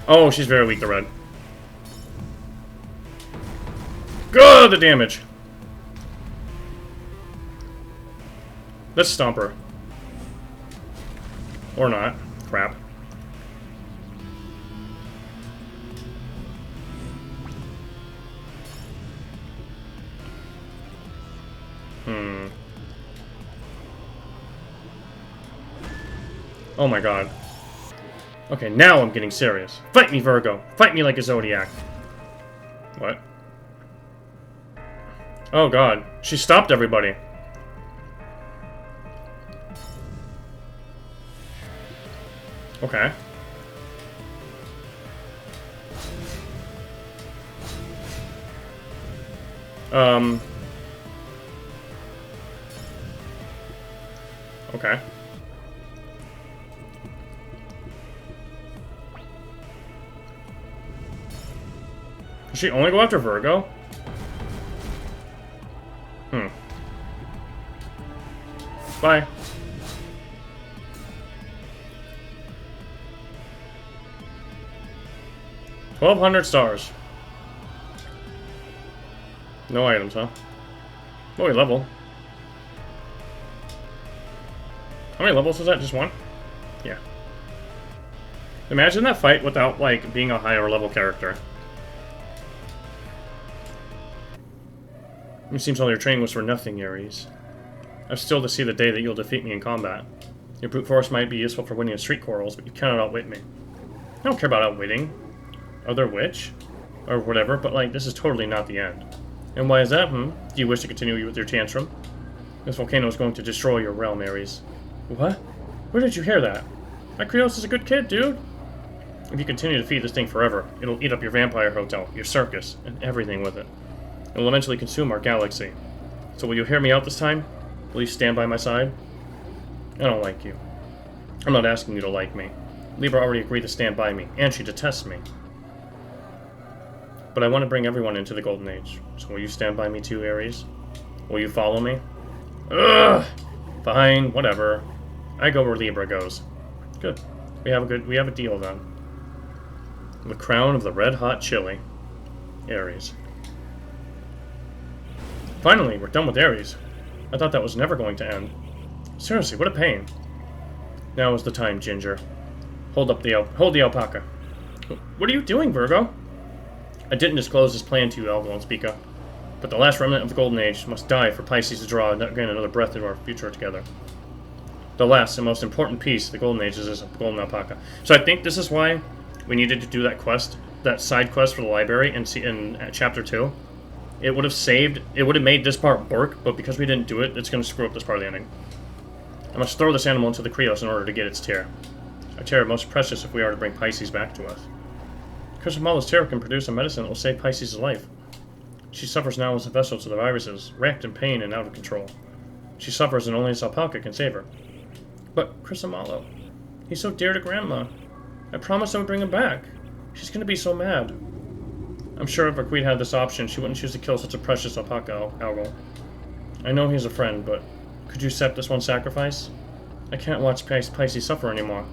Oh, she's very weak to red. Good, the damage. Let's stomp her. Or not. Crap. Oh my god. Okay, now I'm getting serious. Fight me, Virgo. Fight me like a Zodiac. What? Oh god. She stopped everybody. Okay. Okay. Does she only go after Virgo? Bye. $1,200. No items, huh? Oh, wait, level. How many levels was that? Just one? Yeah. Imagine that fight without, like, being a higher level character. It seems all your training was for nothing, Ares. I've still to see the day that you'll defeat me in combat. Your brute force might be useful for winning in street quarrels, but you cannot outwit me. I don't care about outwitting other witch, or whatever, but, like, this is totally not the end. And why is that, Do you wish to continue with your tantrum? This volcano is going to destroy your realm, Ares. What? Where did you hear that? Akrios is a good kid, dude! If you continue to feed this thing forever, it'll eat up your vampire hotel, your circus, and everything with it. It will eventually consume our galaxy. So will you hear me out this time? Will you stand by my side? I don't like you. I'm not asking you to like me. Libra already agreed to stand by me, and she detests me. But I want to bring everyone into the Golden Age. So will you stand by me too, Ares? Will you follow me? Ugh! Fine, whatever. I go where Libra goes. Good. We have a deal then. The crown of the red-hot chili. Ares. Finally, we're done with Ares. I thought that was never going to end. Seriously, what a pain. Now is the time, Ginger. Hold the alpaca. What are you doing, Virgo? I didn't disclose this plan to you, Algo and Spica. But the last remnant of the Golden Age must die for Pisces to draw and gain another breath into our future together. The last and most important piece of the Golden Age is this golden alpaca. So I think this is why we needed to do that quest, that side quest for the library in Chapter 2. It would have made this part work, but because we didn't do it, it's going to screw up this part of the ending. I must throw this animal into the Krios in order to get its tear. A tear most precious if we are to bring Pisces back to us. Chrysamala's tear can produce a medicine that will save Pisces' life. She suffers now as a vessel to the viruses, racked in pain and out of control. She suffers and only this alpaca can save her. But Chrysamala, he's so dear to Grandma. I promised I would bring him back. She's going to be so mad. I'm sure if our queen had this option, she wouldn't choose to kill such a precious alpaca, Algo. I know he's a friend, but could you accept this one sacrifice? I can't watch Pisces suffer anymore.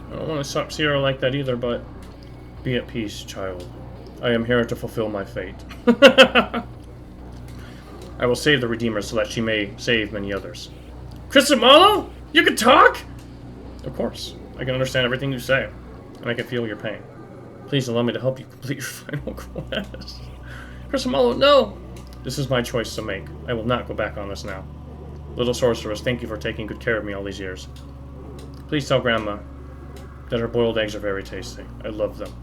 I don't want to see her like that either, but Be at peace, child. I am here to fulfill my fate. I will save the Redeemer so that she may save many others. Chrysamalo? You can talk? Of course. I can understand everything you say, and I can feel your pain. Please allow me to help you complete your final quest. Chrysamalo, no! This is my choice to make. I will not go back on this now. Little sorceress, thank you for taking good care of me all these years. Please tell Grandma that her boiled eggs are very tasty. I love them.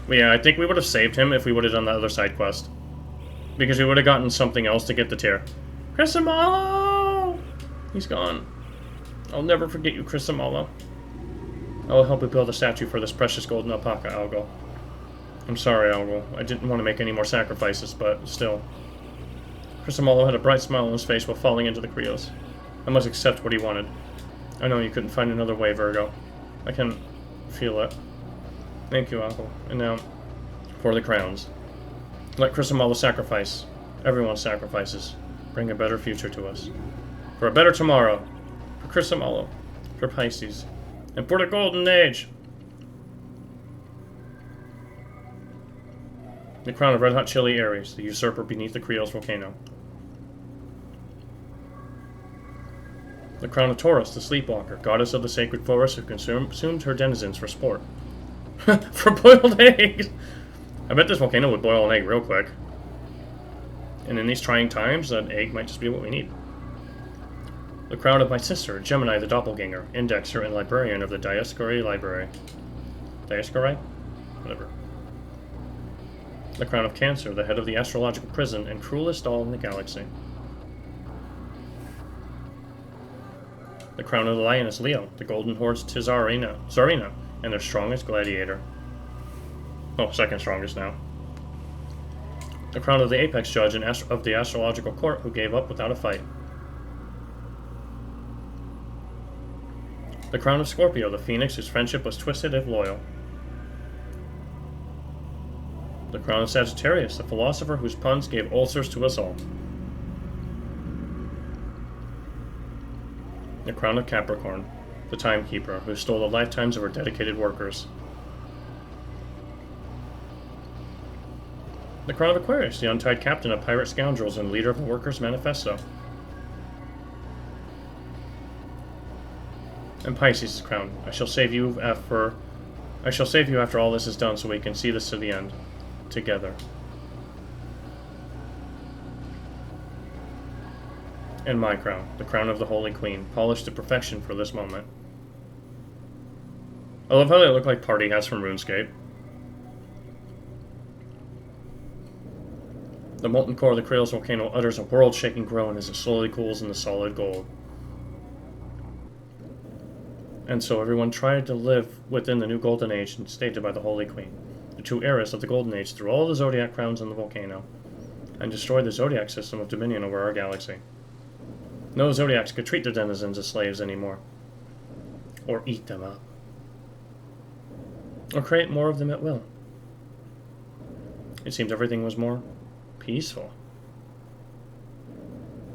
But yeah, I think we would have saved him if we would have done the other side quest. Because we would have gotten something else to get the tear. Chrysamalo! He's gone. I'll never forget you, Chrysamalo. I will help you build a statue for this precious golden alpaca, Algo. I'm sorry, Algo. I didn't want to make any more sacrifices, but still. Chrysamalo had a bright smile on his face while falling into the Krios. I must accept what he wanted. I know you couldn't find another way, Virgo. I can feel it. Thank you, Algo. And now, for the crowns. Let Chrysamalo sacrifice. Everyone sacrifices. Bring a better future to us. For a better tomorrow. For Chrysamalo. For Pisces. And for the Golden Age. The crown of Red Hot Chili Aries, the usurper beneath the Krios volcano. The crown of Taurus, the sleepwalker, goddess of the sacred forest who consumed her denizens for sport. For boiled eggs! I bet this volcano would boil an egg real quick. And in these trying times, an egg might just be what we need. The crown of my sister, Gemini the doppelganger, indexer and librarian of the Dioscuri Library. Dioscuri? Whatever. The crown of Cancer, the head of the astrological prison and cruelest doll in the galaxy. The crown of the lioness, Leo, the golden horde's Tsarina, and their strongest gladiator. Oh, second strongest now. The crown of the apex judge of the astrological court who gave up without a fight. The crown of Scorpio, the phoenix whose friendship was twisted if loyal. The crown of Sagittarius, the philosopher whose puns gave ulcers to us all. The crown of Capricorn, the timekeeper who stole the lifetimes of her dedicated workers. The crown of Aquarius, the untied captain of pirate scoundrels and leader of the Workers' Manifesto. And Pisces' crown. I shall save you after all this is done, so we can see this to the end together. And my crown, the crown of the Holy Queen, polished to perfection for this moment. I love how they look like party hats from RuneScape. The molten core of the Krios volcano utters a world-shaking groan as it slowly cools in the solid gold. And so everyone tried to live within the new Golden Age stated by the Holy Queen, the true heiress of the Golden Age, through all the Zodiac crowns in the volcano, and destroy the Zodiac system of dominion over our galaxy. No Zodiacs could treat their denizens as slaves anymore, or eat them up, or create more of them at will. It seemed everything was more peaceful.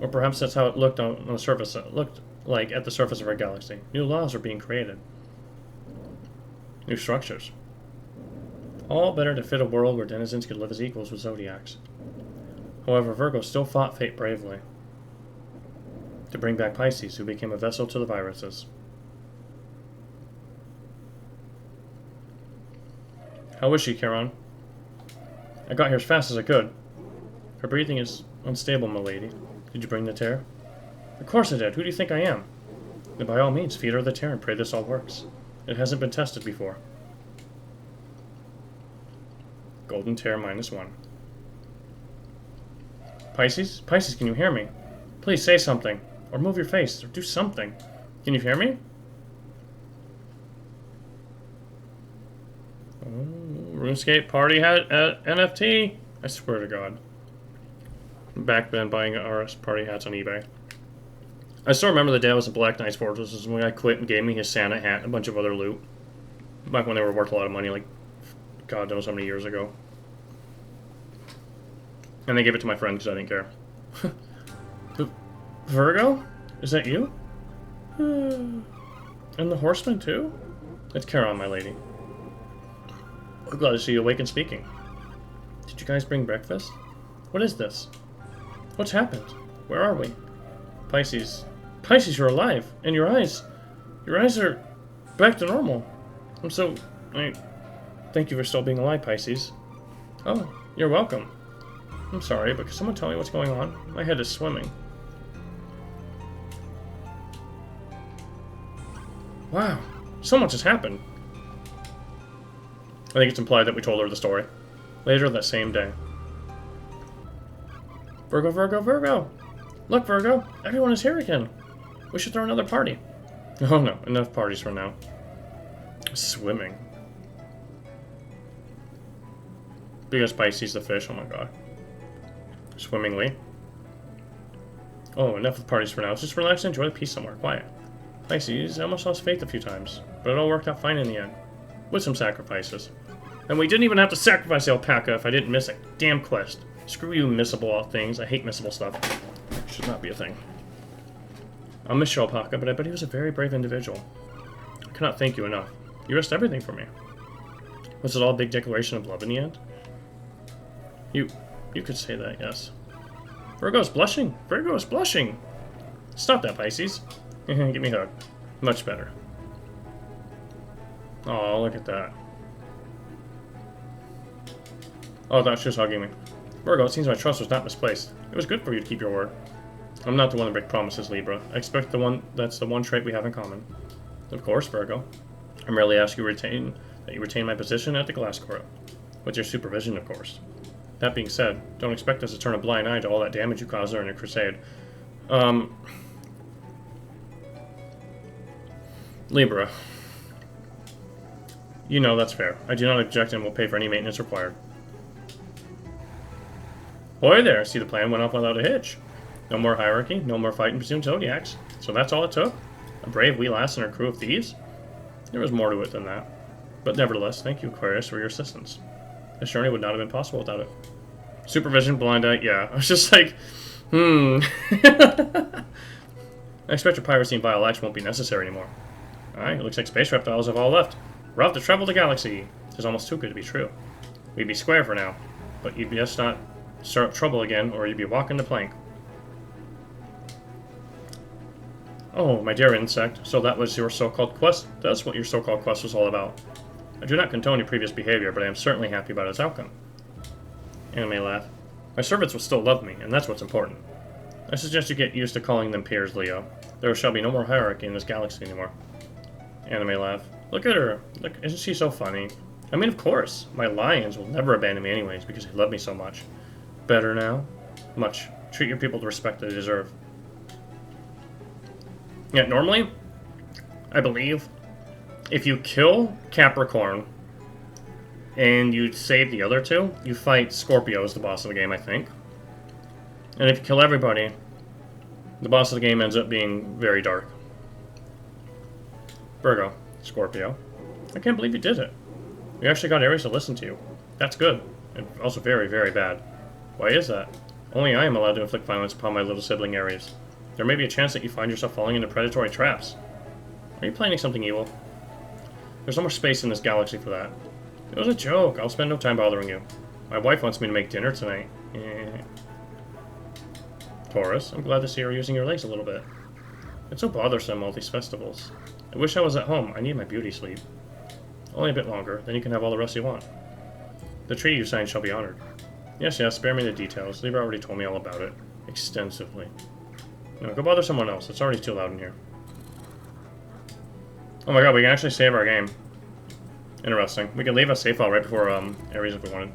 Or perhaps that's how it looked on the surface. It looked like at the surface of our galaxy. New laws were being created. New structures. All better to fit a world where denizens could live as equals with Zodiacs. However, Virgo still fought fate bravely to bring back Pisces, who became a vessel to the viruses. How is she, Charon? I got here as fast as I could. Her breathing is unstable, milady. Did you bring the tear? Of course I did. Who do you think I am? Then by all means, feed her the tear and pray this all works. It hasn't been tested before. Golden tear -1. Pisces? Pisces, can you hear me? Please say something. Or move your face. Or do something. Can you hear me? Oh, RuneScape party hat NFT. I swear to God. Back then, buying RS party hats on eBay. I still remember the day I was at Black Knight's Fortress when I quit and gave me his Santa hat and a bunch of other loot. Back when they were worth a lot of money, like, God knows how many years ago. And they gave it to my friend because I didn't care. Virgo? Is that you? And the horseman, too? Let's carry on, my lady. I'm glad to see you awake and speaking. Did you guys bring breakfast? What is this? What's happened? Where are we? Pisces. Pisces, you're alive! And your eyes! Your eyes are back to normal. Thank you for still being alive, Pisces. Oh, you're welcome. I'm sorry, but can someone tell me what's going on? My head is swimming. Wow, so much has happened. I think it's implied that we told her the story. Later that same day. Virgo, Virgo, Virgo! Look, Virgo, everyone is here again. We should throw another party. Oh no, enough parties for now. Swimming. Because Pisces the fish, oh my god. Swimmingly. Oh, enough of parties for now. Let's just relax and enjoy the peace somewhere, quiet. Pisces, I almost lost faith a few times, but it all worked out fine in the end. With some sacrifices. And we didn't even have to sacrifice the alpaca if I didn't miss a damn quest. Screw you missable things. I hate missable stuff. Should not be a thing. I'll miss you, alpaca, but I bet he was a very brave individual. I cannot thank you enough. You risked everything for me. Was it all a big declaration of love in the end? You could say that, yes. Virgo's blushing! Virgo's blushing! Stop that, Pisces. Give me a hug. Much better. Oh, look at that. Oh, I thought she was hugging me. Virgo, it seems my trust was not misplaced. It was good for you to keep your word. I'm not the one to break promises, Libra. I expect that's the one trait we have in common. Of course, Virgo. I merely ask you that you retain my position at the glass court. With your supervision, of course. That being said, don't expect us to turn a blind eye to all that damage you caused during your crusade. Libra. You know that's fair. I do not object and will pay for any maintenance required. Boy there, I see the plan went off without a hitch. No more hierarchy, no more fighting presumed Zodiacs. So that's all it took? A brave wee lass and her crew of thieves? There was more to it than that. But nevertheless, thank you, Aquarius, for your assistance. This journey would not have been possible without it. Supervision, blind eye, yeah. I was just like, I expect your piracy and vile acts won't be necessary anymore. Alright, it looks like space reptiles have all left. We're off to travel the galaxy. It's almost too good to be true. We'd be square for now, but you'd just not start up trouble again, or you'd be walking the plank. Oh, my dear insect, so that was your so-called quest? That's what your so-called quest was all about. I do not condone your previous behavior, but I am certainly happy about its outcome. Anime laugh. My servants will still love me, and that's what's important. I suggest you get used to calling them peers, Leo. There shall be no more hierarchy in this galaxy anymore. Anime laugh. Look at her. Look, isn't she so funny? I mean, of course. My lions will never abandon me anyways, because they love me so much. Better now? Much. Treat your people with the respect they deserve. Yeah, normally, I believe, if you kill Capricorn and you save the other two, you fight Scorpio as the boss of the game, I think. And if you kill everybody, the boss of the game ends up being very dark. Virgo, Scorpio. I can't believe you did it. You actually got Aries to listen to you. That's good. And also very, very bad. Why is that? Only I am allowed to inflict violence upon my little sibling Aries. There may be a chance that you find yourself falling into predatory traps. Are you planning something evil? There's no more space in this galaxy for that. It was a joke. I'll spend no time bothering you. My wife wants me to make dinner tonight. Taurus, I'm glad to see you're using your legs a little bit. It's so bothersome, all these festivals. I wish I was at home. I need my beauty sleep. Only a bit longer, then you can have all the rest you want. The treaty you signed shall be honored. Yes, spare me the details. Libra already told me all about it. Extensively. No, go bother someone else. It's already too loud in here. Oh my god, we can actually save our game. Interesting. We can leave a save file right before Aries if we wanted.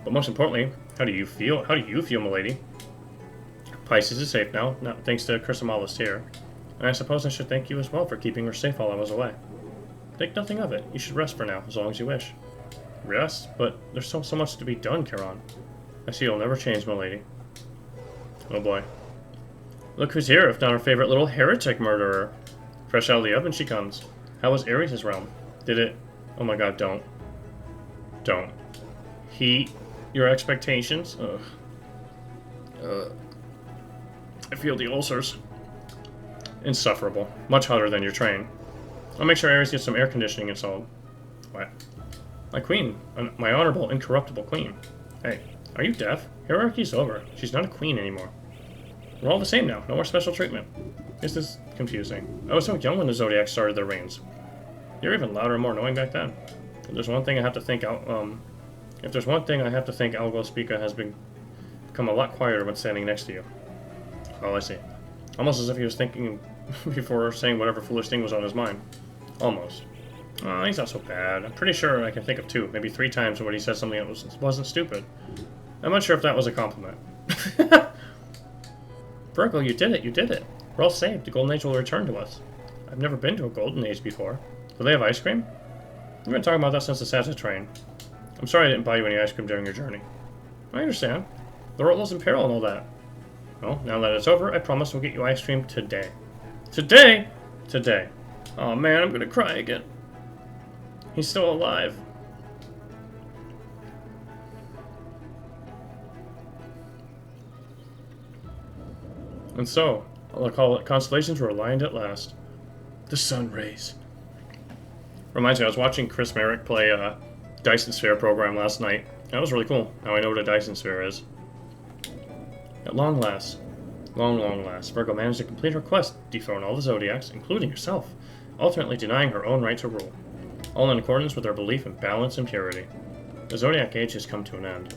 But most importantly, how do you feel? How do you feel, milady? Pisces is safe now, thanks to Chrysomalis here. And I suppose I should thank you as well for keeping her safe while I was away. Think nothing of it. You should rest for now, as long as you wish. Rest? But there's so much to be done, Charon. I see you'll never change, milady. Oh boy. Look who's here, if not our favorite little heretic murderer. Fresh out of the oven she comes. How was Ares' realm? Did it... Oh my god, don't. Don't. Heat your expectations? Ugh. I feel the ulcers. insufferable. Much hotter than your train. I'll make sure Ares gets some air conditioning installed. What? My queen. My honorable, incorruptible queen. Hey, are you deaf? Hierarchy's over. She's not a queen anymore. We're all the same now. No more special treatment. This is confusing. I was so young when the Zodiac started their reigns. They were even louder and more annoying back then. If there's one thing I have to think Algo Speaker has become a lot quieter when standing next to you. Oh, I see. Almost as if he was thinking before saying whatever foolish thing was on his mind. Almost. Oh, he's not so bad. I'm pretty sure I can think of 2, maybe 3 times when he said something that wasn't stupid. I'm not sure if that was a compliment. Virgo, you did it, you did it. We're all saved. The Golden Age will return to us. I've never been to a Golden Age before. Do they have ice cream? We've been talking about that since the Santa train. I'm sorry I didn't buy you any ice cream during your journey. I understand. The world was in peril and all that. Well, now that it's over, I promise we'll get you ice cream today. Today? Today. Oh man, I'm gonna cry again. He's still alive. And so, I'll call it constellations were aligned at last. The sun rays. Reminds me, I was watching Chris Merrick play a Dyson Sphere program last night. That was really cool. Now I know what a Dyson Sphere is. At long last, long last, Virgo managed to complete her quest, dethrone all the Zodiacs, including herself, ultimately denying her own right to rule. All in accordance with their belief in balance and purity. The Zodiac Age has come to an end.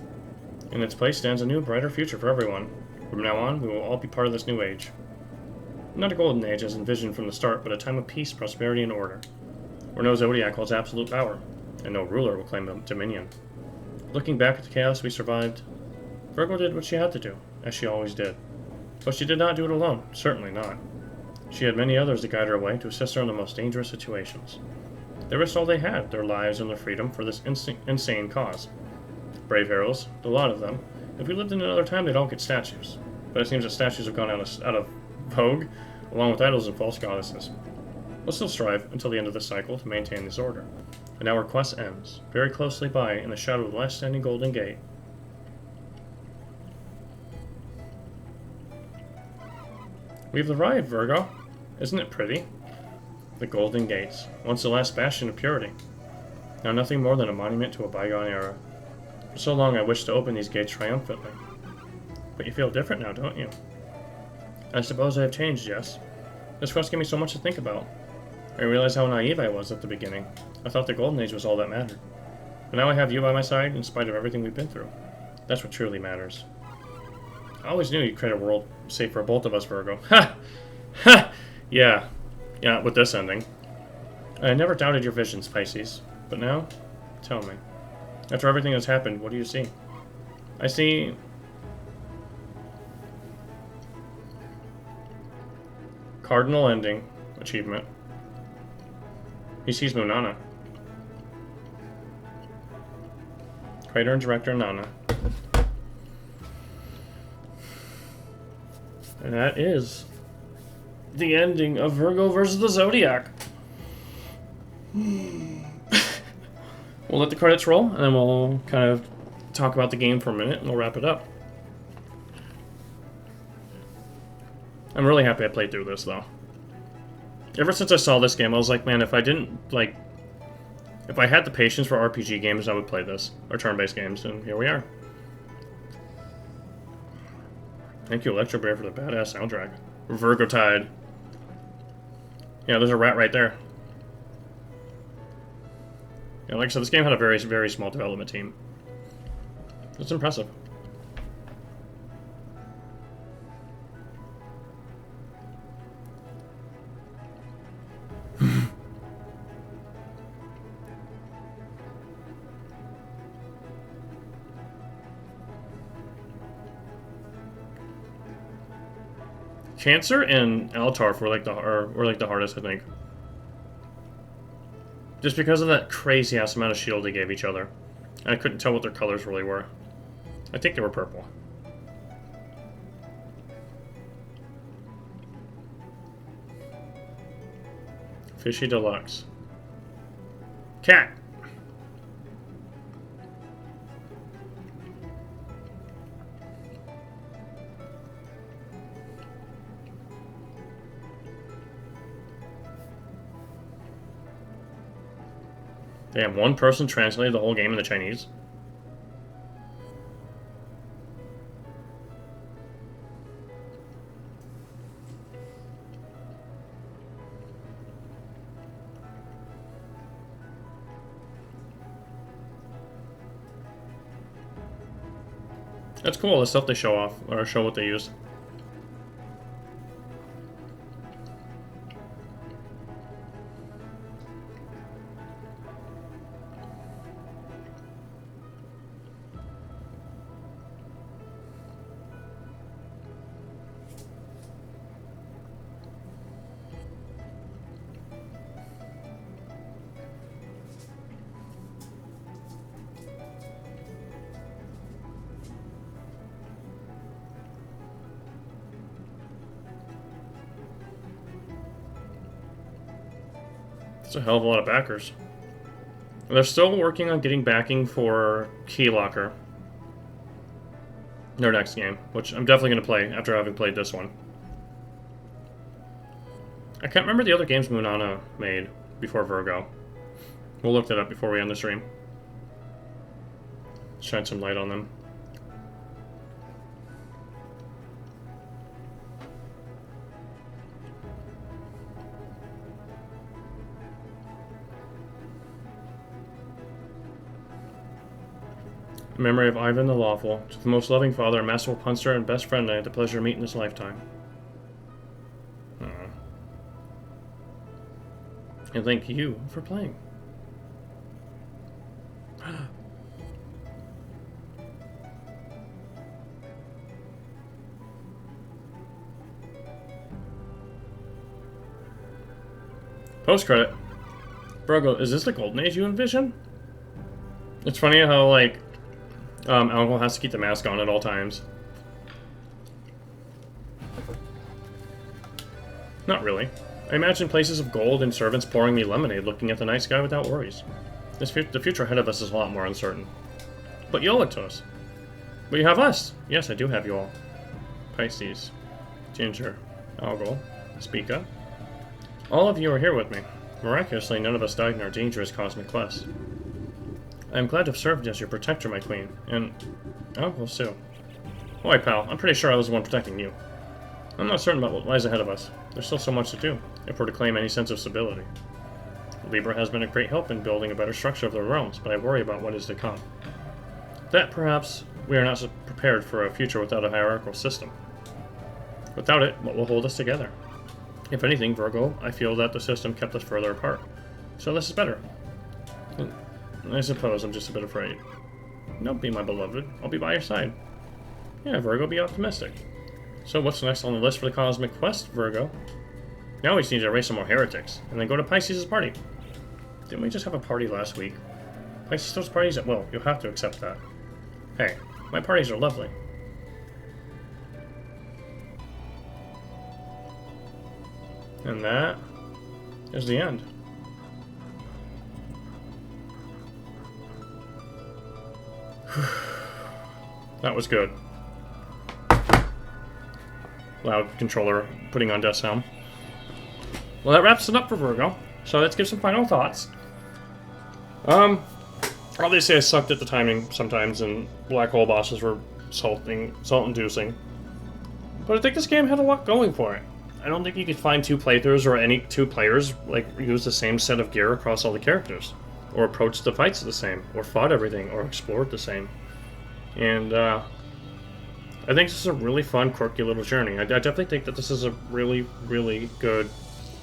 In its place stands a new, brighter future for everyone. From now on, we will all be part of this new age. Not a golden age as envisioned from the start, but a time of peace, prosperity, and order, where no Zodiac holds absolute power, and no ruler will claim dominion. Looking back at the chaos we survived, Virgo did what she had to do, as she always did. But she did not do it alone, certainly not. She had many others to guide her way, to assist her in the most dangerous situations. They risked all they had, their lives and their freedom, for this insane cause. Brave heroes, the lot of them. If we lived in another time, they'd all get statues. But it seems that statues have gone out of vogue, along with idols and false goddesses. We'll still strive until the end of this cycle to maintain this order. And now our quest ends, very closely by, in the shadow of the last standing Golden Gate. We've arrived, Virgo. Isn't it pretty? The Golden Gates, once the last bastion of purity. Now nothing more than a monument to a bygone era. For so long I wished to open these gates triumphantly. But you feel different now, don't you? I suppose I have changed, yes. This quest gave me so much to think about. I realized how naive I was at the beginning. I thought the Golden Age was all that mattered. But now I have you by my side, in spite of everything we've been through. That's what truly matters. I always knew you'd create a world safe for both of us, Virgo. Ha! Ha! Yeah, with this ending. I never doubted your visions, Pisces. But now, tell me. After everything that's happened, what do you see? I see... Cardinal ending. Achievement. He sees Munana. Creator and director Nana. And that is the ending of Virgo versus the Zodiac. We'll let the credits roll, and then we'll kind of talk about the game for a minute, and we'll wrap it up. I'm really happy I played through this, though. Ever since I saw this game, I was like, man, if I had the patience for RPG games, I would play this, or turn-based games, and here we are. Thank you, Electro Bear, for the badass soundtrack. Virgo Tide. Yeah, there's a rat right there. Yeah, like I said, this game had a very, very small development team. It's impressive. Cancer and Altarf were like the hardest, I think. Just because of that crazy ass amount of shield they gave each other. And I couldn't tell what their colors really were. I think they were purple. Fishy Deluxe. Cat! Damn, one person translated the whole game into Chinese. That's cool, the stuff they show off, or show what they use. That's a hell of a lot of backers. They're still working on getting backing for Key Locker, their next game, which I'm definitely going to play after having played this one. I can't remember the other games Munana made before Virgo. We'll look that up before we end the stream. Shine some light on them. In memory of Ivan the Lawful, to the most loving father, masterful punster, and best friend I had the pleasure of meeting this lifetime. And thank you for playing. Post-credit. Virgo, is this the golden age you envision? It's funny how, like, Alcohol has to keep the mask on at all times. Not really. I imagine places of gold and servants pouring me lemonade looking at the night sky without worries. The future ahead of us is a lot more uncertain. But you owe it to us. But you have us. Yes, I do have you all. Pisces, Ginger, Algol, Spica. All of you are here with me. Miraculously, none of us died in our dangerous cosmic quest. I am glad to have served as your protector, my queen, and Algol too. Boy, pal, I'm pretty sure I was the one protecting you. I'm not certain about what lies ahead of us. There's still so much to do, if we're to claim any sense of stability. Libra has been a great help in building a better structure of the realms, but I worry about what is to come. That, perhaps, we are not so prepared for a future without a hierarchical system. Without it, what will hold us together? If anything, Virgo, I feel that the system kept us further apart. So this is better. I suppose I'm just a bit afraid. Don't be, my beloved. I'll be by your side. Yeah, Virgo, be optimistic. So what's next on the list for the Cosmic Quest, Virgo? Now we just need to erase some more heretics, and then go to Pisces' party. Didn't we just have a party last week? Pisces throws parties at will. You'll have to accept that. Hey, my parties are lovely. And that is the end. That was good. Loud controller putting on death sound. Well, that wraps it up for Virgo. So let's give some final thoughts. Obviously I sucked at the timing sometimes, and black hole bosses were salt-inducing. But I think this game had a lot going for it. I don't think you could find two playthroughs or any two players like use the same set of gear across all the characters, or approach the fights the same, or fought everything, or explored the same. And I think this is a really fun, quirky little journey. I definitely think that this is a really, really good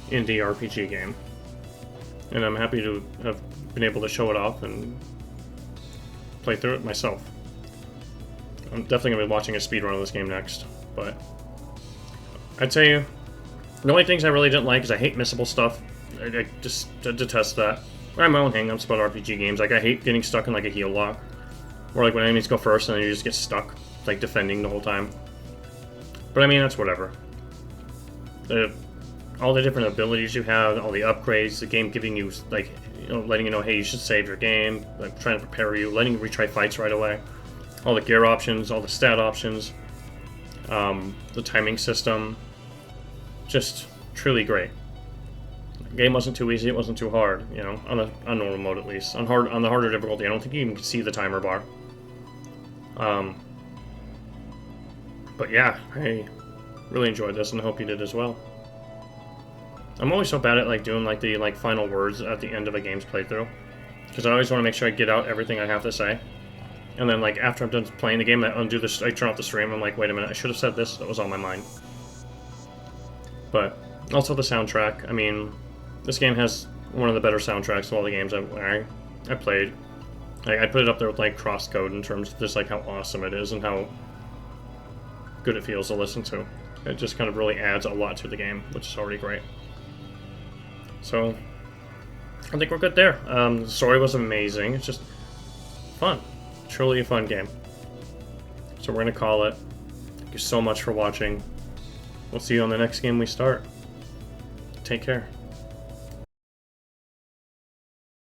indie RPG game. And I'm happy to have been able to show it off and play through it myself. I'm definitely going to be watching a speedrun of this game next. But I'd say the only things I really didn't like is I hate missable stuff. I just detest that. I have my own hang-ups about RPG games. Like, I hate getting stuck in like a heal lock. Or like when enemies go first and then you just get stuck, like defending the whole time. But I mean, that's whatever. All the different abilities you have, all the upgrades, the game giving you, like, you know, letting you know, hey, you should save your game, like trying to prepare you, letting you retry fights right away. All the gear options, all the stat options, the timing system, just truly great. The game wasn't too easy, it wasn't too hard, you know, on normal mode at least. On the harder difficulty, I don't think you even can see the timer bar. But yeah, I really enjoyed this and I hope you did as well. I'm always so bad at like doing like the final words at the end of a game's playthrough, because I always want to make sure I get out everything I have to say. And then like after I'm done playing the game, I undo this, I turn off the stream, I'm like, wait a minute, I should have said this, that was on my mind. But also the soundtrack, I mean, this game has one of the better soundtracks of all the games I played. I put it up there with like Crosscode in terms of just like how awesome it is and how good it feels to listen to. It just kind of really adds a lot to the game, which is already great. So, I think we're good there. The story was amazing. It's just fun. Truly a fun game. So we're going to call it. Thank you so much for watching. We'll see you on the next game we start. Take care.